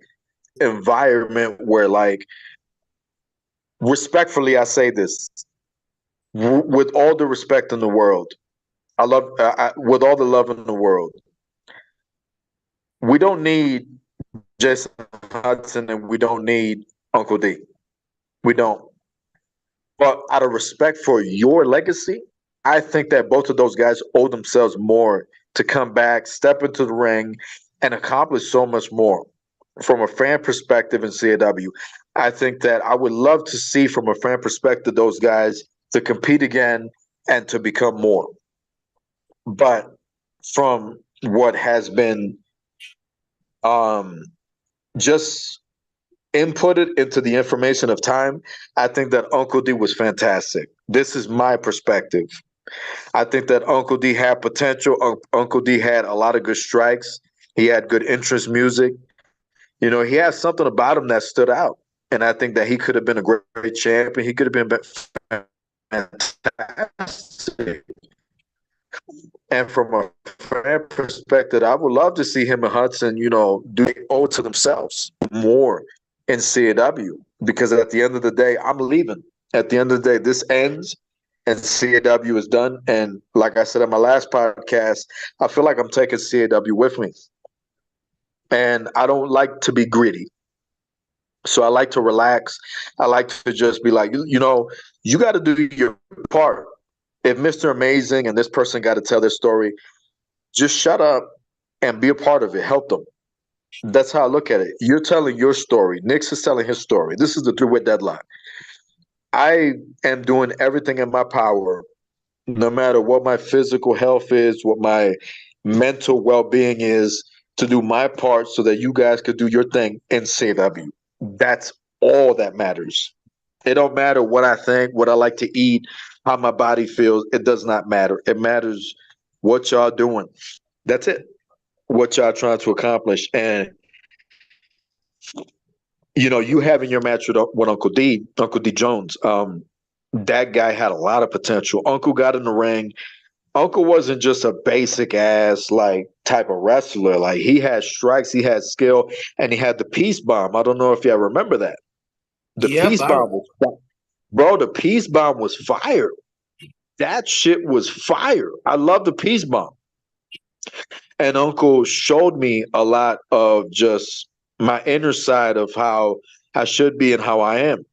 environment where, like, respectfully, I say this with all the respect in the world. With all the love in the world. We don't need Jason Hudson and we don't need Uncle D. We don't. But out of respect for your legacy, I think that both of those guys owe themselves more to come back, step into the ring, and accomplish so much more. From a fan perspective in CAW, I think that I would love to see from a fan perspective those guys to compete again and to become more. But from what has been just inputted into the information of time, I think that Uncle D was fantastic. This is my perspective. I think that Uncle D had potential. Uncle D had a lot of good strikes. He had good entrance music. You know, he had something about him that stood out. And I think that he could have been a great champion. He could have been fantastic. And from a fan perspective, I would love to see him and Hudson, you know, do they owe to themselves more in CAW. Because at the end of the day, I'm leaving. At the end of the day, this ends and CAW is done. And like I said in my last podcast, I feel like I'm taking CAW with me. And I don't like to be greedy. So I like to relax. I like to just be like, you know, you got to do your part. If Mr. Amazing and this person got to tell their story, just shut up and be a part of it. Help them. That's how I look at it. You're telling your story. Nix is telling his story. This is the three-way deadline. I am doing everything in my power, no matter what my physical health is, what my mental well-being is, to do my part so that you guys could do your thing and CW. That's all that matters. It don't matter what I think, what I like to eat, how my body feels. It does not matter. It matters what y'all doing. That's it. What y'all trying to accomplish. And you know, you having your match with Uncle D Jones, that guy had a lot of potential. Uncle got in the ring. Uncle wasn't just a basic ass like type of wrestler. Like he had strikes, he had skill, and he had the peace bomb. I don't know if y'all remember that. The peace bomb was bro, the peace bomb was fire. That shit was fire. I love the peace bomb. And Uncle showed me a lot of just my inner side of how I should be and how I am.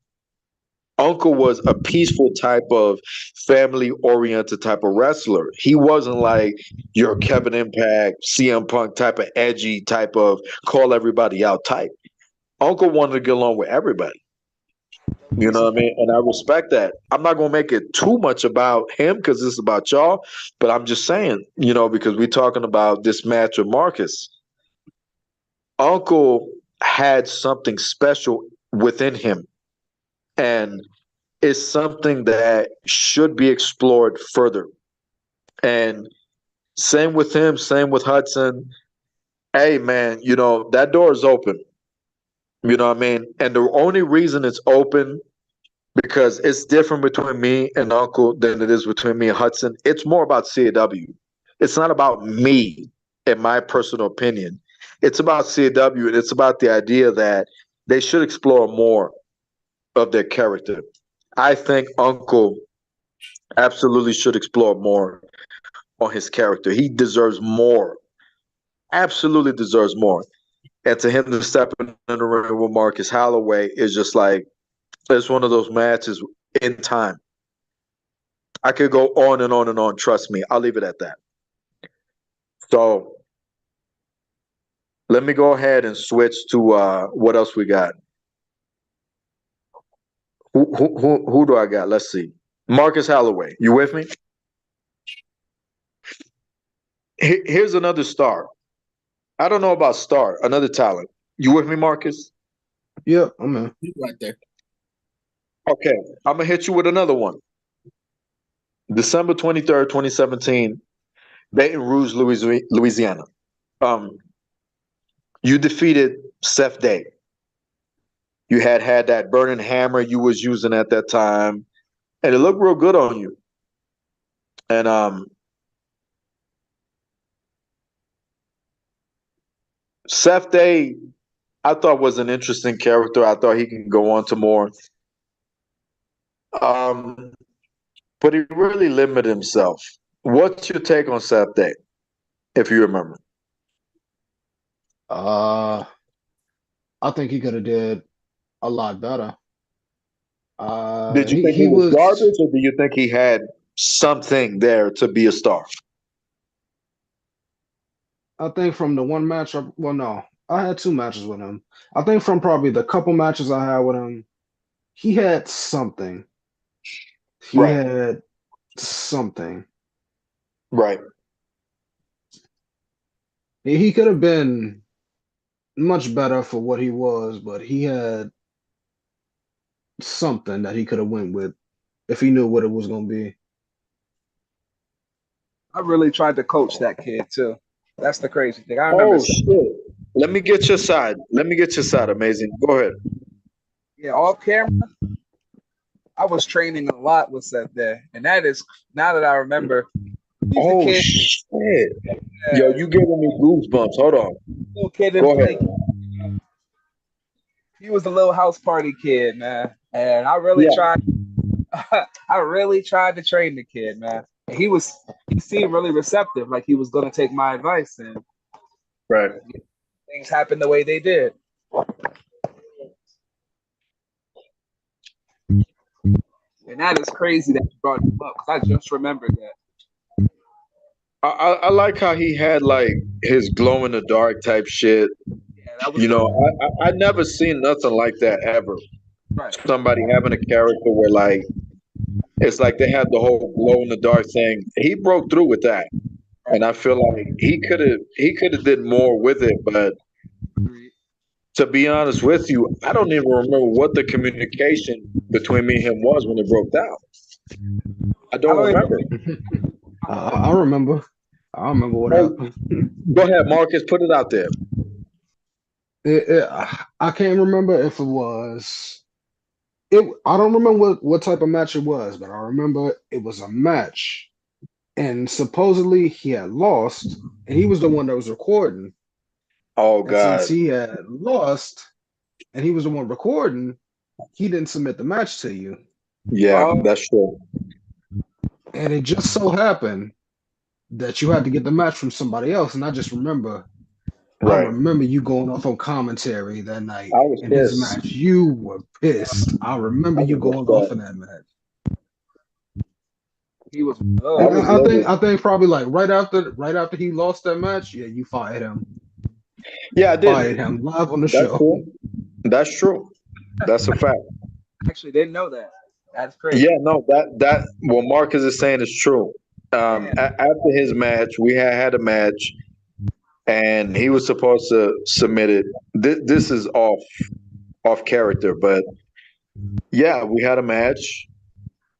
Uncle was a peaceful type of family oriented type of wrestler. He wasn't like your Kevin Impact, CM Punk type of edgy type of call everybody out type. Uncle wanted to get along with everybody. You know what I mean? And I respect that. I'm not going to make it too much about him because this is about y'all, but I'm just saying, you know, because we're talking about this match with Marcus. Uncle had something special within him. And it's something that should be explored further. And same with him, same with Hudson. Hey, man, you know, that door is open. You know what I mean? And the only reason it's open because it's different between me and Uncle than it is between me and Hudson. It's more about CAW. It's not about me, in my personal opinion. It's about CAW, and it's about the idea that they should explore more of their character. I think Uncle absolutely should explore more on his character. He deserves more. Absolutely deserves more. And to him to step in the ring with Marcus Holloway is just like, it's one of those matches in time. I could go on and on and on. Trust me. I'll leave it at that. So let me go ahead and switch to what else we got. Who do I got? Let's see. Marcus Holloway. You with me? Here's another star. I don't know about star. Another talent. You with me, Marcus? Yeah, I'm in. Right there. Okay. I'm going to hit you with another one. December 23rd, 2017, Baton Rouge, Louisiana. You defeated Seth Day. You had that burning hammer you was using at that time, and it looked real good on you. And Seth Day I thought was an interesting character. I thought he can go on to more. Um, but he really limited himself. What's your take on Seth Day, if you remember? Uh, I think he could have did a lot better. Did you He think he he was was. garbage, or do you think he had something there to be a star? I think from the one match, well, no, I had two matches with him. I think from probably the couple matches I had with him, he had something. He Right, had something. right. He could have been much better for what he was, but he had something that he could have went with if he knew what it was going to be. I really tried to coach that kid too. That's the crazy thing. I remember, Oh shit. Let me get your side. Let me get your side. Amazing. Go ahead. yeah, off camera, I was training a lot with Seth there, and that is now that I remember, he's the Oh kid, shit. Yo, you giving me goosebumps. Hold on. little kid in Go ahead. play. He was a little house party kid, man, and I really Yeah. tried. I really tried to train the kid, man. And he seemed really receptive, like he was gonna take my advice, and Right. things happened the way they did. And that is crazy that you brought him up because I just remembered that. I like how he had like his glow in the dark type shit. Yeah, that was You the know, I never seen nothing like that ever. right. Somebody having a character where like it's like they had the whole glow in the dark thing. He broke through with that. And I feel like he could have did more with it, but to be honest with you, I don't even remember what the communication between me and him was when it broke down. I I don't don't even. remember. I remember. I remember what Oh, happened. go ahead, Marcus, put it out there. I can't remember if it was it. I don't remember what type of match it was, but I remember it was a match, and supposedly he had lost, and he was the one that was recording. Oh And since God. he had lost, and he was the one recording, he didn't submit the match to you. Yeah, Oh, that's true. And it just so happened that you had to get the match from somebody else. And I Right. remember you going off on commentary that night I was in his pissed. match. You were pissed. I remember I you was going off upset. in that match. he was. I And Oh, was I livid. think probably like right after he lost that match, yeah, you fired him. Yeah, I did. Fired him live on the That's show. true. That's true. That's a fact. actually didn't know that. That's crazy. Yeah, no, that what Marcus is saying is true. Damn. After his match, we had a match, and he was supposed to submit it. This is off character, but yeah, we had a match.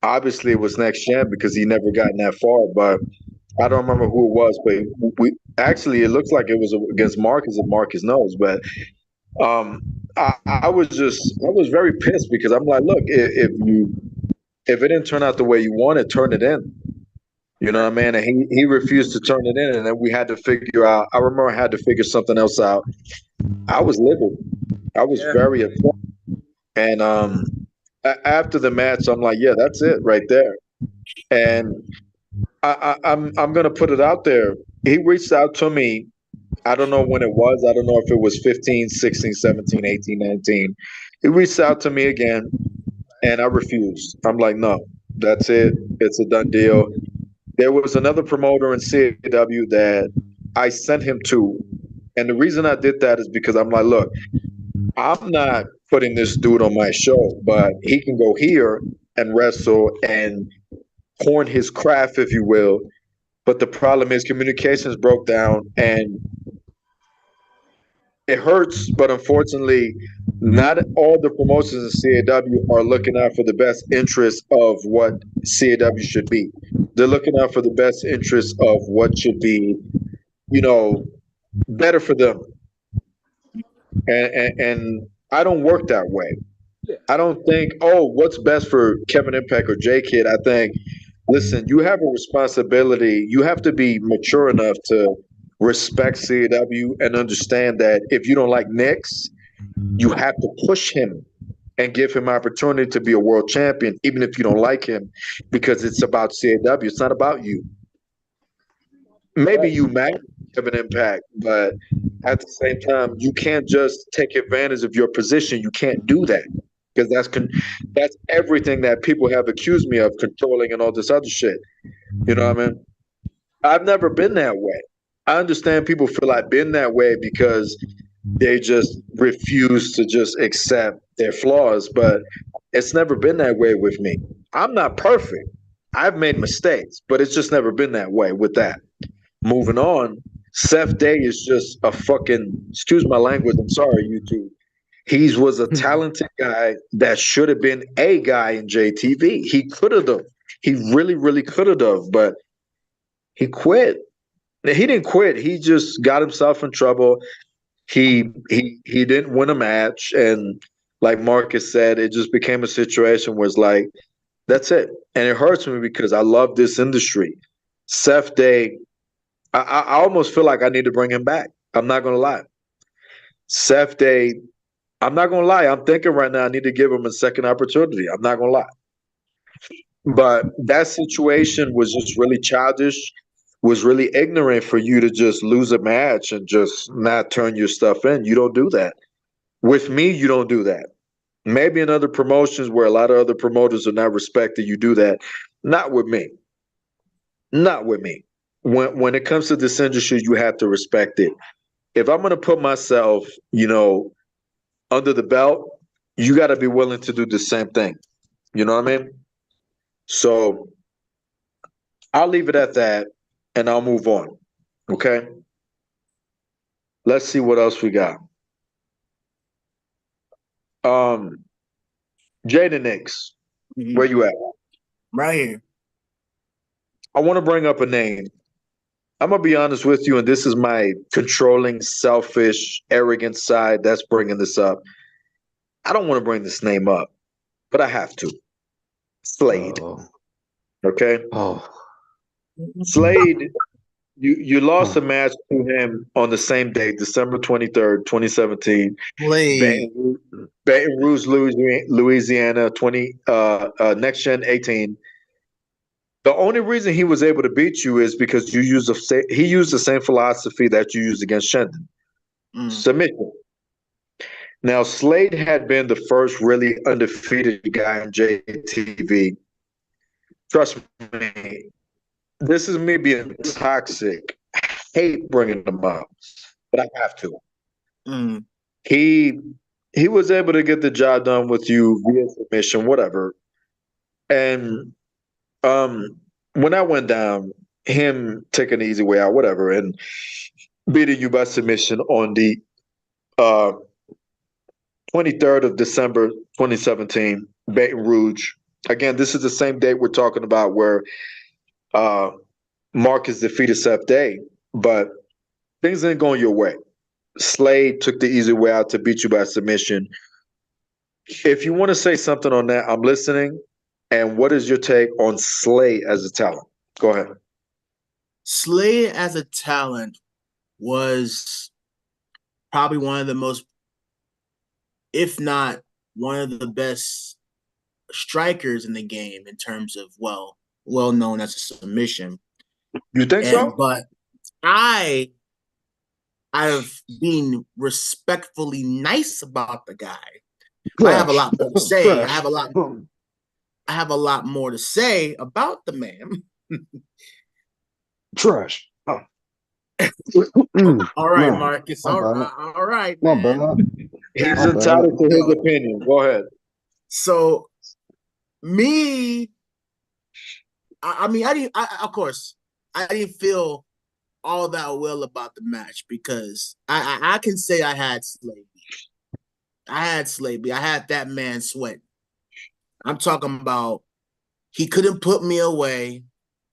Obviously, it was next gen because he never gotten that far, but I don't remember who it was. But we actually, it looks like it was against Marcus, if Marcus knows. But um, I was very pissed because I'm like, look, if it didn't turn out the way you wanted, turn it in. You know what I mean? And he refused to turn it in, and then we had to figure out. I remember I had to figure something else out. I was livid. I was Yeah. very upset. And after the match, I'm like, yeah, that's it right there. And I'm gonna put it out there. He reached out to me. I don't know when it was. I don't know if it was 15, 16, 17, 18, 19. He reached out to me again, and I refused. I'm like, no, that's it. It's a done deal. There was another promoter in CAW that I sent him to. And the reason I did that is because I'm like, look, I'm not putting this dude on my show, but he can go here and wrestle and horn his craft, if you will. But the problem is communications broke down and it hurts, but unfortunately, not all the promotions in CAW are looking out for the best interest of what CAW should be. They're looking out for the best interest of what should be, you know, better for them. And I don't work that way. Yeah. I don't think, oh, what's best for Kevin Impact or J Kid? I think, listen, you have a responsibility. You have to be mature enough to respect CAW and understand that if you don't like Knicks, You have to push him and give him opportunity to be a world champion, even if you don't like him, because it's about CAW. It's not about you. Maybe you might have an impact, but at the same time, you can't just take advantage of your position. You can't do that because that's everything that people have accused me of controlling and all this other shit. You know what I mean? I've never been that way. I understand people feel I've been that way because they just refuse to just accept their flaws, but it's never been that way with me. I'm not perfect. I've made mistakes, but it's just never been that way with that. Moving on, Seth Day is just a fucking, excuse my language, I'm sorry, YouTube. He was a talented guy that should have been a guy in JTV. He could have. He really, really could have, but he quit. He didn't quit. He just got himself in trouble. He didn't win a match, and like Marcus said, it just became a situation where it's like, that's it. And it hurts me because I love this industry. Seth Day, I almost feel like I need to bring him back. I'm not gonna lie. Seth Day, I'm not gonna lie. I'm thinking right now I need to give him a second opportunity. I'm not gonna lie. But that situation was just really childish, was really ignorant for you to just lose a match and just not turn your stuff in. You don't do that. With me, you don't do that. Maybe in other promotions where a lot of other promoters are not respected, you do that. Not with me. Not with me. When it comes to this industry, you have to respect it. If I'm gonna put myself, under the belt, you got to be willing to do the same thing. You know what I mean? So I'll leave it at that and I'll move on. Okay. Let's see what else we got. Jaden Nix, where you at? Right here. I want to bring up a name. I'm gonna be honest with you, and this is my controlling, selfish, arrogant side that's bringing this up. I don't want to bring this name up, but I have to. Slade. Okay. Oh. Slade, you lost a match to him on the same day, December 23rd, 2017. Baton Rouge, Louisiana, 20 Next Gen 18. The only reason he was able to beat you is because he used the same philosophy that you used against Shendon. Submission. Now, Slade had been the first really undefeated guy in JTV. Trust me, this is me being toxic. I hate bringing them up, but I have to. He was able to get the job done with you via submission, whatever. And when I went down, him taking the easy way out, whatever, and beating you by submission on the 23rd of December 2017, Baton Rouge. Again, this is the same date we're talking about where Marcus defeated Seth Day, but things didn't go your way. Slade took the easy way out to beat you by submission. If you want to say something on that, I'm listening. And what is your take on Slade as a talent? Go ahead. Slade as a talent was probably one of the most, if not one of the best strikers in the game in terms of well known as a submission. You think so? But I have been respectfully nice about the guy. I have a lot more to say. I have a lot more to say about the man. Trash. All right, Marcus. All right. He's entitled to his opinion. Go ahead. So, me, I mean, of course, I didn't feel all that well about the match because I can say I had Slade. I had that man sweating. I'm talking about he couldn't put me away.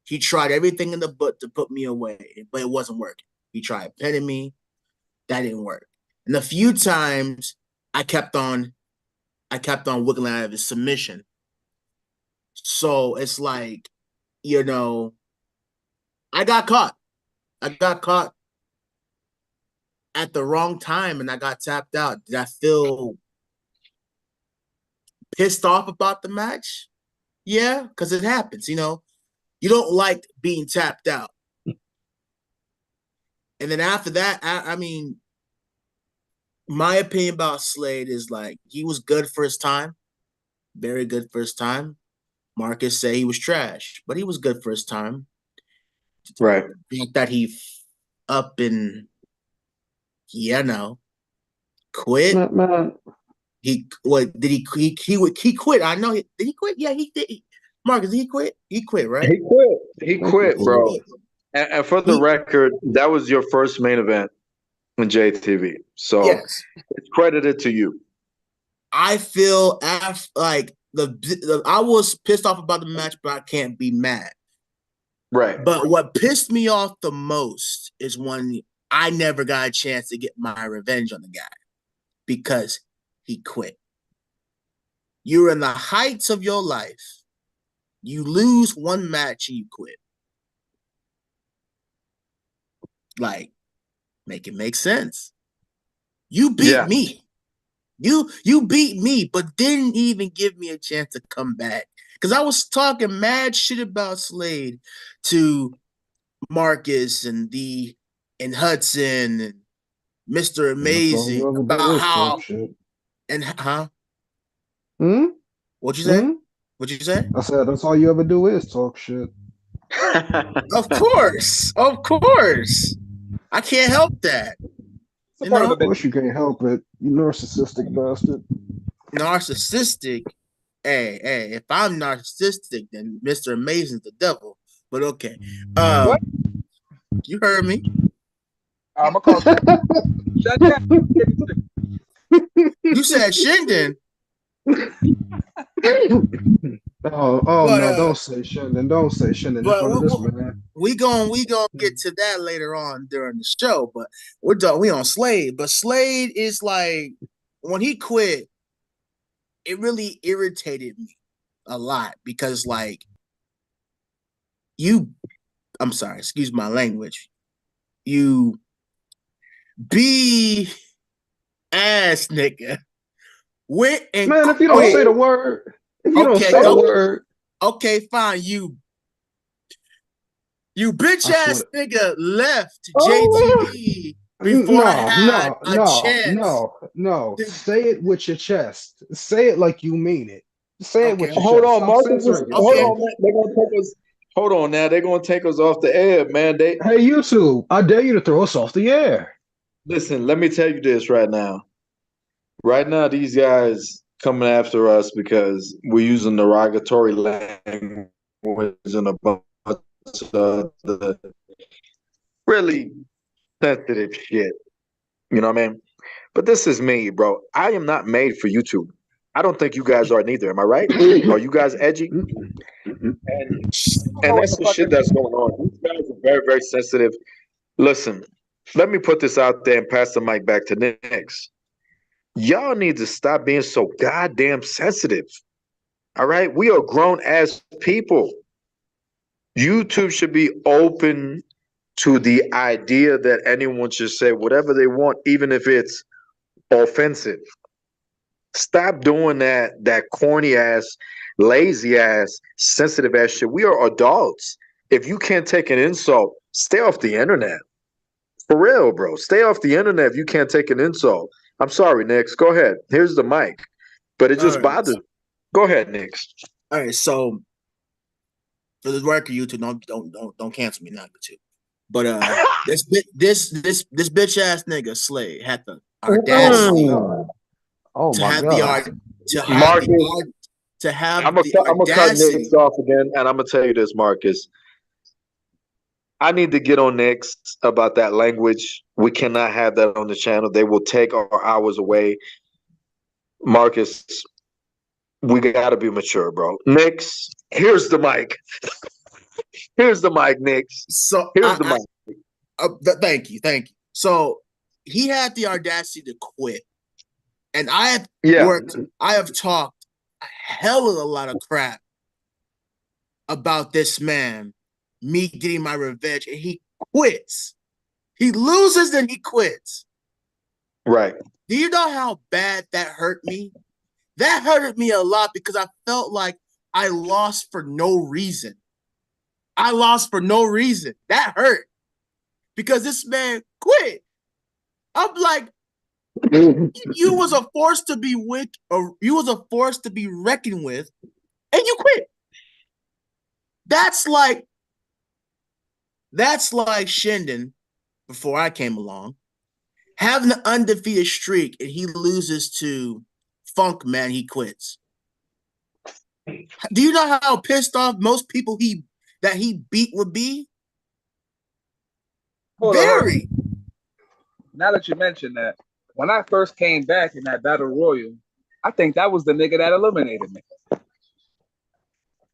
He tried everything in the book to put me away, but it wasn't working. He tried pinning me. That didn't work. And a few times I kept on wiggling out of his submission. So it's like, I got caught. at the wrong time and I got tapped out. Did I feel pissed off about the match? Yeah, because it happens. You don't like being tapped out. And then after that, I mean, my opinion about Slade is like he was good first time, very good first time. Marcus say he was trash, but he was good first time. Right. The fact that he up and quit. Man, He did he quit? I know did he quit? Yeah, he did. Marcus, did he quit? He quit, right? He quit. He quit, He bro. quit. And for the record, that was your first main event in JTV. So Yes. it's credited to you. I feel like I was pissed off about the match, but I can't be mad. Right. But what pissed me off the most is when I never got a chance to get my revenge on the guy because he quit. You're in the heights of your life. You lose one match and you quit. Like, make it make sense. You beat me. You beat me, but didn't even give me a chance to come back. Because I was talking mad shit about Slade to Marcus and Hudson and Mr. Amazing about how shit. and What'd you say? Hmm? What'd you say? I said that's all you ever do is talk shit. Of course. I can't help that. It's a part of Of the course you can't help it, you narcissistic bastard. Narcissistic. Hey, if I'm narcissistic, then Mr. Amazing's the devil. But okay. What? You heard me. I'm gonna call shut down. You said Shinden. No, don't say Shinden. Don't say Shinden in front of this man. We gonna get to that later on during the show, but we're done. We on Slade. But Slade is like when he quit, it really irritated me a lot because like I'm sorry, excuse my language. You be ass nigga. Went and man, if you don't say the word, okay, fine. You bitch ass nigga left JTV before I had a chance. No. Say it with your chest. Say it like you mean it. Say it with your Hold chest. on, Marcus. Hold on, man. They're gonna take us. Hold on now. They're gonna take us off the air, man. Hey, YouTube, I dare you to throw us off the air. Listen, let me tell you this right now. Right now, these guys coming after us because we're using derogatory language and a bunch of the really sensitive shit. You know what I mean? But this is me, bro. I am not made for YouTube. I don't think you guys are neither. Am I right? Are you guys edgy? And that's the shit that's going on. These guys are very, very sensitive. Listen, let me put this out there and pass the mic back to Nix. Y'all need to stop being so goddamn sensitive. All right? We are grown ass people. YouTube should be open to the idea that anyone should say whatever they want, even if it's offensive. Stop doing that corny ass, lazy ass, sensitive ass shit. We are adults. If you can't take an insult, stay off the internet. For real, bro. Stay off the internet if you can't take an insult. I'm sorry, Nix. Go ahead. Here's the mic. But it just bothers me. Go ahead, Nix. All right, so for the record, YouTube, don't cancel me now, YouTube. But this bitch ass nigga Slade had the audacity I'm gonna cut Nix off again, and I'm gonna tell you this, Marcus. I need to get on Nix about that language. We cannot have that on the channel. They will take our hours away. Marcus, we gotta be mature, bro. Nix, here's the mic. Here's the mic, Nix. So here's the mic. Thank you. So he had the audacity to quit, and I have talked a hell of a lot of crap about this man, me getting my revenge, and he quits. He loses, then he quits. Right. Do you know how bad that hurt me? That hurted me a lot because I felt like I lost for no reason. I lost for no reason. That hurt because this man quit. I'm like, you was a force to be with, or you was a force to be reckoned with, and you quit. That's like Shendon before I came along, having an undefeated streak, and he loses to Funk Man, he quits. Do you know how pissed off most people that he beat would be? Very. Now that you mention that, when I first came back in that battle royal, I think that was the nigga that eliminated me.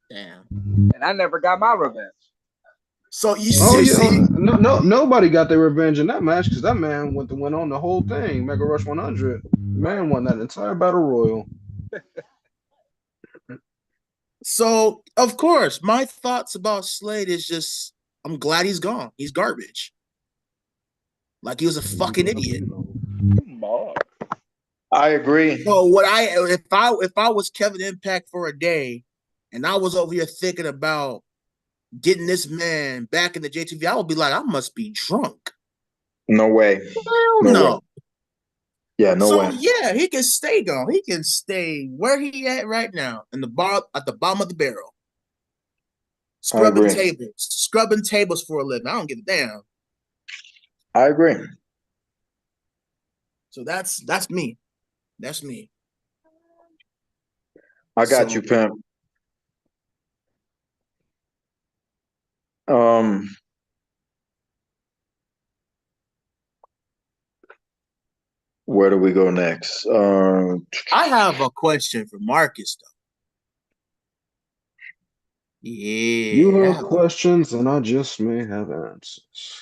Damn. And I never got my revenge. So you see, nobody got their revenge in that match because that man went on the whole thing. Mega Rush 100, man won that entire battle royal. So of course, my thoughts about Slade is just, I'm glad he's gone. He's garbage. Like he was a fucking idiot. I agree. So if I was Kevin Impact for a day, and I was over here thinking about getting this man back in the JTV, I would be like, I must be drunk. No way. Hell no. Way. Yeah, no way. So yeah, he can stay gone. He can stay where he at right now, at the bottom of the barrel. Scrubbing tables for a living. I don't give a damn. I agree. So that's me. That's me. I got you, Pimp. Where do we go next? I have a question for Marcus, though. Yeah. You have questions, and I just may have answers.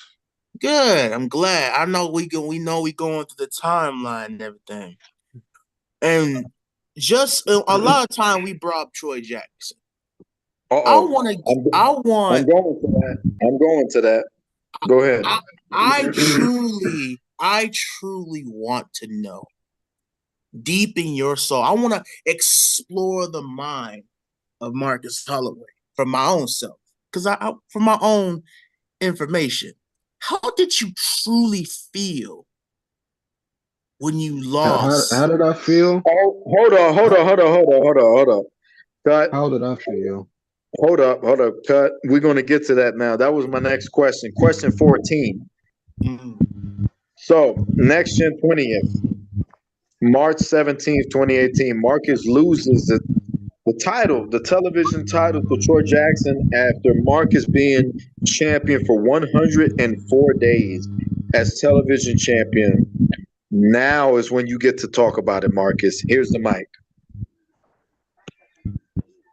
Good. I'm glad. I know we going through the timeline and everything. And just a lot of time we brought up Troy Jackson. I'm going to that. Go ahead. I truly want to know, deep in your soul, I want to explore the mind of Marcus Holloway for my own self, because for my own information. How did you truly feel when you lost? How did I feel? Oh, hold on. Cut. How did I feel? Hold up. Cut. We're going to get to that now. That was my next question. Question 14. Mm-hmm. So, next gen 20th, March 17th, 2018, Marcus loses the title, the television title, to Troy Jackson after Marcus being champion for 104 days as television champion. Now is when you get to talk about it, Marcus. Here's the mic.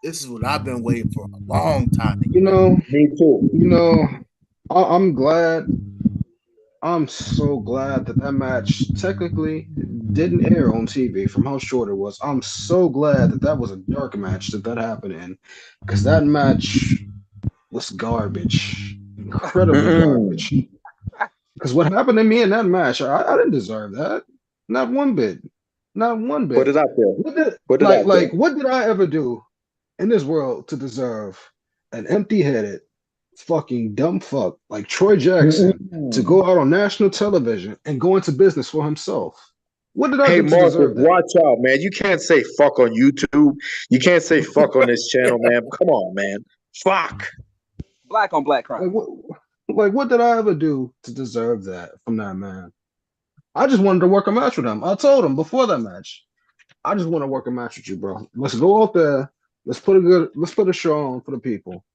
This is what I've been waiting for a long time. You know, me too. You know, I'm glad. I'm so glad that match technically didn't air on TV from how short it was. I'm so glad that was a dark match that happened in, because that match was garbage, incredibly garbage. Because what happened to me in that match, I didn't deserve that, not one bit, not one bit. Put it out there. What did I ever do in this world to deserve an empty-headed, fucking dumb fuck like Troy Jackson to go out on national television and go into business for himself? What did I do to Marcus, deserve that? Watch out, man. You can't say fuck on YouTube. You can't say fuck on this channel, man. Come on, man. Fuck. Black on black crime. What did I ever do to deserve that from that man? I just wanted to work a match with him. I told him before that match, I just want to work a match with you, bro. Let's go out there. Let's put a show on for the people.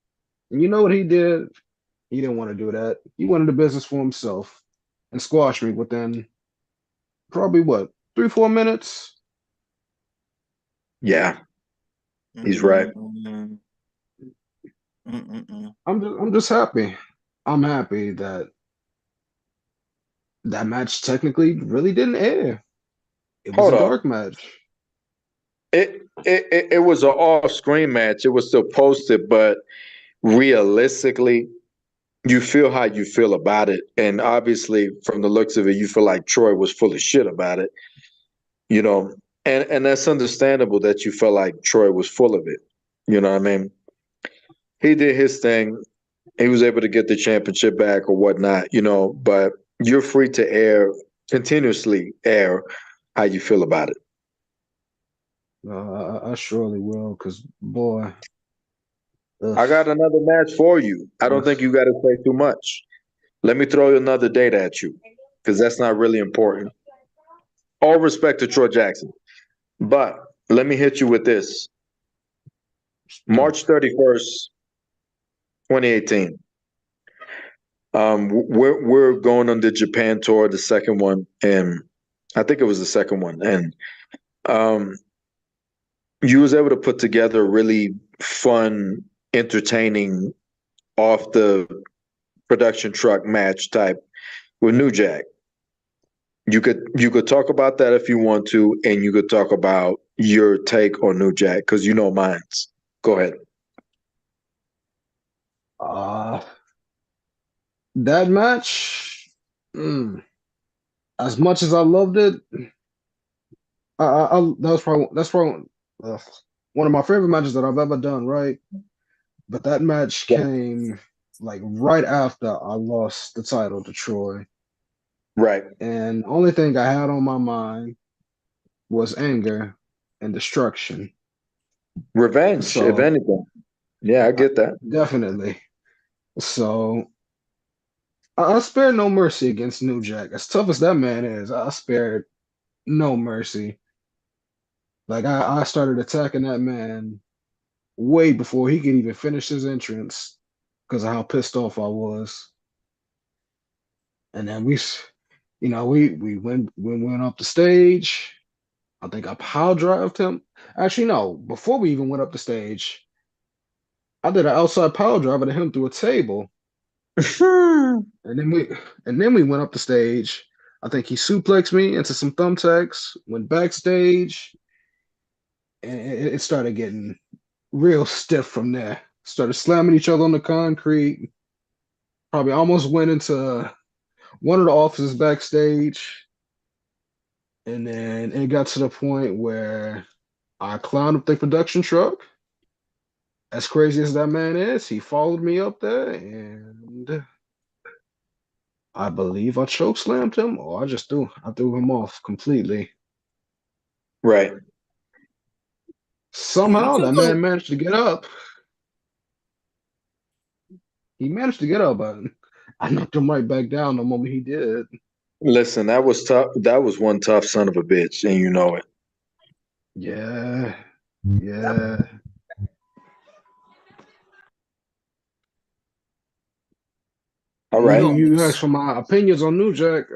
And you know what he did? He didn't want to do that. He wanted the business for himself and squashed me within probably 3-4 minutes. Yeah, he's right. I'm just happy. I'm happy that match technically really didn't air. It was a dark match. It was an off-screen match. It was still posted, but realistically, you feel how you feel about it. And obviously, from the looks of it, you feel like Troy was full of shit about it, you know, and that's understandable that you felt like Troy was full of it. You know what I mean? He did his thing. He was able to get the championship back or whatnot, you know, but you're free to continuously air how you feel about it. I surely will, because boy, ugh, I got another match for you. I don't think you got to say too much. Let me throw another date at you because that's not really important. All respect to Troy Jackson. But let me hit you with this. March 31st, 2018. We're going on the Japan tour, the second one, and I think it was the second one. And you was able to put together a really fun, entertaining, off the production truck match type with New Jack. You could talk about that if you want to, and you could talk about your take on New Jack because you know mine's. Go ahead. That match, as much as I loved it, that's probably one of my favorite matches that I've ever done, right? But that match came like right after I lost the title to Troy. Right. And the only thing I had on my mind was anger and destruction. Revenge, if anything. Yeah, I get that. Definitely. So I spared no mercy against New Jack. As tough as that man is, I spared no mercy. Like I started attacking that man way before he could even finish his entrance because of how pissed off I was. And then we went up the stage. I think I power drived him. Actually, no. Before we even went up the stage, I did an outside power driver to him through a table. and then we went up the stage. I think he suplexed me into some thumbtacks. Went backstage, and it started getting real stiff from there. Started slamming each other on the concrete. Probably almost went into one of the offices backstage. And then it got to the point where I climbed up the production truck. As crazy as that man is, he followed me up there, and I believe I choke slammed him, or I threw him off completely. Right. Somehow that man managed to get up. He managed to get up, but I knocked him right back down the moment he did. Listen, that was tough. That was one tough son of a bitch, and you know it. Yeah. Yeah. All right. You asked for my opinions on New Jack.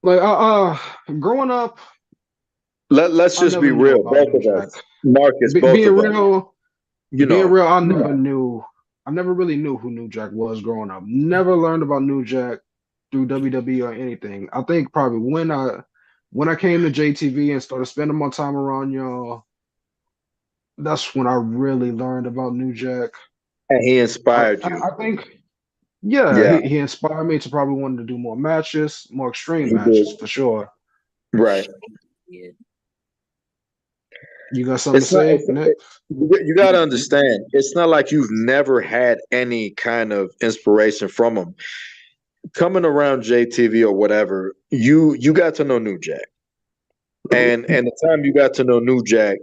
Growing up, Let's just be real, both of us. Marcus, both being of us. real, You being know, real, I never really knew who New Jack was growing up. Never learned about New Jack through WWE or anything. I think probably when I came to JTV and started spending my time around y'all, that's when I really learned about New Jack. and he inspired you. I think, yeah. He inspired me to probably want to do more matches, more extreme matches for sure. Right. Yeah. You got something to say, Nick? You got to understand, it's not like you've never had any kind of inspiration from him. Coming around JTV or whatever, you got to know New Jack. And the time you got to know New Jack,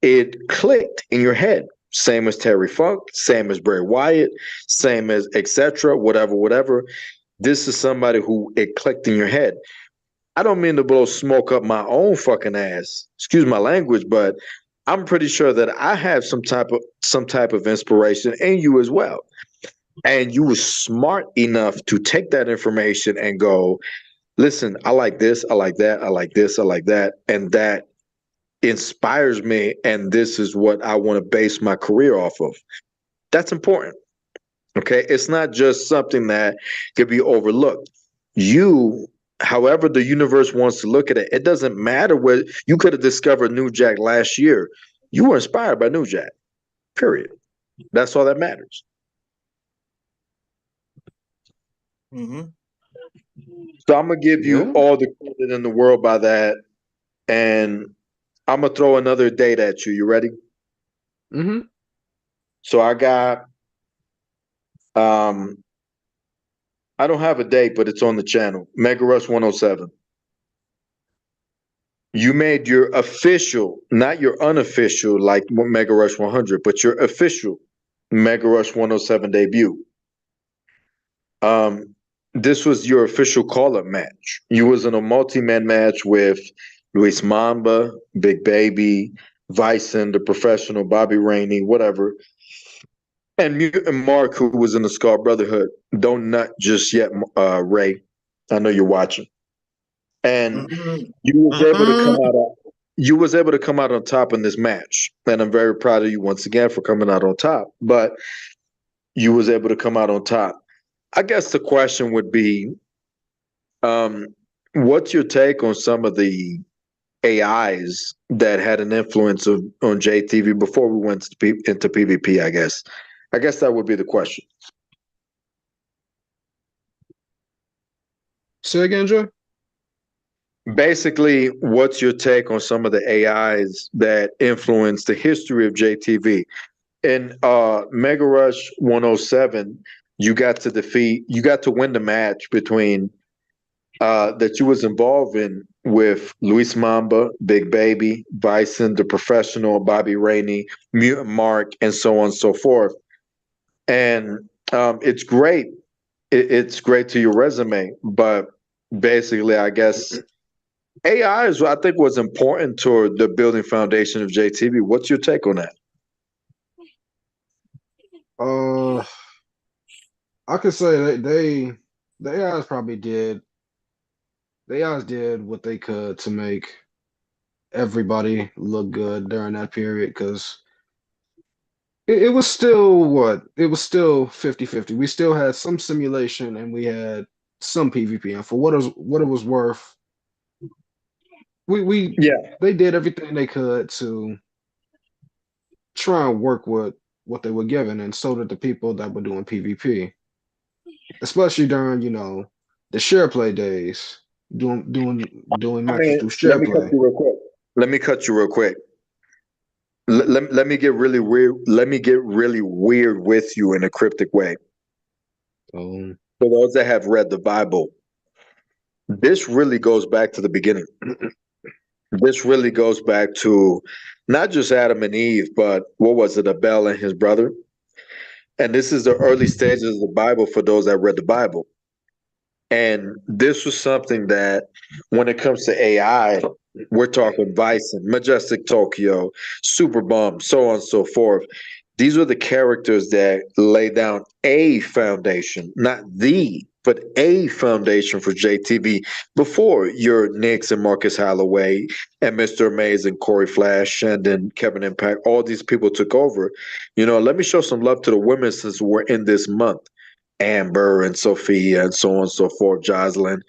it clicked in your head. Same as Terry Funk, same as Bray Wyatt, same as etc. Whatever. This is somebody who it clicked in your head. I don't mean to blow smoke up my own fucking ass. Excuse my language, but I'm pretty sure that I have some type of inspiration, and you as well. And you were smart enough to take that information and go, listen, I like this, I like that, I like this, I like that, and that inspires me, and this is what I want to base my career off of. That's important. Okay, it's not just something that could be overlooked. However the universe wants to look at it, it doesn't matter where you could have discovered New Jack last year. You were inspired by New Jack. Period. That's all that matters. Mm-hmm. So I'm gonna give you Yeah. all the credit in the world by that, and I'm gonna throw another date at you. You ready? Mm-hmm. So I got um I don't have a date, but it's on the channel. Mega Rush 107. You made your official, not your unofficial, like Mega Rush 100, but your official Mega Rush 107 debut. Um, this was your official call-up match. You was in a multi-man match with Luis Mamba, Big Baby, Bison, the professional, Bobby Rainey, whatever, and Mutant Mark, who was in the Scar Brotherhood. Don't nut just yet, Ray. I know you're watching. And Mm-hmm. you was able to come Mm-hmm. out. You was able to come out on top in this match, and I'm very proud of you once again for coming out on top. But you was able to come out on top. I guess the question would be, um, what's your take on some of the AIs that had an influence on JTV before we went into PvP? I guess that would be the question. Say again, Joe. Basically, what's your take on some of the AIs that influenced the history of JTV? In Mega Rush 107, you got to win the match between that you was involved in with Luis Mamba, Big Baby, Bison, the professional, Bobby Rainey, Mutant Mark, and so on and so forth. And it's great. It's great to your resume, but basically, I guess AI is, I think, was important to the building foundation of JTV. What's your take on that? Uh, I could say the AIs probably did the AIs did what they could to make everybody look good during that period because it was still what? It was still 50-50. We still had some simulation and we had some PvP. And for what it was worth, we Yeah. they did everything they could to try and work with what they were given, and so did the people that were doing PvP, especially during, the share play days, doing I matches mean, through let share me cut play. you real quick. Let me cut you real quick. Let me get really weird. Let me get really weird with you in a cryptic way. Um, For those that have read the Bible, this really goes back to the beginning. This really goes back to not just Adam and Eve, but what was it, Abel and his brother? And this is the early stages of the Bible for those that read the Bible. And this was something that, when it comes to AI, we're talking Bison, Majestic Tokyo, Super Bum, so on and so forth. These are the characters that lay down a foundation, not the, but a foundation for JTV before your Knicks and Marcus Holloway and Mr. Mays and Corey Flash and then Kevin Impact. All these people took over. Let me show some love to the women since we're in this month. Amber and Sophia and so on and so forth, Jocelyn.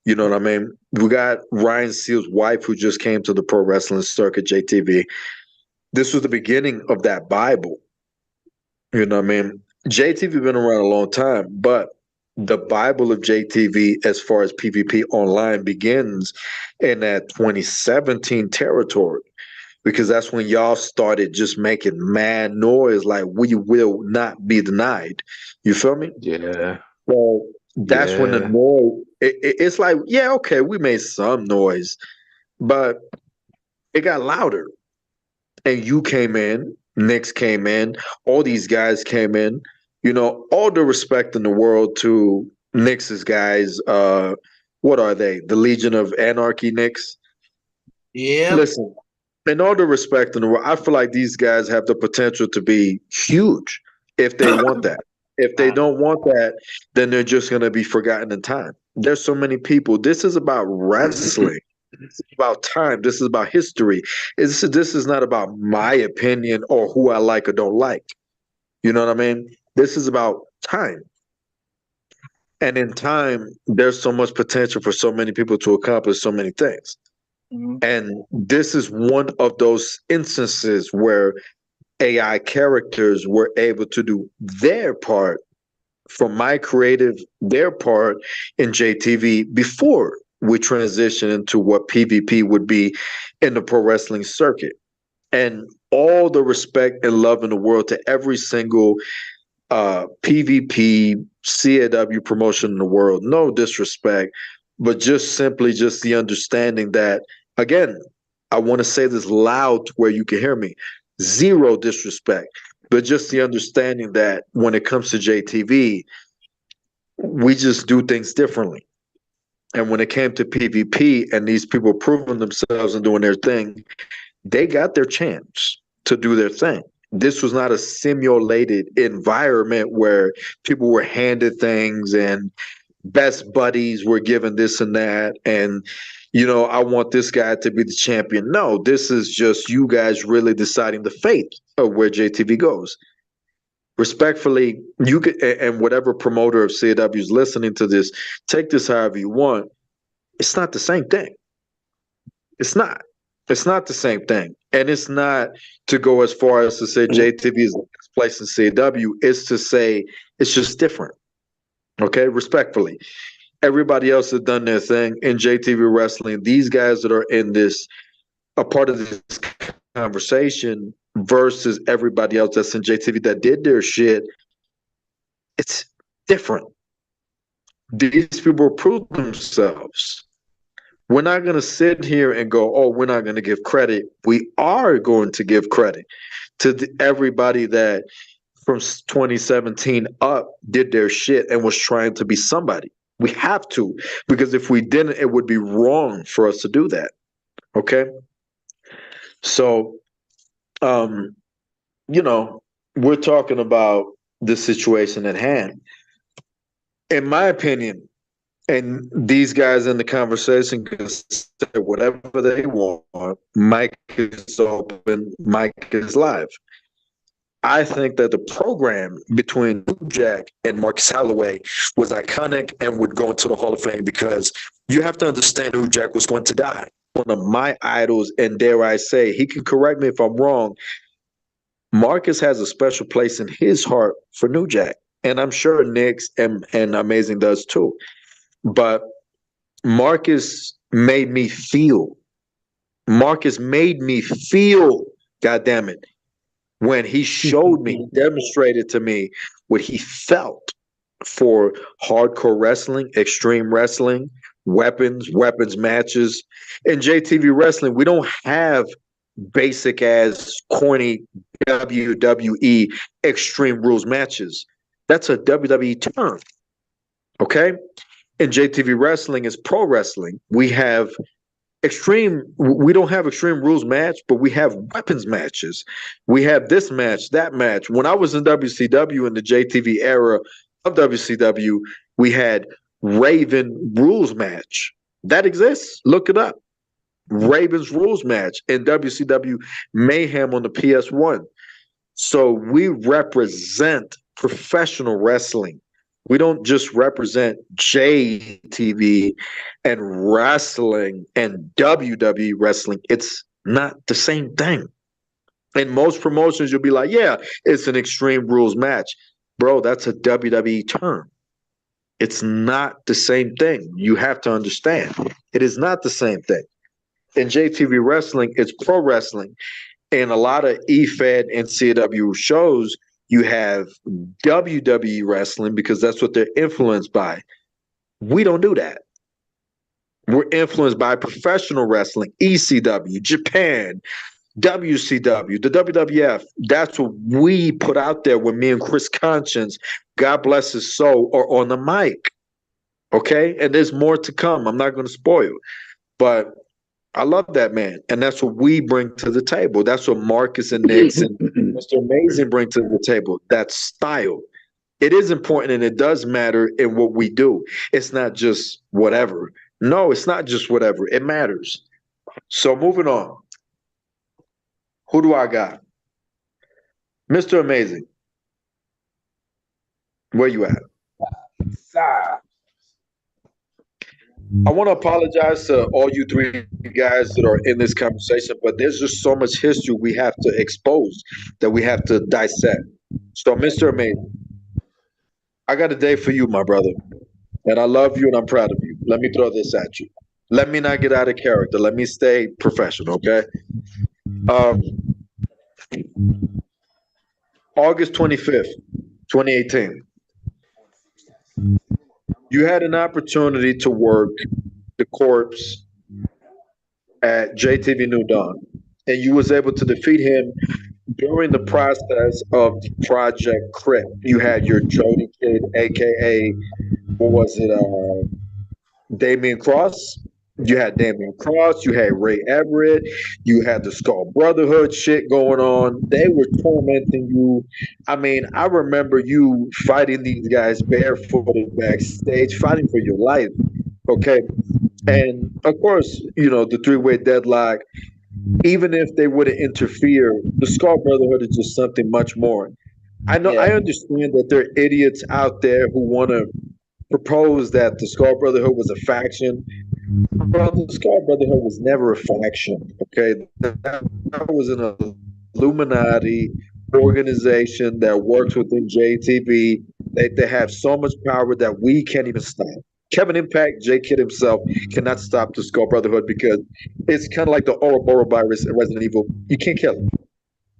You know what I mean? We got Ryan Seal's wife who just came to the pro wrestling circuit, JTV. This was the beginning of that Bible. You know what I mean? JTV been around a long time, but the Bible of JTV as far as PvP online begins in that 2017 territory, because that's when y'all started just making mad noise like we will not be denied. You feel me? yeah, So that's when the yeah. noise. It's like, yeah, okay, we made some noise, but it got louder. And you came in, Knicks came in, all these guys came in. All the respect in the world to Knicks' guys. What are they? The Legion of Anarchy Knicks. Yep. Listen, in all the respect in the world, I feel like these guys have the potential to be huge if they want that. If they don't want that, then they're just going to be forgotten in time. There's so many people. This is about wrestling. This is about time. This is about history. This is not about my opinion or who I like or don't like. You know what I mean? This is about time. And in time, there's so much potential for so many people to accomplish so many things. Mhm. And this is one of those instances where AI characters were able to do their part from my creative, their part in JTV before we transition into what PvP would be in the pro wrestling circuit. And all the respect and love in the world to every single PvP, CAW promotion in the world. No disrespect, but just simply just the understanding that, again, I want to say this loud to where you can hear me. Zero disrespect, but just the understanding that when it comes to JTV, we just do things differently. And when it came to PvP and these people proving themselves and doing their thing, they got their chance to do their thing. This was not a simulated environment where people were handed things and best buddies were given this and that. And, you know, I want this guy to be the champion. No, this is just you guys really deciding the fate of where JTV goes. Respectfully, you could, and whatever promoter of CAW is listening to this, take this however you want. It's not the same thing. It's not. It's not the same thing. And it's not to go as far as to say JTV is the best place in CAW. It's to say it's just different. Okay, respectfully. Everybody else has done their thing in JTV wrestling. These guys that are in this, a part of this conversation versus everybody else that's in JTV that did their shit, it's different. These people prove themselves. We're not going to sit here and go, oh, we're not going to give credit. We are going to give credit to everybody that from 2017 up did their shit and was trying to be somebody. We have to, because if we didn't, it would be wrong for us to do that. Okay? So, you know, we're talking about the situation at hand. In my opinion, and these guys in the conversation can say whatever they want. Mike is open. Mike is live. I think that the program between New Jack and Marcus Holloway was iconic and would go into the Hall of Fame because you have to understand New Jack was going to die. One of my idols, and dare I say, he can correct me if I'm wrong, Marcus has a special place in his heart for New Jack. And I'm sure Nick's and Amazing does too. But Marcus made me feel. Marcus made me feel, goddammit, when he showed me, demonstrated to me what he felt for hardcore wrestling, extreme wrestling, weapons matches. In JTV wrestling, we don't have basic as corny WWE Extreme Rules matches. That's a WWE term. Okay? In JTV wrestling is pro wrestling. We have we don't have Extreme Rules match, but we have weapons matches. We have this match, that match. When I was in WCW in the JTV era of WCW, we had Raven Rules match. That exists. Look it up. Raven's Rules match in WCW Mayhem on the PS1. So we represent professional wrestling. We don't just represent JTV and wrestling and WWE wrestling. It's not the same thing. In most promotions, you'll be like, yeah, it's an Extreme Rules match. Bro, that's a WWE term. It's not the same thing. You have to understand. It is not the same thing. In JTV wrestling, it's pro wrestling. In a lot of EFED and CW shows, you have WWE wrestling because that's what they're influenced by. We don't do that. We're influenced by professional wrestling, ECW, Japan, WCW, the WWF. That's what we put out there when me and Chris Conscience, God bless his soul, are on the mic. Okay? And there's more to come. I'm not going to spoil. But I love that man. And that's what we bring to the table. That's what Marcus and Nick and Mr. Amazing bring to the table. That style. It is important and it does matter in what we do. It's not just whatever. No, it's not just whatever. It matters. So moving on. Who do I got? Mr. Amazing. Where you at? I want to apologize to all you three guys that are in this conversation, but there's just so much history we have to expose that we have to dissect. So, Mr. Amazing, I got a day for you, my brother. And I love you and I'm proud of you. Let me throw this at you. Let me not get out of character. Let me stay professional, okay? Um, August 25th, 2018. You had an opportunity to work the corpse at JTV New Dawn, and you was able to defeat him during the process of Project Crip. You had your Jody Kid, aka what was it, Damian Cross. You had Damian Cross, you had Ray Everett, you had the Skull Brotherhood shit going on. They were tormenting you. I mean, I remember you fighting these guys barefooted backstage, fighting for your life. Okay. And of course, the three-way deadlock, even if they wouldn't interfere, the Skull Brotherhood is just something much more. I know, I Yeah. understand that there are idiots out there who want to propose that the Skull Brotherhood was a faction. Well, the Skull Brotherhood was never a faction. Okay, that was an Illuminati organization that works within JTB. They have so much power that we can't even stop. Kevin Impact, J Kidd himself cannot stop the Skull Brotherhood because it's kind of like the Ouroboros in Resident Evil. You can't kill it.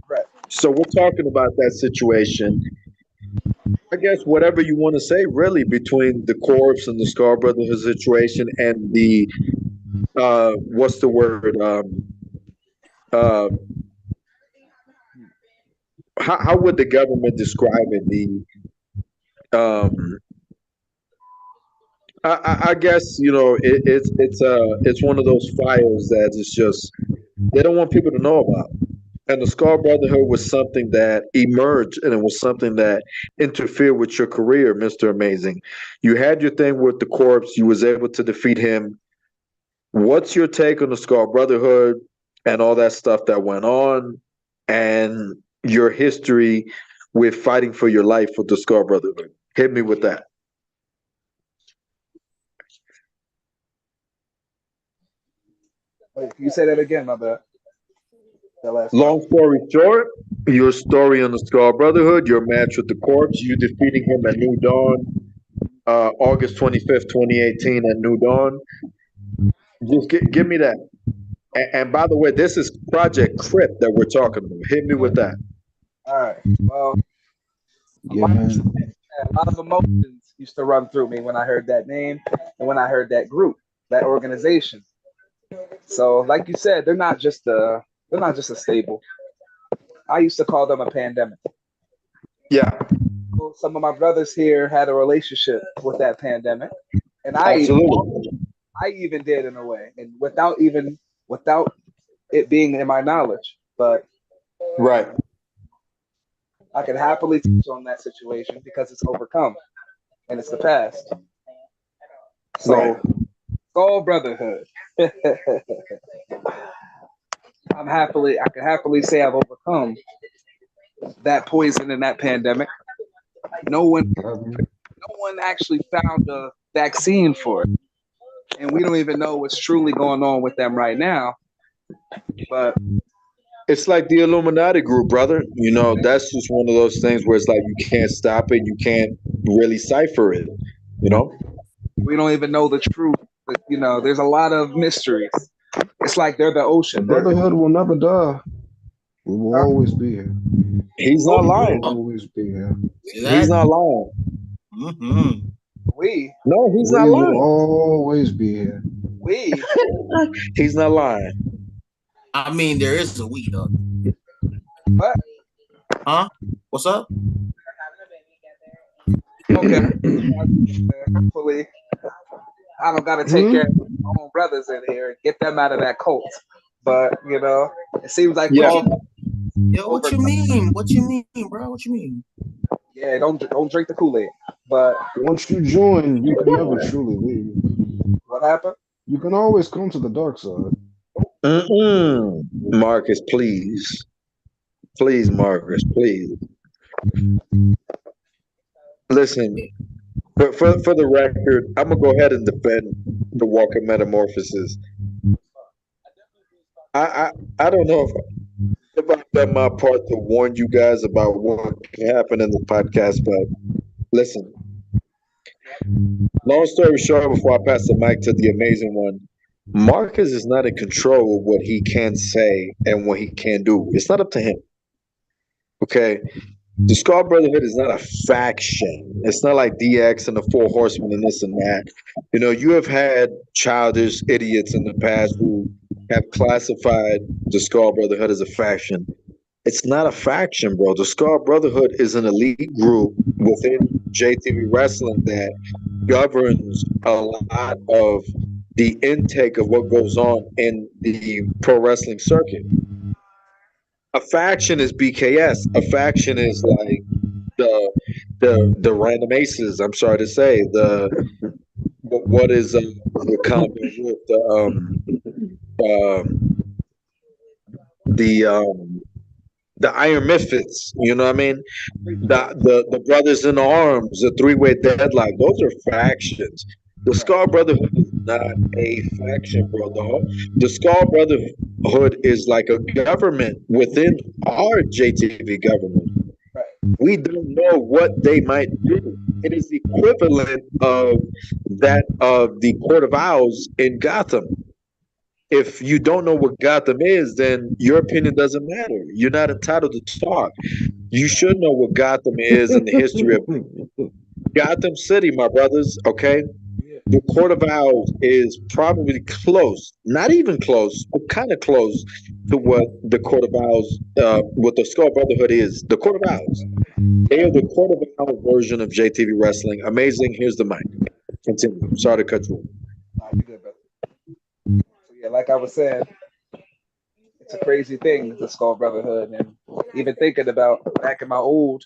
Right. So we're talking about that situation. I guess whatever you want to say, really, between the corpse and the Skull Brotherhood situation and the what's the word? Uh, how would the government describe it? Um, I guess it's one of those fires that is just they don't want people to know about. And the Skull Brotherhood was something that emerged, and it was something that interfered with your career, Mr. Amazing. You had your thing with the corpse. You was able to defeat him. What's your take on the Skull Brotherhood and all that stuff that went on, and your history with fighting for your life with the Skull Brotherhood? Hit me with that. Wait, can you say that again, my bad? That last part. Long story short, your story on the Skull Brotherhood, your match with the corpse, you defeating him at New Dawn, August 25th, 2018 at New Dawn. Just give me that. And by the way, this is Project Crip that we're talking about. Hit me with that. All right. Well, Yeah, man. a lot of emotions used to run through me when I heard that name and when I heard that group, that organization. So, like you said, they're not just a stable. I used to call them a pandemic. Yeah, Some of my brothers here had a relationship with that pandemic, and I absolutely. even did in a way, and without it being in my knowledge. But Right. I can happily touch on that situation because it's overcome and it's the past. So, Right. Skull Brotherhood. I can happily say I've overcome that poison and that pandemic. No one actually found a vaccine for it, and we don't even know what's truly going on with them right now. But It's like the Illuminati group, brother. That's just one of those things where it's like you can't stop it, you can't really cipher it. we don't even know the truth. But, there's a lot of mysteries. It's like they're the ocean. Brotherhood will never die. We will always be here. He's not lying. We'll always be here. See that? He's not lying. Mm-hmm. No, he's We not will lying. always be here. He's not lying. I mean, there is a we though. What? Huh? What's up? Okay. Hopefully, I don't gotta take care of my own brothers in here and get them out of that cult. But it seems like Yeah. Yo, what you mean? What you mean, bro? What you mean? yeah, don't drink the Kool-Aid. But Once you join, you can never truly leave. what happened? You can always come to the dark side. Marcus, please. Please, Marcus, please. Listen, for the record, I'm going to go ahead and defend the Walker Metamorphosis. I don't know if I've done my part to warn you guys about what can happen in the podcast, but listen, Long story short, before I pass the mic to the amazing one, Marcus is not in control of what he can say and what he can do. It's not up to him. Okay. The Scar Brotherhood is not a faction. It's not like DX and the Four Horsemen and this and that. You know, you have had childish idiots in the past who have classified the Scar Brotherhood as a faction. It's not a faction, bro. The Scar Brotherhood is an elite group within JTV Wrestling that governs a lot of the intake of what goes on in the pro wrestling circuit. A faction is BKS. A faction is like the random aces. I'm sorry to say what is the common with the Iron Misfits. You know what I mean? The Brothers in Arms, the Three-Way Deadlock. Those are factions. The Scar Brotherhood is not a faction, bro. The Scar Brotherhood is like a government within our JTV government. We don't know what they might do. It is the equivalent of that of the Court of Owls in Gotham. If you don't know what Gotham is, then your opinion doesn't matter. You're not entitled to talk. You should know what Gotham is and the history of Gotham City, my brothers. Okay, the Court of Owls is probably close, not even close, but kind of close to what the Court of Owls, what the Skull Brotherhood is. The Court of Owls. They are the Court of Owls version of JTV Wrestling. Amazing. Here's the mic. Continue. Sorry to cut you off. You're good, brother. So yeah, like I was saying, it's a crazy thing, the Skull Brotherhood, and even thinking about back in my old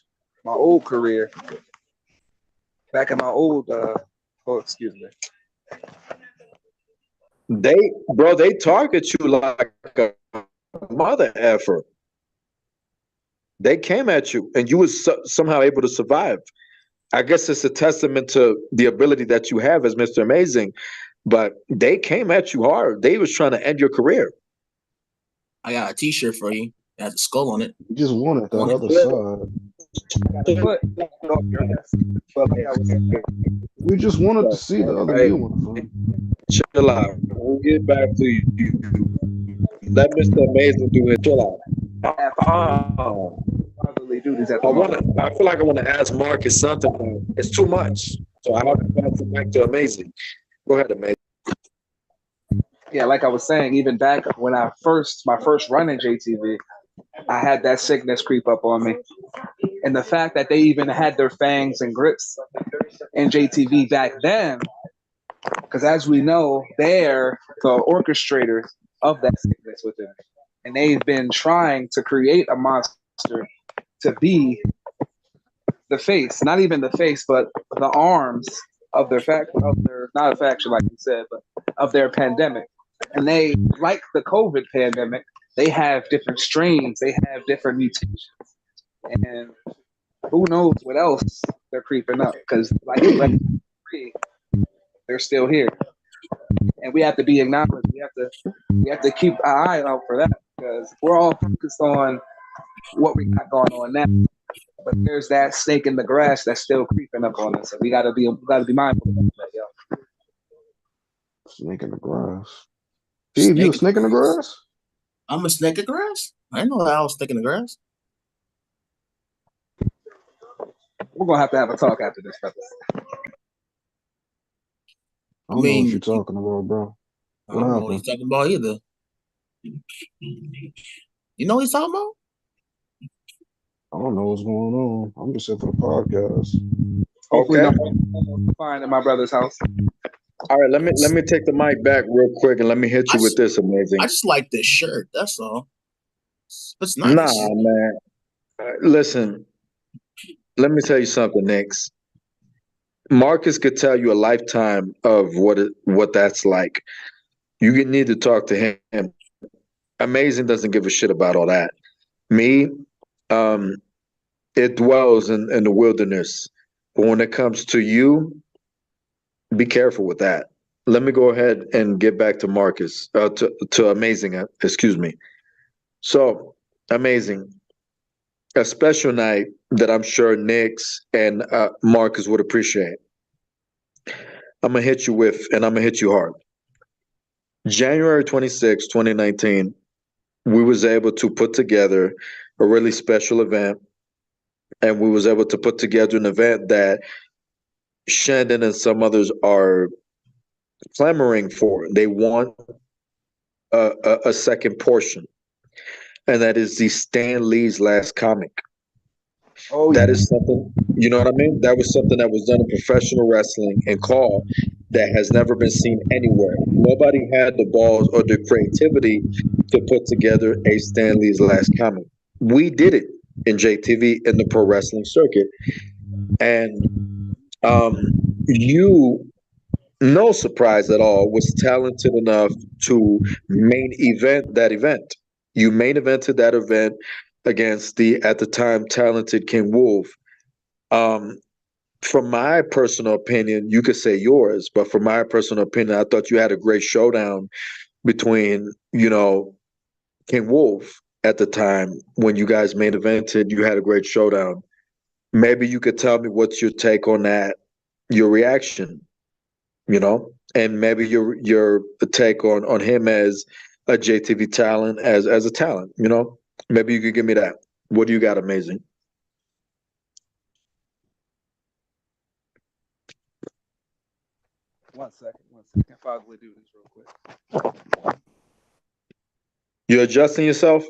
career, back in my old excuse me. They target you like a mother effer. They came at you, and you was somehow able to survive. I guess it's a testament to the ability that you have as Mr. Amazing. But they came at you hard. They was trying to end your career. I got a T-shirt for you. It has a skull on it. You just wanted that other side. We just wanted to see the other new one. Chill out. We'll get back to you. Let Mr. Amazing do it. Chill out. I feel like I want to ask Marcus something. It's too much. So I have to pass it back to Amazing. Go ahead, Amazing. Yeah, like I was saying, even back when my first run in JTV, I had that sickness creep up on me. And the fact that they even had their fangs and grips in JTV back then, because as we know, they're the orchestrators of that sickness within it. And they've been trying to create a monster to be the face, not even the face, but the arms of their not a faction like you said, but of their pandemic. And they, like the COVID pandemic, they have different strains, they have different mutations. And who knows what else they're creeping up, because like they're still here. And we have to be acknowledged. We have to keep our eye out for that, because we're all focused on what we got going on now. But there's that snake in the grass that's still creeping up on us. So we gotta be mindful of that, yo. Snake in the grass. Steve, you a snake in the grass? I'm a snake in the grass? I didn't know that I was snake in the grass. We're gonna have to have a talk after this, brother. I don't know what you're talking about, bro. I don't know what he's talking about either. You know what he's talking about? I don't know what's going on. I'm just here for the podcast. Hopefully, I'm fine at my brother's house. All right, let me take the mic back real quick and let me hit you with this, Amazing. I just like this shirt. That's all. It's nice. Nah, man. Listen, let me tell you something, Nix. Marcus could tell you a lifetime of what that's like. You need to talk to him. Amazing doesn't give a shit about all that. Me, it dwells in the wilderness. But when it comes to you, be careful with that. Let me go ahead and get back to Marcus, to Amazing, excuse me. So, Amazing. A special night that I'm sure Nix and Marcus would appreciate. I'm gonna hit you with, and I'm gonna hit you hard. January 26, 2019, we was able to put together a really special event, and we was able to put together an event that Shandon and some others are clamoring for. They want a second portion, and that is the Stan Lee's Last Comic. Oh, That is something, you know what I mean? That was something that was done in professional wrestling and call that has never been seen anywhere. Nobody had the balls or the creativity to put together a Stan Lee's Last Comic. We did it in JTV in the pro wrestling circuit. And you, no surprise at all, was talented enough to main event that event. You main evented that event against the, at the time, talented King Wolf. From my personal opinion, you could say yours, but from my personal opinion, I thought you had a great showdown between, you know, King Wolf at the time when you guys main evented. You had a great showdown. Maybe you could tell me what's your take on that, your reaction, you know, and maybe your take on him as a JTV talent, as a talent, you know. Maybe you could give me that. What do you got, Amazing? One second. If I would do this real quick. You adjusting yourself?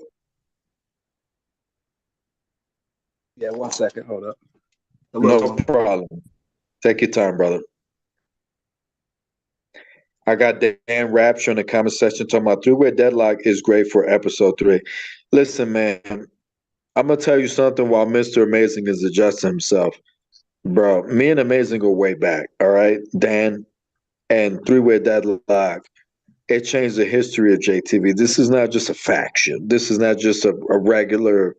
Yeah, 1 second. Hold up. No problem. Take your time, brother. I got Dan Rapture in the comment section talking about three-way deadlock is great for episode 3. Listen, man, I'm gonna tell you something while Mr. Amazing is adjusting himself. Bro, me and Amazing go way back, all right? Dan and three-way deadlock, it changed the history of JTV. This is not just a faction. This is not just a regular,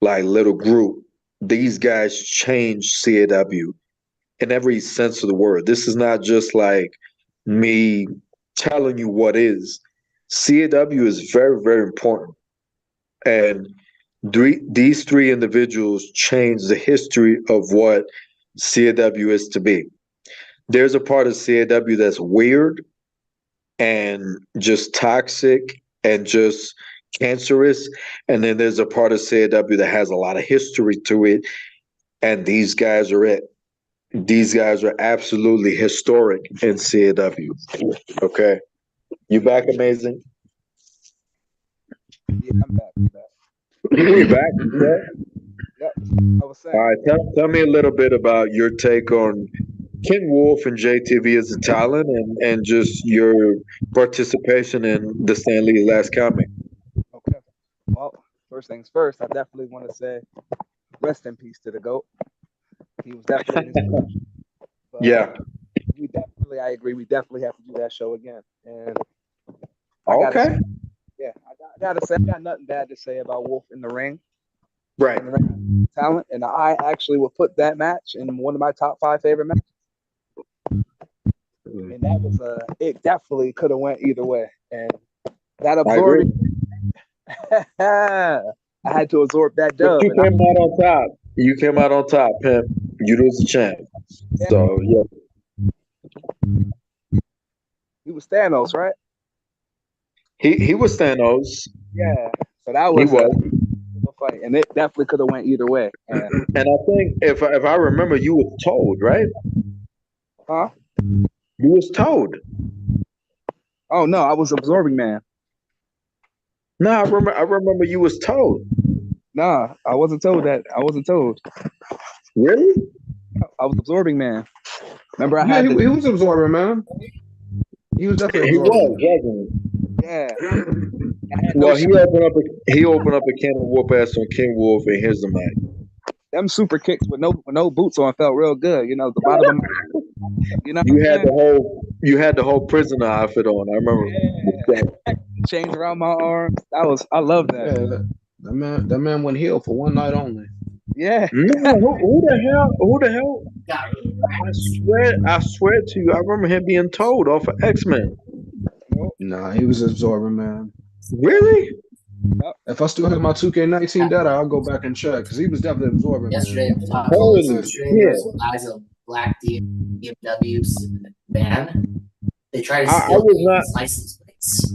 like, little group. These guys changed CAW in every sense of the word. This is not just like me telling you what is. CAW is very, very important. And these three individuals changed the history of what CAW is to be. There's a part of CAW that's weird and just toxic and just cancerous. And then there's a part of CAW that has a lot of history to it. And these guys are it. These guys are absolutely historic in CAW. Okay. You back, Amazing? Yeah, I'm back. You back? Yeah? Yep. I was saying. All right. Tell me a little bit about your take on King Wolf and JTV as a talent and just your participation in the Stan Lee's Last Comic. Okay. Well, first things first, I definitely want to say rest in peace to the GOAT. He was definitely Yeah. I agree. We definitely have to do that show again. And Okay. I gotta say, I got nothing bad to say about Wolf in the ring. Right. In the ring talent, and I actually would put that match in one of my top 5 favorite matches. And that was it definitely could have went either way. And that absorbing, I had to absorb that dub. But you came out on top. You came out on top, pimp. You was the champ. Yeah. So yeah. He was Thanos, right? He was Thanos. Yeah. So that was a fight, and it definitely could have went either way. And I think if I remember, you was told, right? Huh? You was told. Oh no, I was absorbing man. No, I remember you was told. Nah, I wasn't told that. I wasn't told. Really? I was absorbing man. Remember, he was absorbing, man. He was definitely absorbing. Wasn't he? Yeah. Well, he opened up a can of whoop ass on King Wolf, and here's the mic. Them super kicks with no boots on felt real good. You know, the bottom of my, you know, you had the whole prisoner outfit on. I remember. Yeah. Chains around my arms. I love that. Yeah, that man went heel for one night only. Yeah. Who the hell? I swear to you, I remember him being told off of X-Men. Nah, he was absorbing, man. Really? If I still have my 2K19 data, I'll go back and check because he was definitely absorbing. Yesterday, Man. Holy shit. black BMW van. They try to I steal was not. his license plates.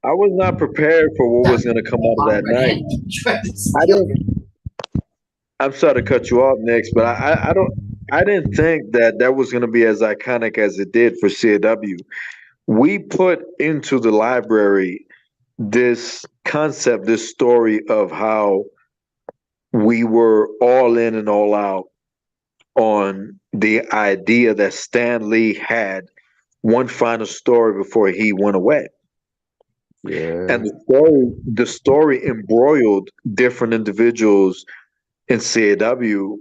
I was not prepared for what was going to come out of that night. I didn't. I'm sorry to cut you off, next, but I don't. I didn't think that that was going to be as iconic as it did for CAW. We put into the library this concept, this story of how we were all in and all out on the idea that Stan Lee had one final story before he went away. Yeah. And the story embroiled different individuals in CAW,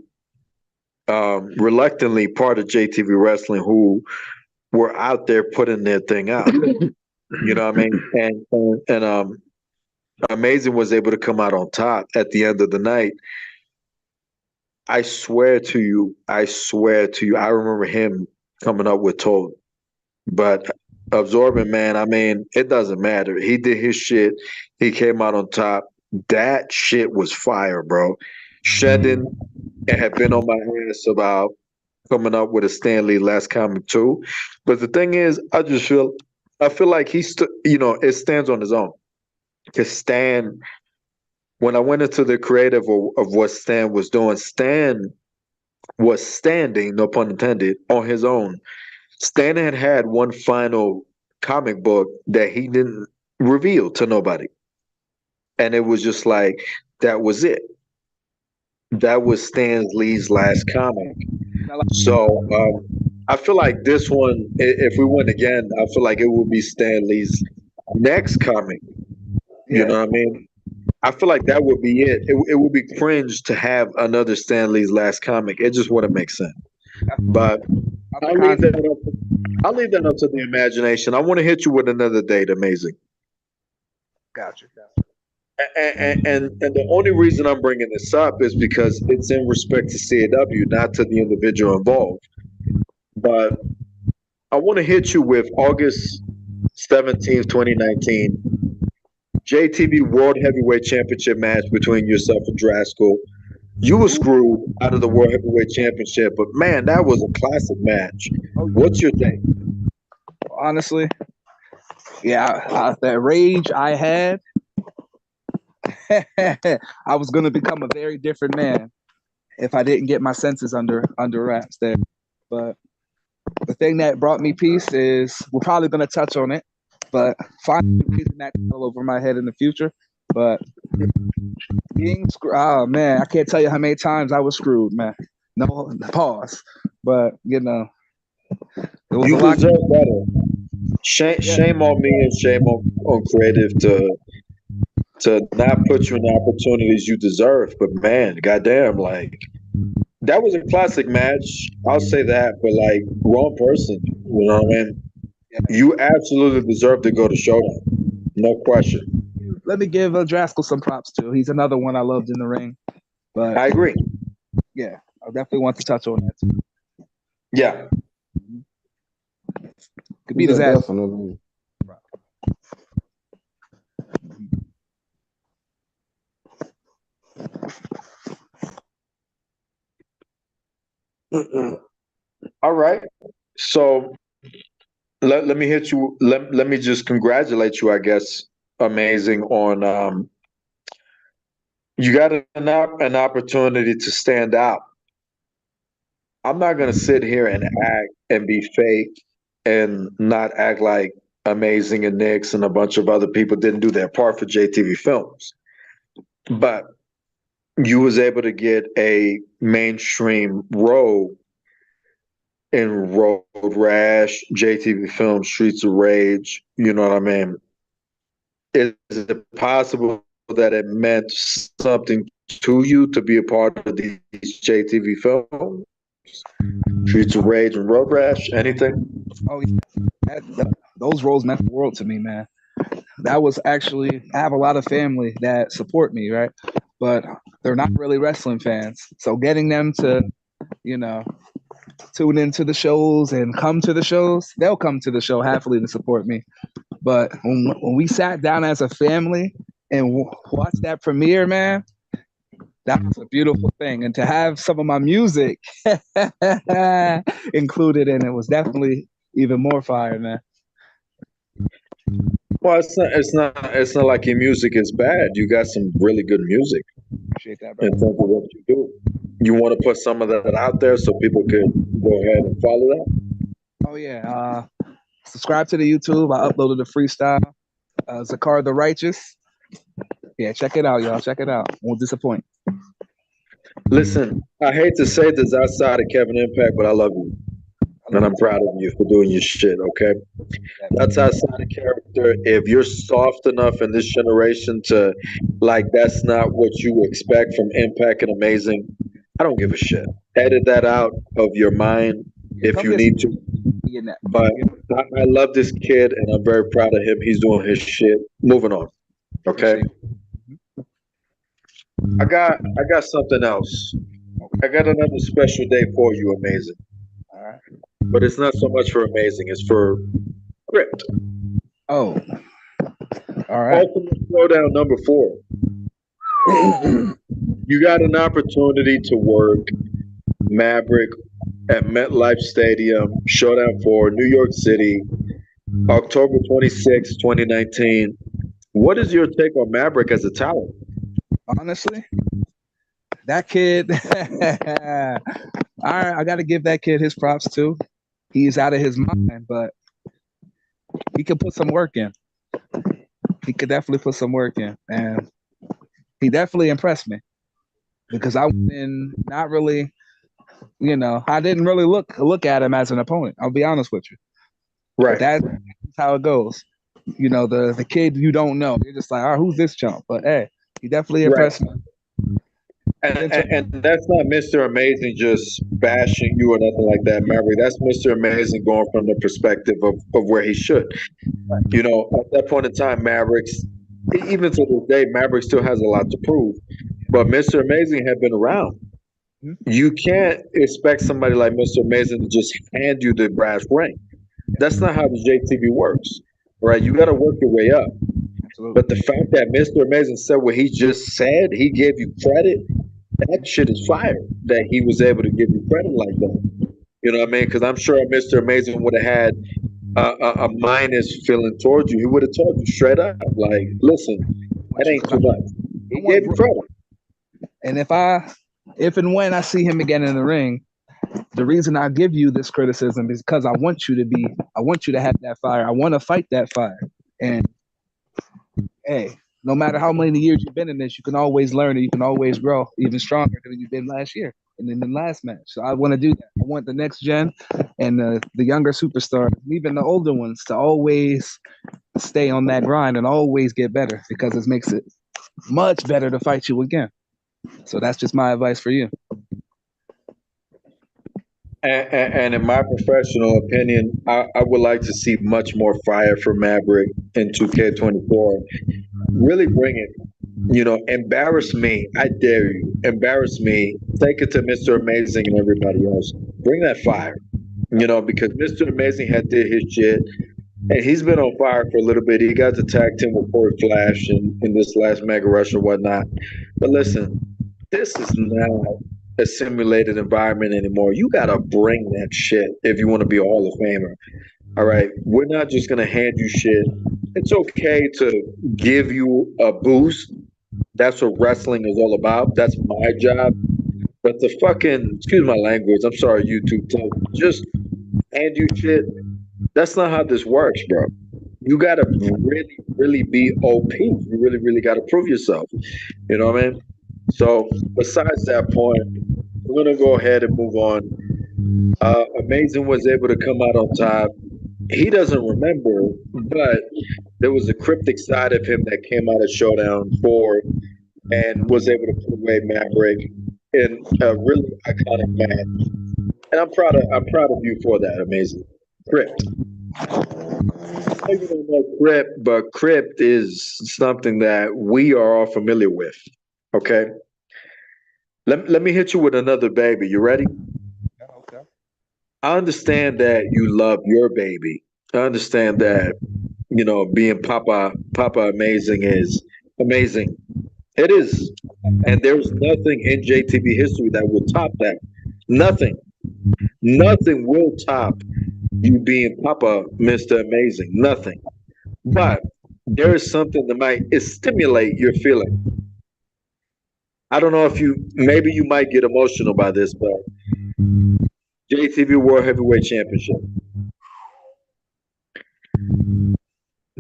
reluctantly part of JTV Wrestling, who were out there putting their thing out. You know what I mean? And Amazing was able to come out on top at the end of the night. I swear to you, I remember him coming up with Told. But Absorbent, man, I mean, it doesn't matter. He did his shit. He came out on top. That shit was fire, bro. Sheddon had been on my ass about coming up with a Stan Lee last comic too. But the thing is, I feel like it stands on his own. Because Stan, when I went into the creative of what Stan was doing, Stan was standing, no pun intended, on his own. Stan had one final comic book that he didn't reveal to nobody. And it was just like, that was it. That was Stan Lee's last comic. So I feel like this one, if we win again, I feel like it will be Stan Lee's next comic. You know what I mean? I feel like that would be it. It would be cringe to have another Stan Lee's last comic. It just wouldn't make sense. But I'll leave that up to the imagination. I want to hit you with another date. Amazing. Gotcha. And the only reason I'm bringing this up is because it's in respect to CAW, not to the individual involved. But I want to hit you with August 17th, 2019, JTV World Heavyweight Championship match between yourself and Draskell. You were screwed out of the World Heavyweight Championship, but man, that was a classic match. What's your take? Honestly, that rage I had, I was gonna become a very different man if I didn't get my senses under wraps there. But the thing that brought me peace is, we're probably gonna touch on it, but finally reason that all over my head in the future. But being screwed, oh man, I can't tell you how many times I was screwed, man. No pause, but it was You a lot. deserve better. Shame on me and shame on creative to not put you in the opportunities you deserve. But man, goddamn, like, that was a classic match. I'll say that, but like, wrong person. You know what I mean? You absolutely deserve to go to Showdown. No question. Let me give Draskell some props too. He's another one I loved in the ring. But I agree. Yeah, I definitely want to touch on that too. Yeah. Could beat his ass. Definitely. All right. So let me hit you. Let me just congratulate you, I guess. Amazing on you got an opportunity to stand out. I'm not gonna sit here and act and be fake and not act like Amazing and Nix and a bunch of other people didn't do their part for JTV Films. But you was able to get a mainstream role in Road Rash, JTV Films, Streets of Rage. You know what I mean? Is it possible that it meant something to you to be a part of these JTV films? Streets of Rage and Road Rash? Anything? Oh, those roles meant the world to me, man. That was actually, I have a lot of family that support me, right? But they're not really wrestling fans. So getting them to, tune into the shows and come to the shows, they'll come to the show happily to support me. But when we sat down as a family and watched that premiere, man, That was a beautiful thing, and to have some of my music included in it was definitely even more fire, man. Well, it's not like your music is bad. You got some really good music Appreciate that, in bro. terms of what you do. You want to put some of that out there so people could go ahead and follow that? Oh yeah. Subscribe to the YouTube. I uploaded a freestyle. Zakar the Righteous. Yeah, check it out, y'all. Check it out. Won't disappoint. Listen, I hate to say this outside of Kevin Impact, but I love you. And I'm proud of you for doing your shit, okay? That's outside of character. If you're soft enough in this generation to, like, that's not what you expect from Impact and Amazing, I don't give a shit. Edit that out of your mind if you need to. But I love this kid, and I'm very proud of him. He's doing his shit. Moving on, okay? I got something else. I got another special day for you, Amazing. All right. But it's not so much for Amazing, it's for Crypt. Oh. All right. Ultimate Showdown number 4. You got an opportunity to work Maverick at MetLife Stadium, Showdown 4, New York City, October 26, 2019. What is your take on Maverick as a talent? Honestly, that kid, I got to give that kid his props too. He's out of his mind, but he could put some work in. He could definitely put some work in, and he definitely impressed me because I went in not really, I didn't really look at him as an opponent. I'll be honest with you. Right. That's how it goes. The kid you don't know, you're just like, oh, who's this chump? But hey, he definitely impressed me. And that's not Mr. Amazing just bashing you or nothing like that, Maverick. That's Mr. Amazing going from the perspective of where he should. At that point in time, Mavericks, even to this day, Maverick still has a lot to prove. But Mr. Amazing had been around. You can't expect somebody like Mr. Amazing to just hand you the brass ring. That's not how the JTV works, right? You got to work your way up. Absolutely. But the fact that Mr. Amazing said what he just said, he gave you credit. That shit is fire. That he was able to give you credit like that. You know what I mean? Because I'm sure Mr. Amazing would have had a minus feeling towards you. He would have told you straight up, like, "Listen, that ain't too much." He gave you credit. And if and when I see him again in the ring, the reason I give you this criticism is because I want you to have that fire. I want to fight that fire. And hey, no matter how many years you've been in this, you can always learn and you can always grow even stronger than you've been last year and in the last match. So I want to do that. I want the next gen and the younger superstars, even the older ones, to always stay on that grind and always get better because it makes it much better to fight you again. So that's just my advice for you. And in my professional opinion, I would like to see much more fire for Maverick in 2K24. Really bring it. Embarrass me. I dare you. Embarrass me. Take it to Mr. Amazing and everybody else. Bring that fire. Because Mr. Amazing had did his shit. And he's been on fire for a little bit. He got to tag team with Corey Flash in this last Mega Rush or whatnot. But listen, this is not a simulated environment anymore. You got to bring that shit if you want to be a Hall of Famer. All right? We're not just going to hand you shit. It's okay to give you a boost. That's what wrestling is all about. That's my job. But the fucking, excuse my language, I'm sorry, YouTube, just hand you shit. That's not how this works, bro. You got to really, really be OP. You really, really got to prove yourself. You know what I mean? So besides that point, we're going to go ahead and move on. Amazing was able to come out on top. He doesn't remember, but there was a cryptic side of him that came out of Showdown 4 and was able to put away Maverick in a really iconic match. And I'm proud of you for that, Amazing. Crypt. I know you don't know Crypt, but Crypt is something that we are all familiar with. Okay? Let me hit you with another baby. You ready? Okay. I understand that you love your baby. I understand that, being Papa Amazing is amazing. It is. And there's nothing in JTV history that will top that. Nothing. Nothing will top you being Papa Mr. Amazing. Nothing. But there is something that might stimulate your feeling. I don't know if maybe you might get emotional by this, but JTV World Heavyweight Championship.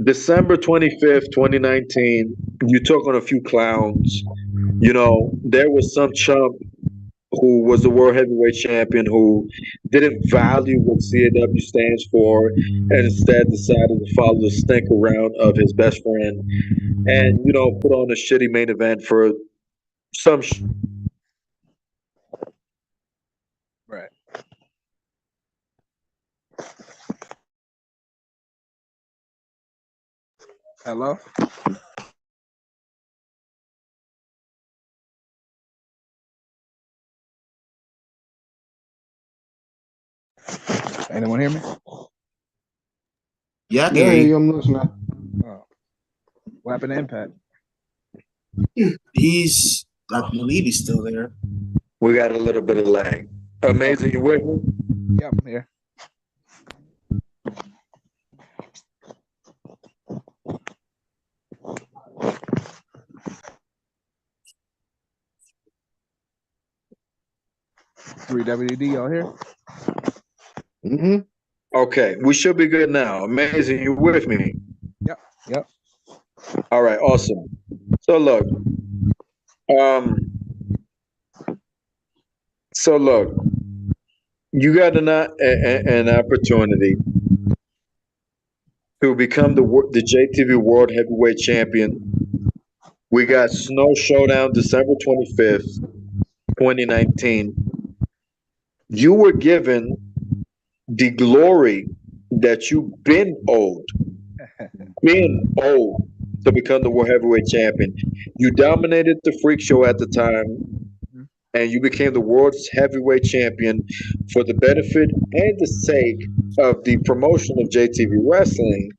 December 25th, 2019, you took on a few clowns. You know, there was some chump who was the world heavyweight champion who didn't value what CAW stands for and instead decided to follow the stink around of his best friend and, you know, put on a shitty main event for some. Right. Hello? Anyone hear me? Yeah, I can Yeah, hear you. I'm listening. Oh. What happened to Impact? I believe he's still there. We got a little bit of lag. Amazing, you with me? Yeah, I'm here. Three WD, y'all here? Mm-hmm. Okay, we should be good now. Amazing, you with me? Yep. All right, awesome. So look, you got an opportunity to become the JTV World Heavyweight Champion. We got Snow Showdown December 25th, 2019. You were given the glory that you've been owed to become the World Heavyweight Champion. You dominated the Freak Show at the time, and you became the world's heavyweight champion for the benefit and the sake of the promotion of JTV Wrestling.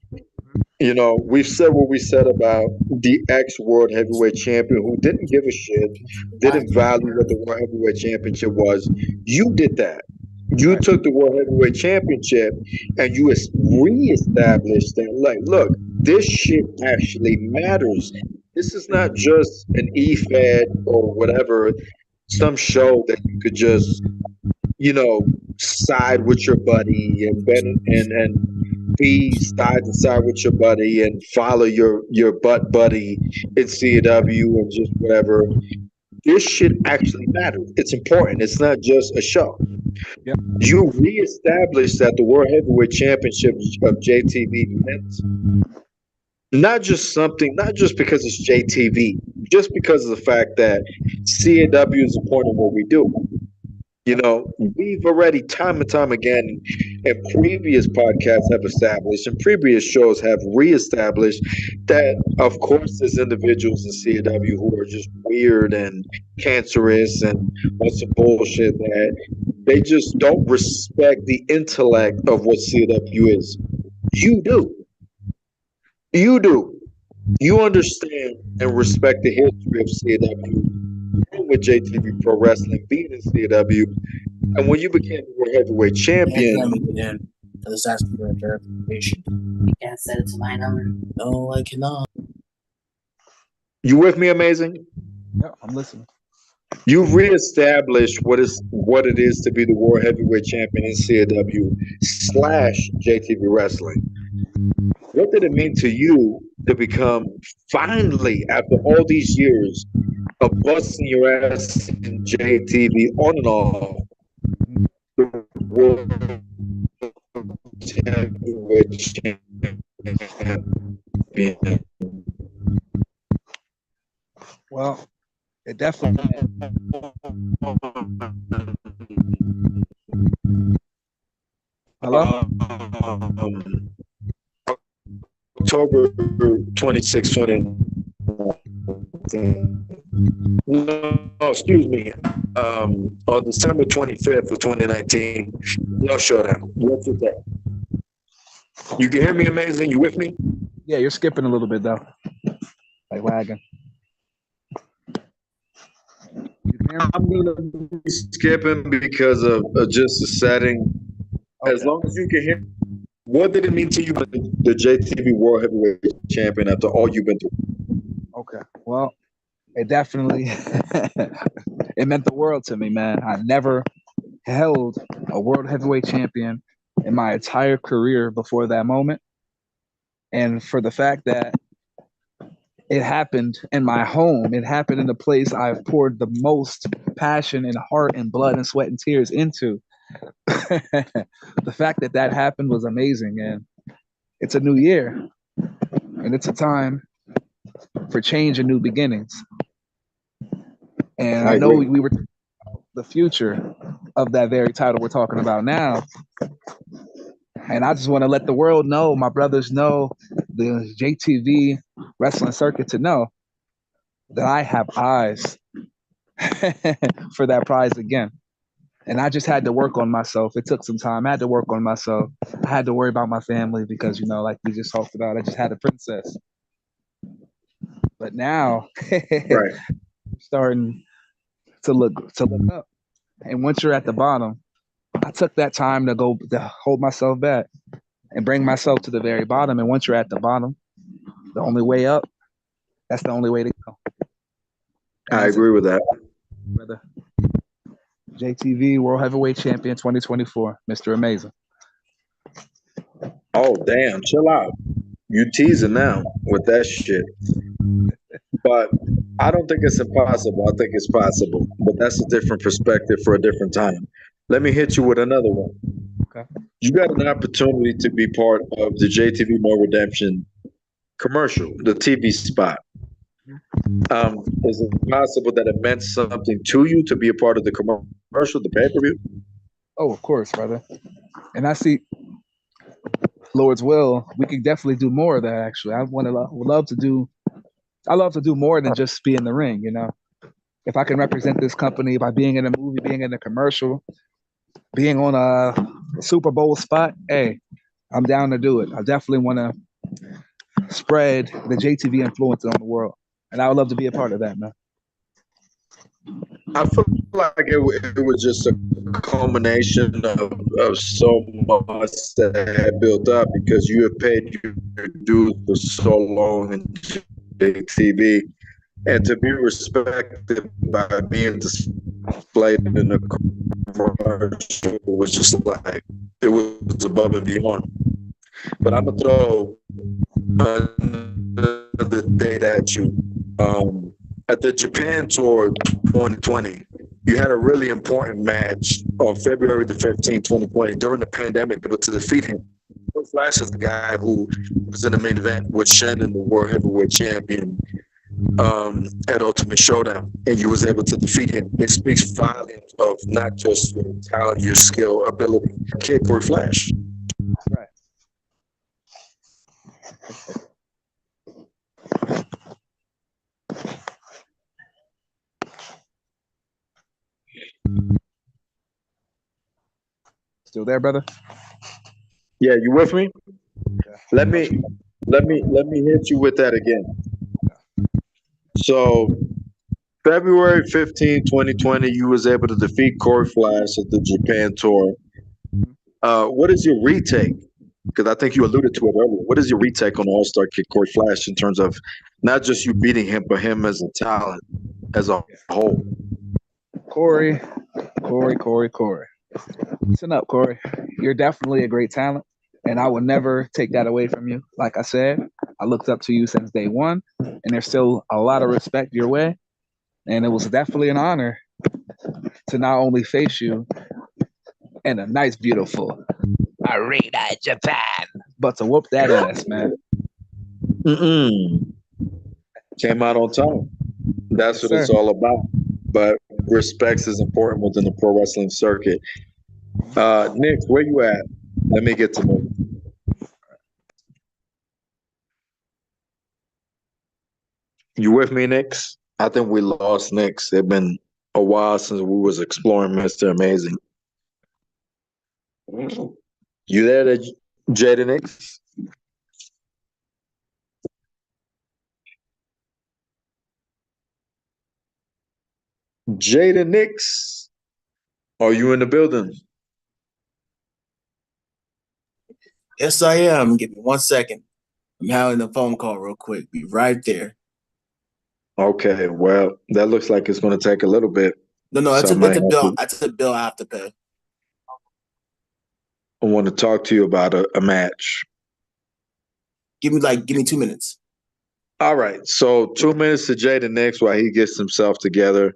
You know, we've said what we said about the ex-world heavyweight champion who didn't give a shit, didn't value what the World Heavyweight Championship was. You did that. You took the World Heavyweight Championship and you reestablished that, like, look, this shit actually matters. This is not just an E-Fed or whatever, some show that you could just, you know, side with your buddy and be side to side with your buddy and follow your butt buddy in CW and just whatever. This shit actually matters. It's important. It's not just a show. Yep. You reestablished that the World Heavyweight Championship of JTV meant not just because it's JTV, just because of the fact that CAW is important in what we do. You know, we've already time and time again in previous podcasts have established and previous shows have reestablished that, of course, there's individuals in CAW who are just weird and cancerous and on some bullshit that they just don't respect the intellect of what CAW is. You do. You do. You understand and respect the history of CAW with JTV Pro Wrestling being in CAW. And when you became the World Heavyweight Champion, I was asking for a verification. You can't set it to my number. No, I cannot. you with me, Amazing? Yep, I'm listening. You've reestablished what it is to be the World Heavyweight Champion in CAW / JTV Wrestling. What did it mean to you to become, finally, after all these years of busting your ass in JTV on and off, the World Heavyweight Champion? Well, it definitely. Hello? October 26, 20. No, excuse me. On December 25th of 2019, no showdown. What's with that? You can hear me, Amazing? You with me? Yeah, you're skipping a little bit though. Like lagging. I'm gonna be skipping because of just the setting. As long as you can hear, what did it mean to you, the JTV World Heavyweight Champion, after all you've been through? Okay. Well, it definitely it meant the world to me, man. I never held a world heavyweight champion in my entire career before that moment. And for the fact that it happened in my home, it happened in the place I've poured the most passion and heart and blood and sweat and tears into. The fact that that happened was amazing. And it's a new year, and it's a time for change and new beginnings. And I know we were the future of that very title we're talking about now. And I just want to let the world know, my brothers know, the JTV wrestling circuit to know that I have eyes for that prize again. And I just had to work on myself. It took some time. I had to work on myself. I had to worry about my family because, like we just talked about, I just had a princess. But now, Right. starting to look up. And once you're at the bottom, I took that time to hold myself back and bring myself to the very bottom. And once you're at the bottom, the only way up, that's the only way to go. And I agree with that. Brother. JTV World Heavyweight Champion 2024, Mr. Amazing. Oh, damn. Chill out. You teasing now with that shit. But I don't think it's impossible. I think it's possible. But that's a different perspective for a different time. Let me hit you with another one. Okay. You got an opportunity to be part of the JTV No Redemption commercial, the TV spot. Is it possible that it meant something to you to be a part of the commercial, the pay-per-view? Oh, of course, brother. And I see Lord's will, we could definitely do more of that. Actually, I would love to do more than just be in the ring. If I can represent this company by being in a movie, being in a commercial, being on a Super Bowl spot, hey, I'm down to do it. I definitely want to spread the JTV influence on the world, and I would love to be a part of that, man. I feel like it was just a culmination of so much that had built up because you have paid your dues for so long in JTV, and to be respected by being displayed in a commercial was just like it was above and beyond. But I'm gonna throw another date at you. At the Japan Tour 2020, you had a really important match on February the 15th, 2020, during the pandemic, but to defeat him. Flash is the guy who was in the main event with Shannon, the World Heavyweight Champion, at Ultimate Showdown, and you was able to defeat him. It speaks volumes of not just your talent, your skill, ability. Kid Corey Flash. Right. Still there, brother? Yeah, you with me? Let me hit you with that again. So February 15, 2020, you was able to defeat Corey Flash at the Japan Tour. What is your retake? Because I think you alluded to it earlier. What is your retake on All-Star Kid Corey Flash in terms of not just you beating him, but him as a talent as a whole? Corey. Listen up, Corey. You're definitely a great talent, and I will never take that away from you. Like I said, I looked up to you since day one, and there's still a lot of respect your way. And it was definitely an honor to not only face you in a nice, beautiful arena in Japan, but to whoop that ass, man. Came out on time. That's Yes, what it's all about. But respect is important within the pro wrestling circuit. Nick, where you at? Let me get to Nick. You with me, Nix? I think we lost Nix. It's been a while since we was exploring Mr. Amazing. You there, Jada Nix? Jada Nix, are you in the building? Yes, I am. Give me 1 second. I'm having a phone call real quick. Be right there. Okay, well, that looks like it's going to take a little bit. No, So that's I might a have bill. to- That's a bill I have to pay. I want to talk to you about a match. Give me 2 minutes. All right, so 2 minutes to Jada Nix while he gets himself together.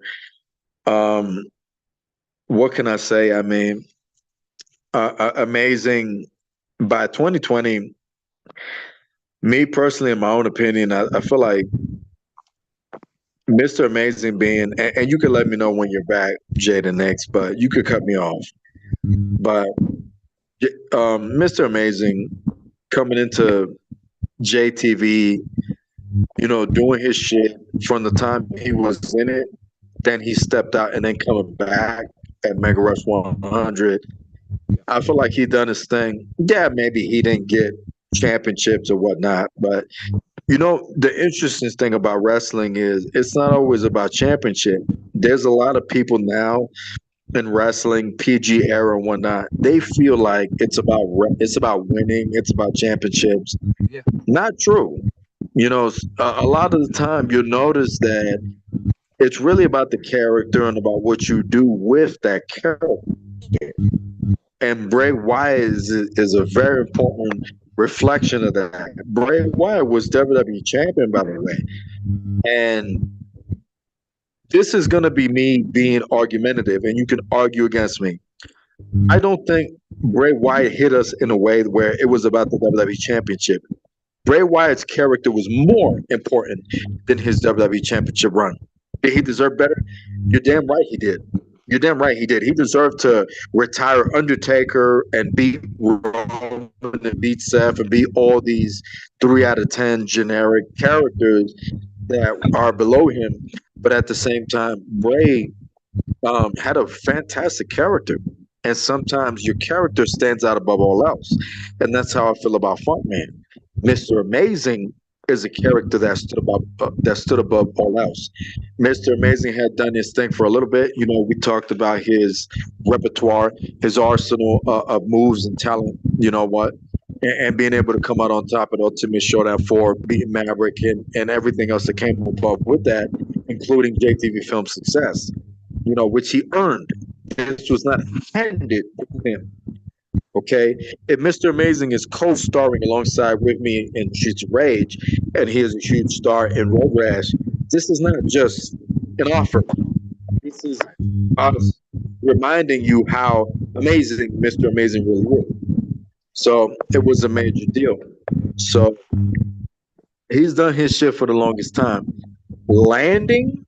What can I say? I mean, amazing. By 2020, me personally, in my own opinion, I feel like Mr. Amazing being, and you can let me know when you're back, Jada Nix, but you could cut me off. But Mr. Amazing coming into JTV, doing his shit from the time he was in it, then he stepped out and then coming back at Mega Rush 100. I feel like he done his thing. Yeah, maybe he didn't get championships or whatnot, but the interesting thing about wrestling is it's not always about championship. There's a lot of people now in wrestling, PG era and whatnot. They feel like it's about winning, it's about championships. Yeah. Not true. A lot of the time you'll notice that it's really about the character and about what you do with that character. And Bray Wyatt is a very important reflection of that. Bray Wyatt was WWE champion, by the way. And this is going to be me being argumentative, and you can argue against me. I don't think Bray Wyatt hit us in a way where it was about the WWE championship. Bray Wyatt's character was more important than his WWE championship run. Did he deserve better? You're damn right he did. You're damn right he did. He deserved to retire Undertaker and beat Roman and beat Seth and beat all these 3 out of 10 generic characters that are below him. But at the same time, Bray had a fantastic character. And sometimes your character stands out above all else. And that's how I feel about Funkman. Mr. Amazing is a character that stood above all else. Mr. Amazing had done his thing for a little bit. We talked about his repertoire, his arsenal of moves and talent. You know what? And being able to come out on top at Ultimate Showdown 4, beating Maverick and everything else that came above with that, including JTV Film success, which he earned. This was not handed to him. Okay, if Mr. Amazing is co-starring alongside with me in Streets of Rage, and he is a huge star in Road Rash, this is not just an offer. This is us reminding you how amazing Mr. Amazing really is. So it was a major deal. So he's done his shit for the longest time. Landing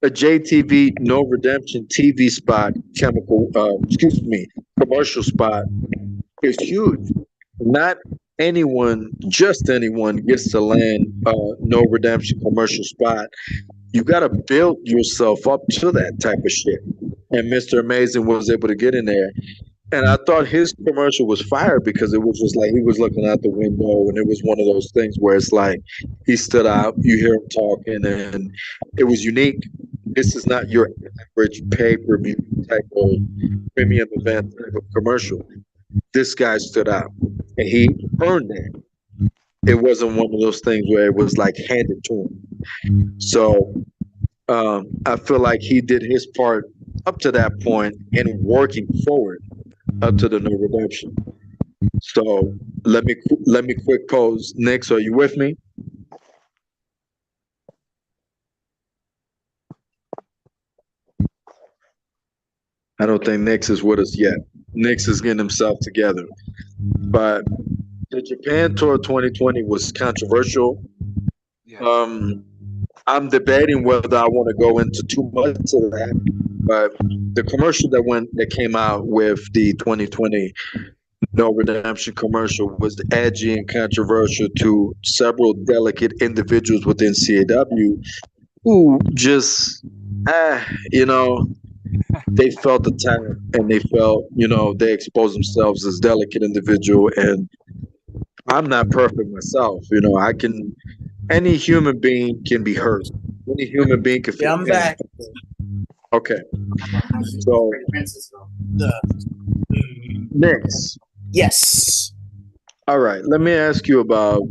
a JTV No Redemption TV spot, commercial spot is huge. Not anyone, just anyone gets to land a No Redemption commercial spot. You got to build yourself up to that type of shit. And Mr. Amazing was able to get in there. And I thought his commercial was fire because it was just like he was looking out the window, and it was one of those things where it's like he stood out, you hear him talking, and it was unique. This is not your average pay-per-view type of premium event type of commercial. This guy stood out, and he earned it. It wasn't one of those things where it was like handed to him. So I feel like he did his part up to that point and working forward up to the No Redemption. So let me quick pose. Nix, are you with me? I don't think Nix is with us yet. Nix is getting himself together. But the Japan Tour 2020 was controversial. Yeah. I'm debating whether I want to go into too much of that, but the commercial that came out with the 2020 No Redemption commercial was edgy and controversial to several delicate individuals within CAW who just, they felt attacked and they felt, they exposed themselves as delicate individual. And I'm not perfect myself. Any human being can be hurt. Any human being can feel Yeah, I'm back. Okay. So Freddie Prinze as well. next. Yes. All right. Let me ask you about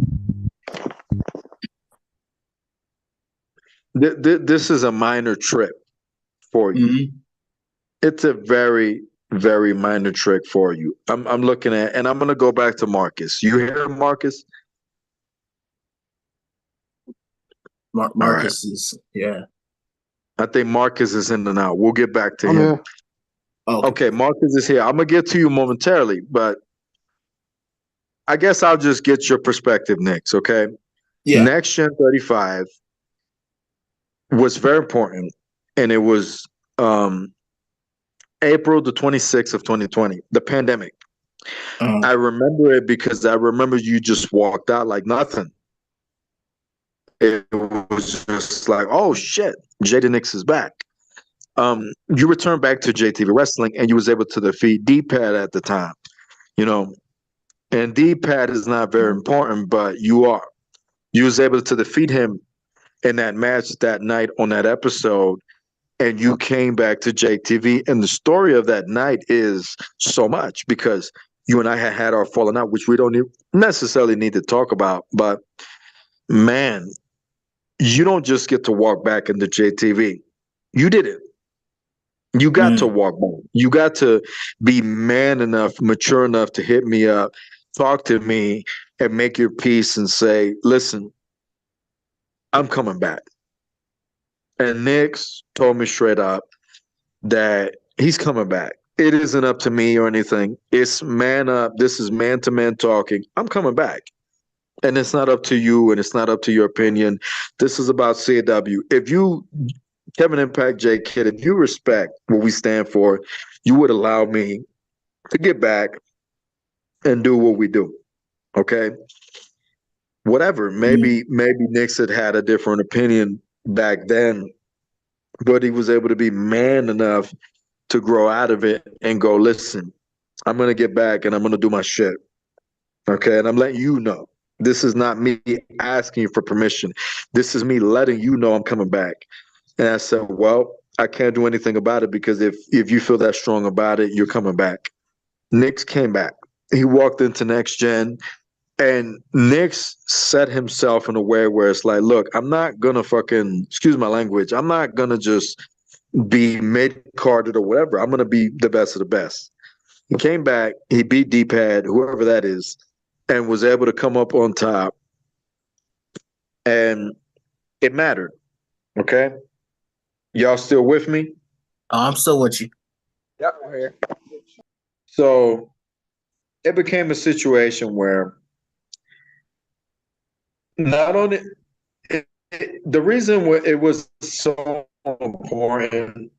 this is a minor trip for you. Mhm. It's a very, very minor trick for you. I'm looking at, and I'm gonna go back to Marcus. You hear Marcus? All right. Marcus is, yeah. I think Marcus is in and out. We'll get back to I'm him. here. Oh, Okay, Marcus is here. I'm gonna get to you momentarily, but I guess I'll just get your perspective next. Okay. yeah. Next Gen 35 was very important, and it was um, April the 26th of 2020, the pandemic. I remember it because I remember you just walked out like nothing. It was just like, oh shit, Jaden Nix is back. You returned back to JTV Wrestling, and you was able to defeat D-Pad at the time. You know, and D-Pad is not very important, but you are. You was able to defeat him in that match that night on that episode, and you came back to JTV. And the story of that night is so much because you and I had our falling out, which we don't necessarily need to talk about. But man, you don't just get to walk back into JTV. You did it. You got to walk back. You got to be man enough, mature enough to hit me up, talk to me, and make your peace and say, listen, I'm coming back. And Nix told me straight up that he's coming back. It isn't up to me or anything. It's man up. This is man to man talking. I'm coming back. And it's not up to you and it's not up to your opinion. This is about CW. If you, Kevin Impact, J Kid, if you respect what we stand for, you would allow me to get back and do what we do. Okay? Whatever. Maybe Nix had a different opinion back then, but he was able to be man enough to grow out of it and go, listen, I'm going to get back and I'm going to do my shit. Okay. And I'm letting you know. This is not me asking you for permission. This is me letting you know I'm coming back. And I said, well, I can't do anything about it because if you feel that strong about it, you're coming back. Nix came back. He walked into Next Gen and Nix set himself in a way where it's like, look, I'm not going to fucking, excuse my language, I'm not going to just be mid-carded or whatever. I'm going to be the best of the best. He came back, he beat D-Pad, whoever that is, and was able to come up on top. And it mattered. Okay? Y'all still with me? I'm still with you. Yep, we're here. So it became a situation where not only the reason it was so important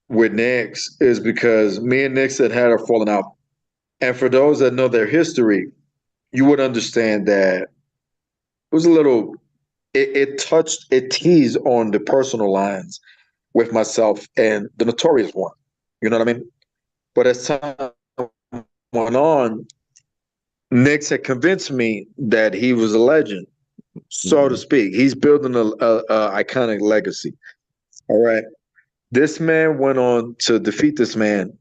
with Nix is because me and Nix had a falling out. And for those that know their history, you would understand that it was a little, it teased on the personal lines with myself and the Notorious One. You know what I mean? But as time went on, Nix had convinced me that he was a legend, so to speak. He's building a iconic legacy. All right. This man went on to defeat this man.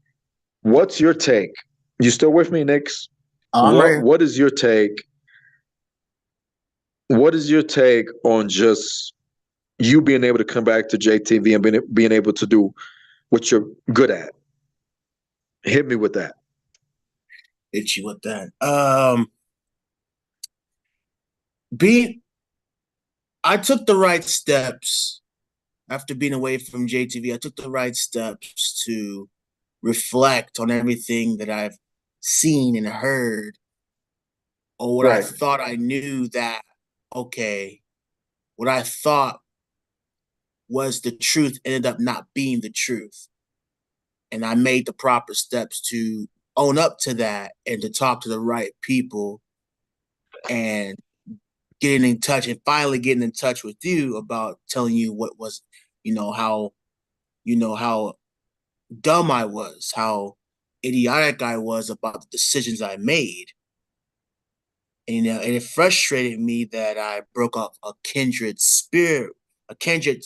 What's your take? You still with me, Nix? What is your take? What is your take on just you being able to come back to JTV and being able to do what you're good at? Hit me with that. Hit you with that. I took the right steps after being away from JTV. I took the right steps to reflect on everything that I've seen and heard, or what I thought I knew that, okay, what I thought was the truth ended up not being the truth. And I made the proper steps to own up to that and to talk to the right people and getting in touch and finally getting in touch with you about telling you what was, how dumb I was, how idiotic I was about the decisions I made. And, and it frustrated me that I broke off a kindred spirit, a kindred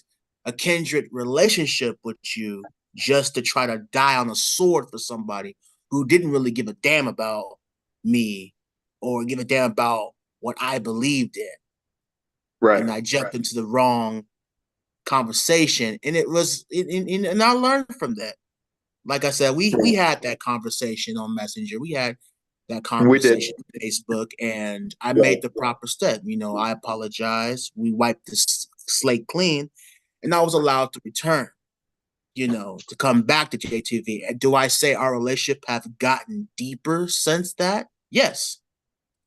relationship with you just to try to die on a sword for somebody who didn't really give a damn about me or give a damn about what I believed in. Right. And I jumped into the wrong conversation, and and I learned from that. Like I said, we had that conversation on Messenger. We had that conversation on Facebook, and I made the proper step. I apologized. We wiped the slate clean, and I was allowed to return. To come back to JTV. And do I say our relationship have gotten deeper since that? Yes.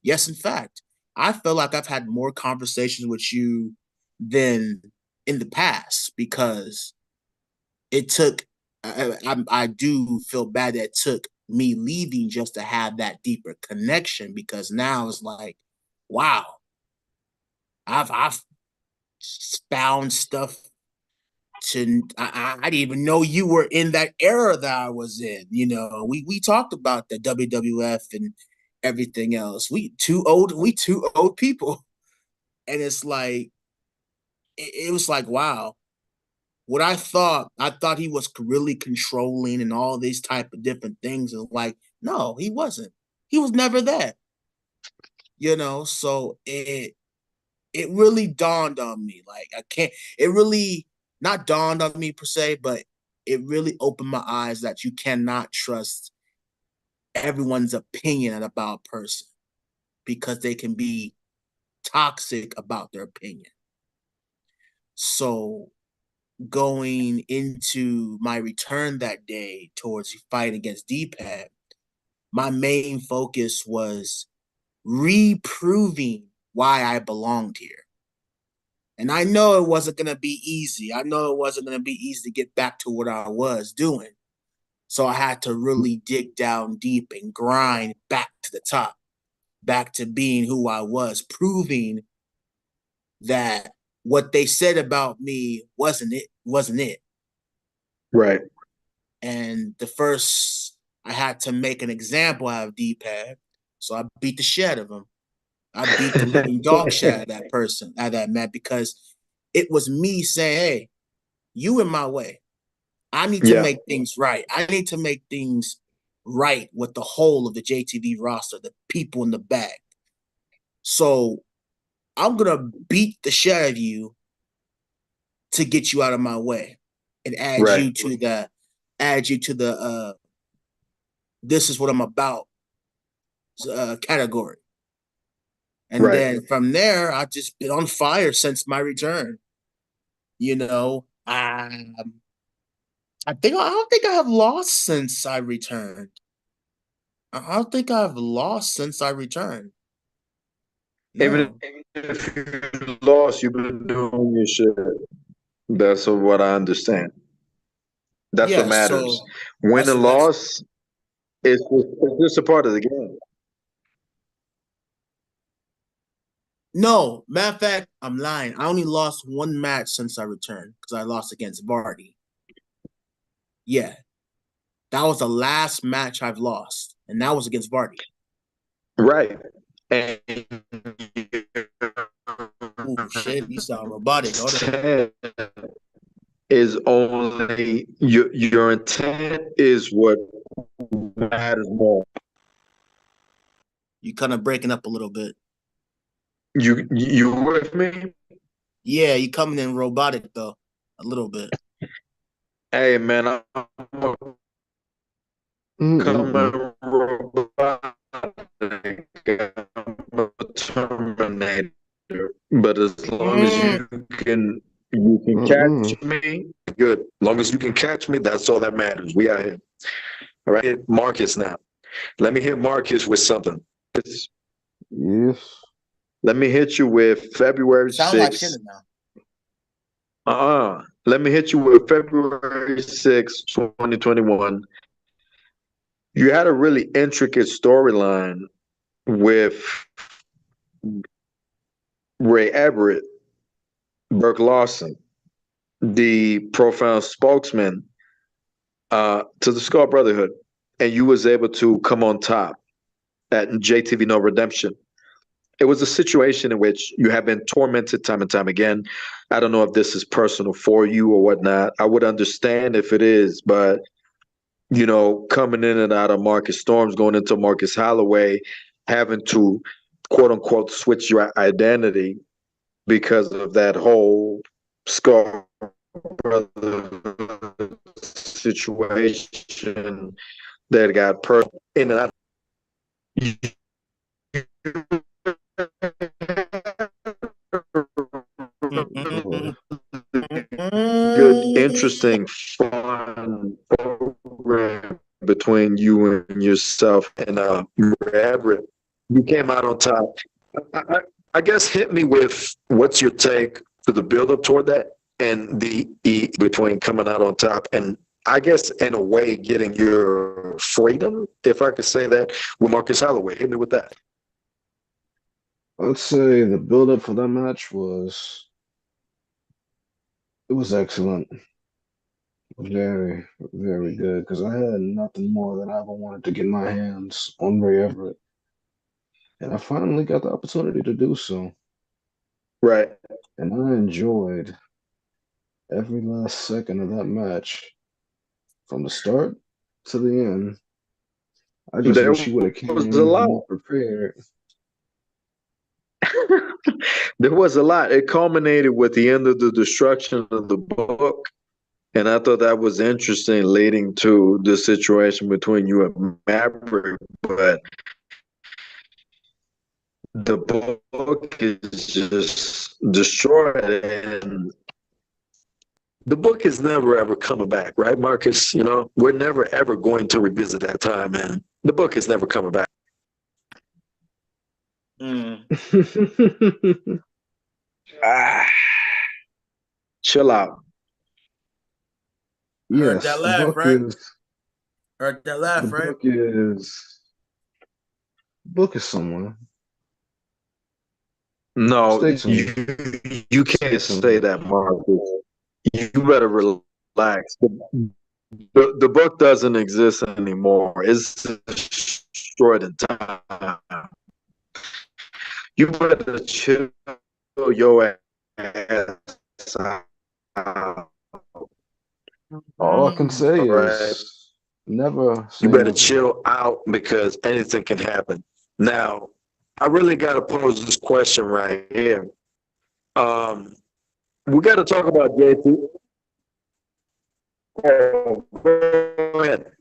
Yes, in fact. I feel like I've had more conversations with you than in the past because it took, I do feel bad that it took me leaving just to have that deeper connection, because now it's like, wow, I've found stuff I didn't even know you were in that era that I was in. We talked about the WWF and everything else. We two old people. And it's like it was like, wow. What I thought he was really controlling and all these type of different things. Is like, no, he wasn't. He was never that. So it really dawned on me. Like, it really not dawned on me per se, but it really opened my eyes that you cannot trust everyone's opinion about a person because they can be toxic about their opinion. So going into my return that day towards the fight against D-Pad, my main focus was reproving why I belonged here. And I know it wasn't going to be easy. I know it wasn't going to be easy to get back to what I was doing. So I had to really dig down deep and grind back to the top, back to being who I was, proving that what they said about me wasn't it. Right. And I had to make an example out of D-Pad. So I beat the shit out of him. I beat the living dog shit out of that person, out of that man, because it was me saying, hey, you in my way. I need to make things right. I need to make things right with the whole of the JTV roster, the people in the back. So I'm going to beat the shit out of you to get you out of my way and add you to the this is what I'm about category. And then from there, I've just been on fire since my return. I don't think I have lost since I returned. I don't think I've lost since I returned. No. Even if you lost, you've been doing your shit. That's what I understand. That's what matters. So win and loss is just a part of the game. No, matter of fact, I'm lying. I only lost one match since I returned because I lost against Vardy. Yeah. That was the last match I've lost, and that was against Vardy. Right. And oh shit, you sound robotic. Is only your intent is what matters more. You kind of breaking up a little bit. You with me? Yeah, you coming in robotic though, a little bit. Hey man, I'm coming robotic. I'm a Terminator. But as long as you can catch me, good. As long as you can catch me, that's all that matters. We out here. All right, Marcus now. Let me hit Marcus with something. Yes. Let me hit you with February 6th. Sound like shit now. Let me hit you with February 6th, 2021. You had a really intricate storyline with Ray Everett, Burke Lawson, the profound spokesman to the Skull Brotherhood, and you was able to come on top at JTV No Redemption. it was a situation in which you have been tormented time and time again. I don't know if this is personal for you or whatnot. I would understand if it is, but coming in and out of Marcus Storms, going into Marcus Holloway, having to quote unquote switch your identity because of that whole Skull Brother situation that got in and out. Good, interesting, fun program between you and yourself and Everett. You came out on top. I guess hit me with what's your take for the build up toward that and the between coming out on top and I guess in a way getting your freedom, if I could say that, with Marcus Holloway. Hit me with that. I'd say the build up for that match was excellent. Very, very good. Because I had nothing more than I ever wanted to get my hands on Ray Everett. And I finally got the opportunity to do so. Right. And I enjoyed every last second of that match. From the start to the end. I just wish he would have came more prepared. There was a lot. It culminated with the end of the destruction of the book. And I thought that was interesting, leading to the situation between you and Maverick. But the book is just destroyed, and the book is never ever coming back, right, Marcus? We're never ever going to revisit that time, man. The book is never coming back. Chill out. Yes, that laugh, book right? is. Heard that laugh, the right? Book is somewhere. No, you can't say that, Marcus. You better relax. The book doesn't exist anymore. It's destroyed in time. You better chill your ass out. All I can say is never. You better chill out because anything can happen. Now, I really got to pose this question right here. We got to talk about JT. Oh, go ahead.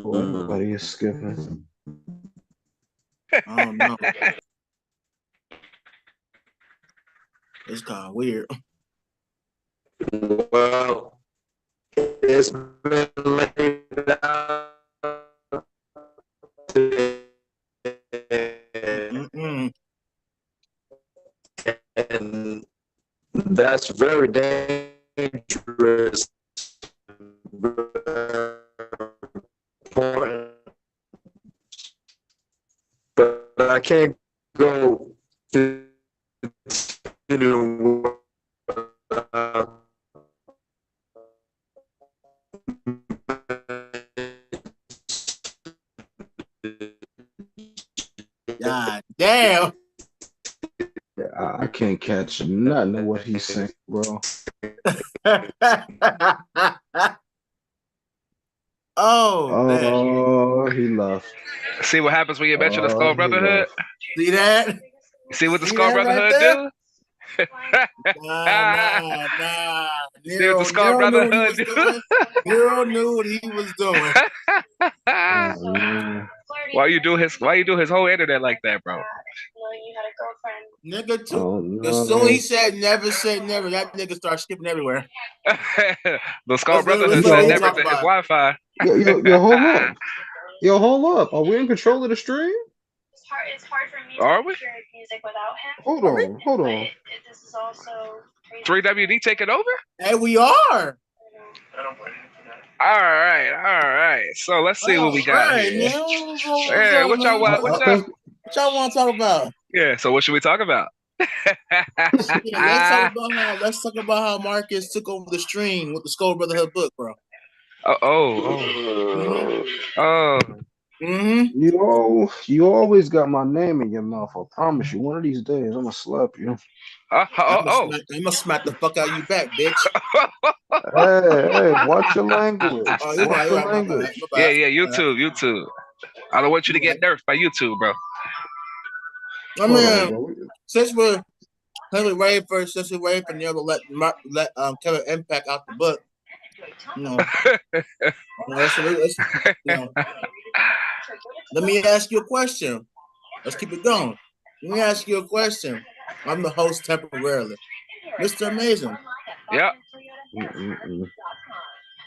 Everybody is skipping. I don't know. It's kind of weird. Well, it's been laid out. And that's very dangerous. But I can't go continue. God damn. Yeah, I can't catch nothing of what he's saying, bro. Oh, he left. See what happens when you mention the Skull Brotherhood? See that? See what the Skull Brotherhood do? Nah. See what the Skull Brotherhood do? Nero knew what he was doing. Why you do his whole internet like that, bro? Nigga too. As soon as he said never, that nigga started skipping everywhere. The Skull Brotherhood said never to his Wi-Fi. Yo, hold up. Are we in control of the stream? It's hard for me to hear music without him. Hold on. This is also 3WD taking over? Hey, we are. I don't blame him for that. All right. So let's see what we got here. Yeah, what y'all want to talk about? Yeah, so what should we talk about? Let's talk about how Marcus took over the stream with the Skull Brotherhood book, bro. Oh. You always got my name in your mouth. I promise you. One of these days, I'm gonna slap you. I'm gonna smack the fuck out of you back, bitch. Hey, watch your language. Oh, you're Watch right, your my language. bad. Yeah, YouTube. I don't want you to get nerfed by YouTube, bro. I mean, since we're waiting for Neil to let Kevin Impact out the book, let me ask you a question. Let's keep it going. Let me ask you a question. I'm the host temporarily, Mr. Amazing. Yeah.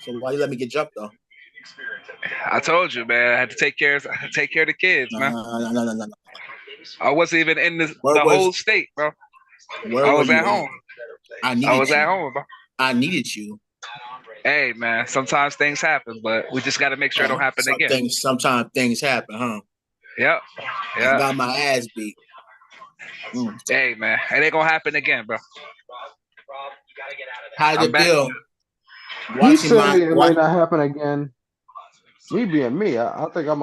So why you let me get jumped though? I told you, man. I had to take care of the kids, man. No. I wasn't even in the whole state, bro. I was at home. I was at home, bro. I needed you. Hey, man. Sometimes things happen, but we just got to make sure it don't happen again. Sometimes things happen, huh? Yep. I got my ass beat. Hey, man. It ain't gonna happen again, bro. How'd it feel? He said it might not happen again. Me being me, I think I'm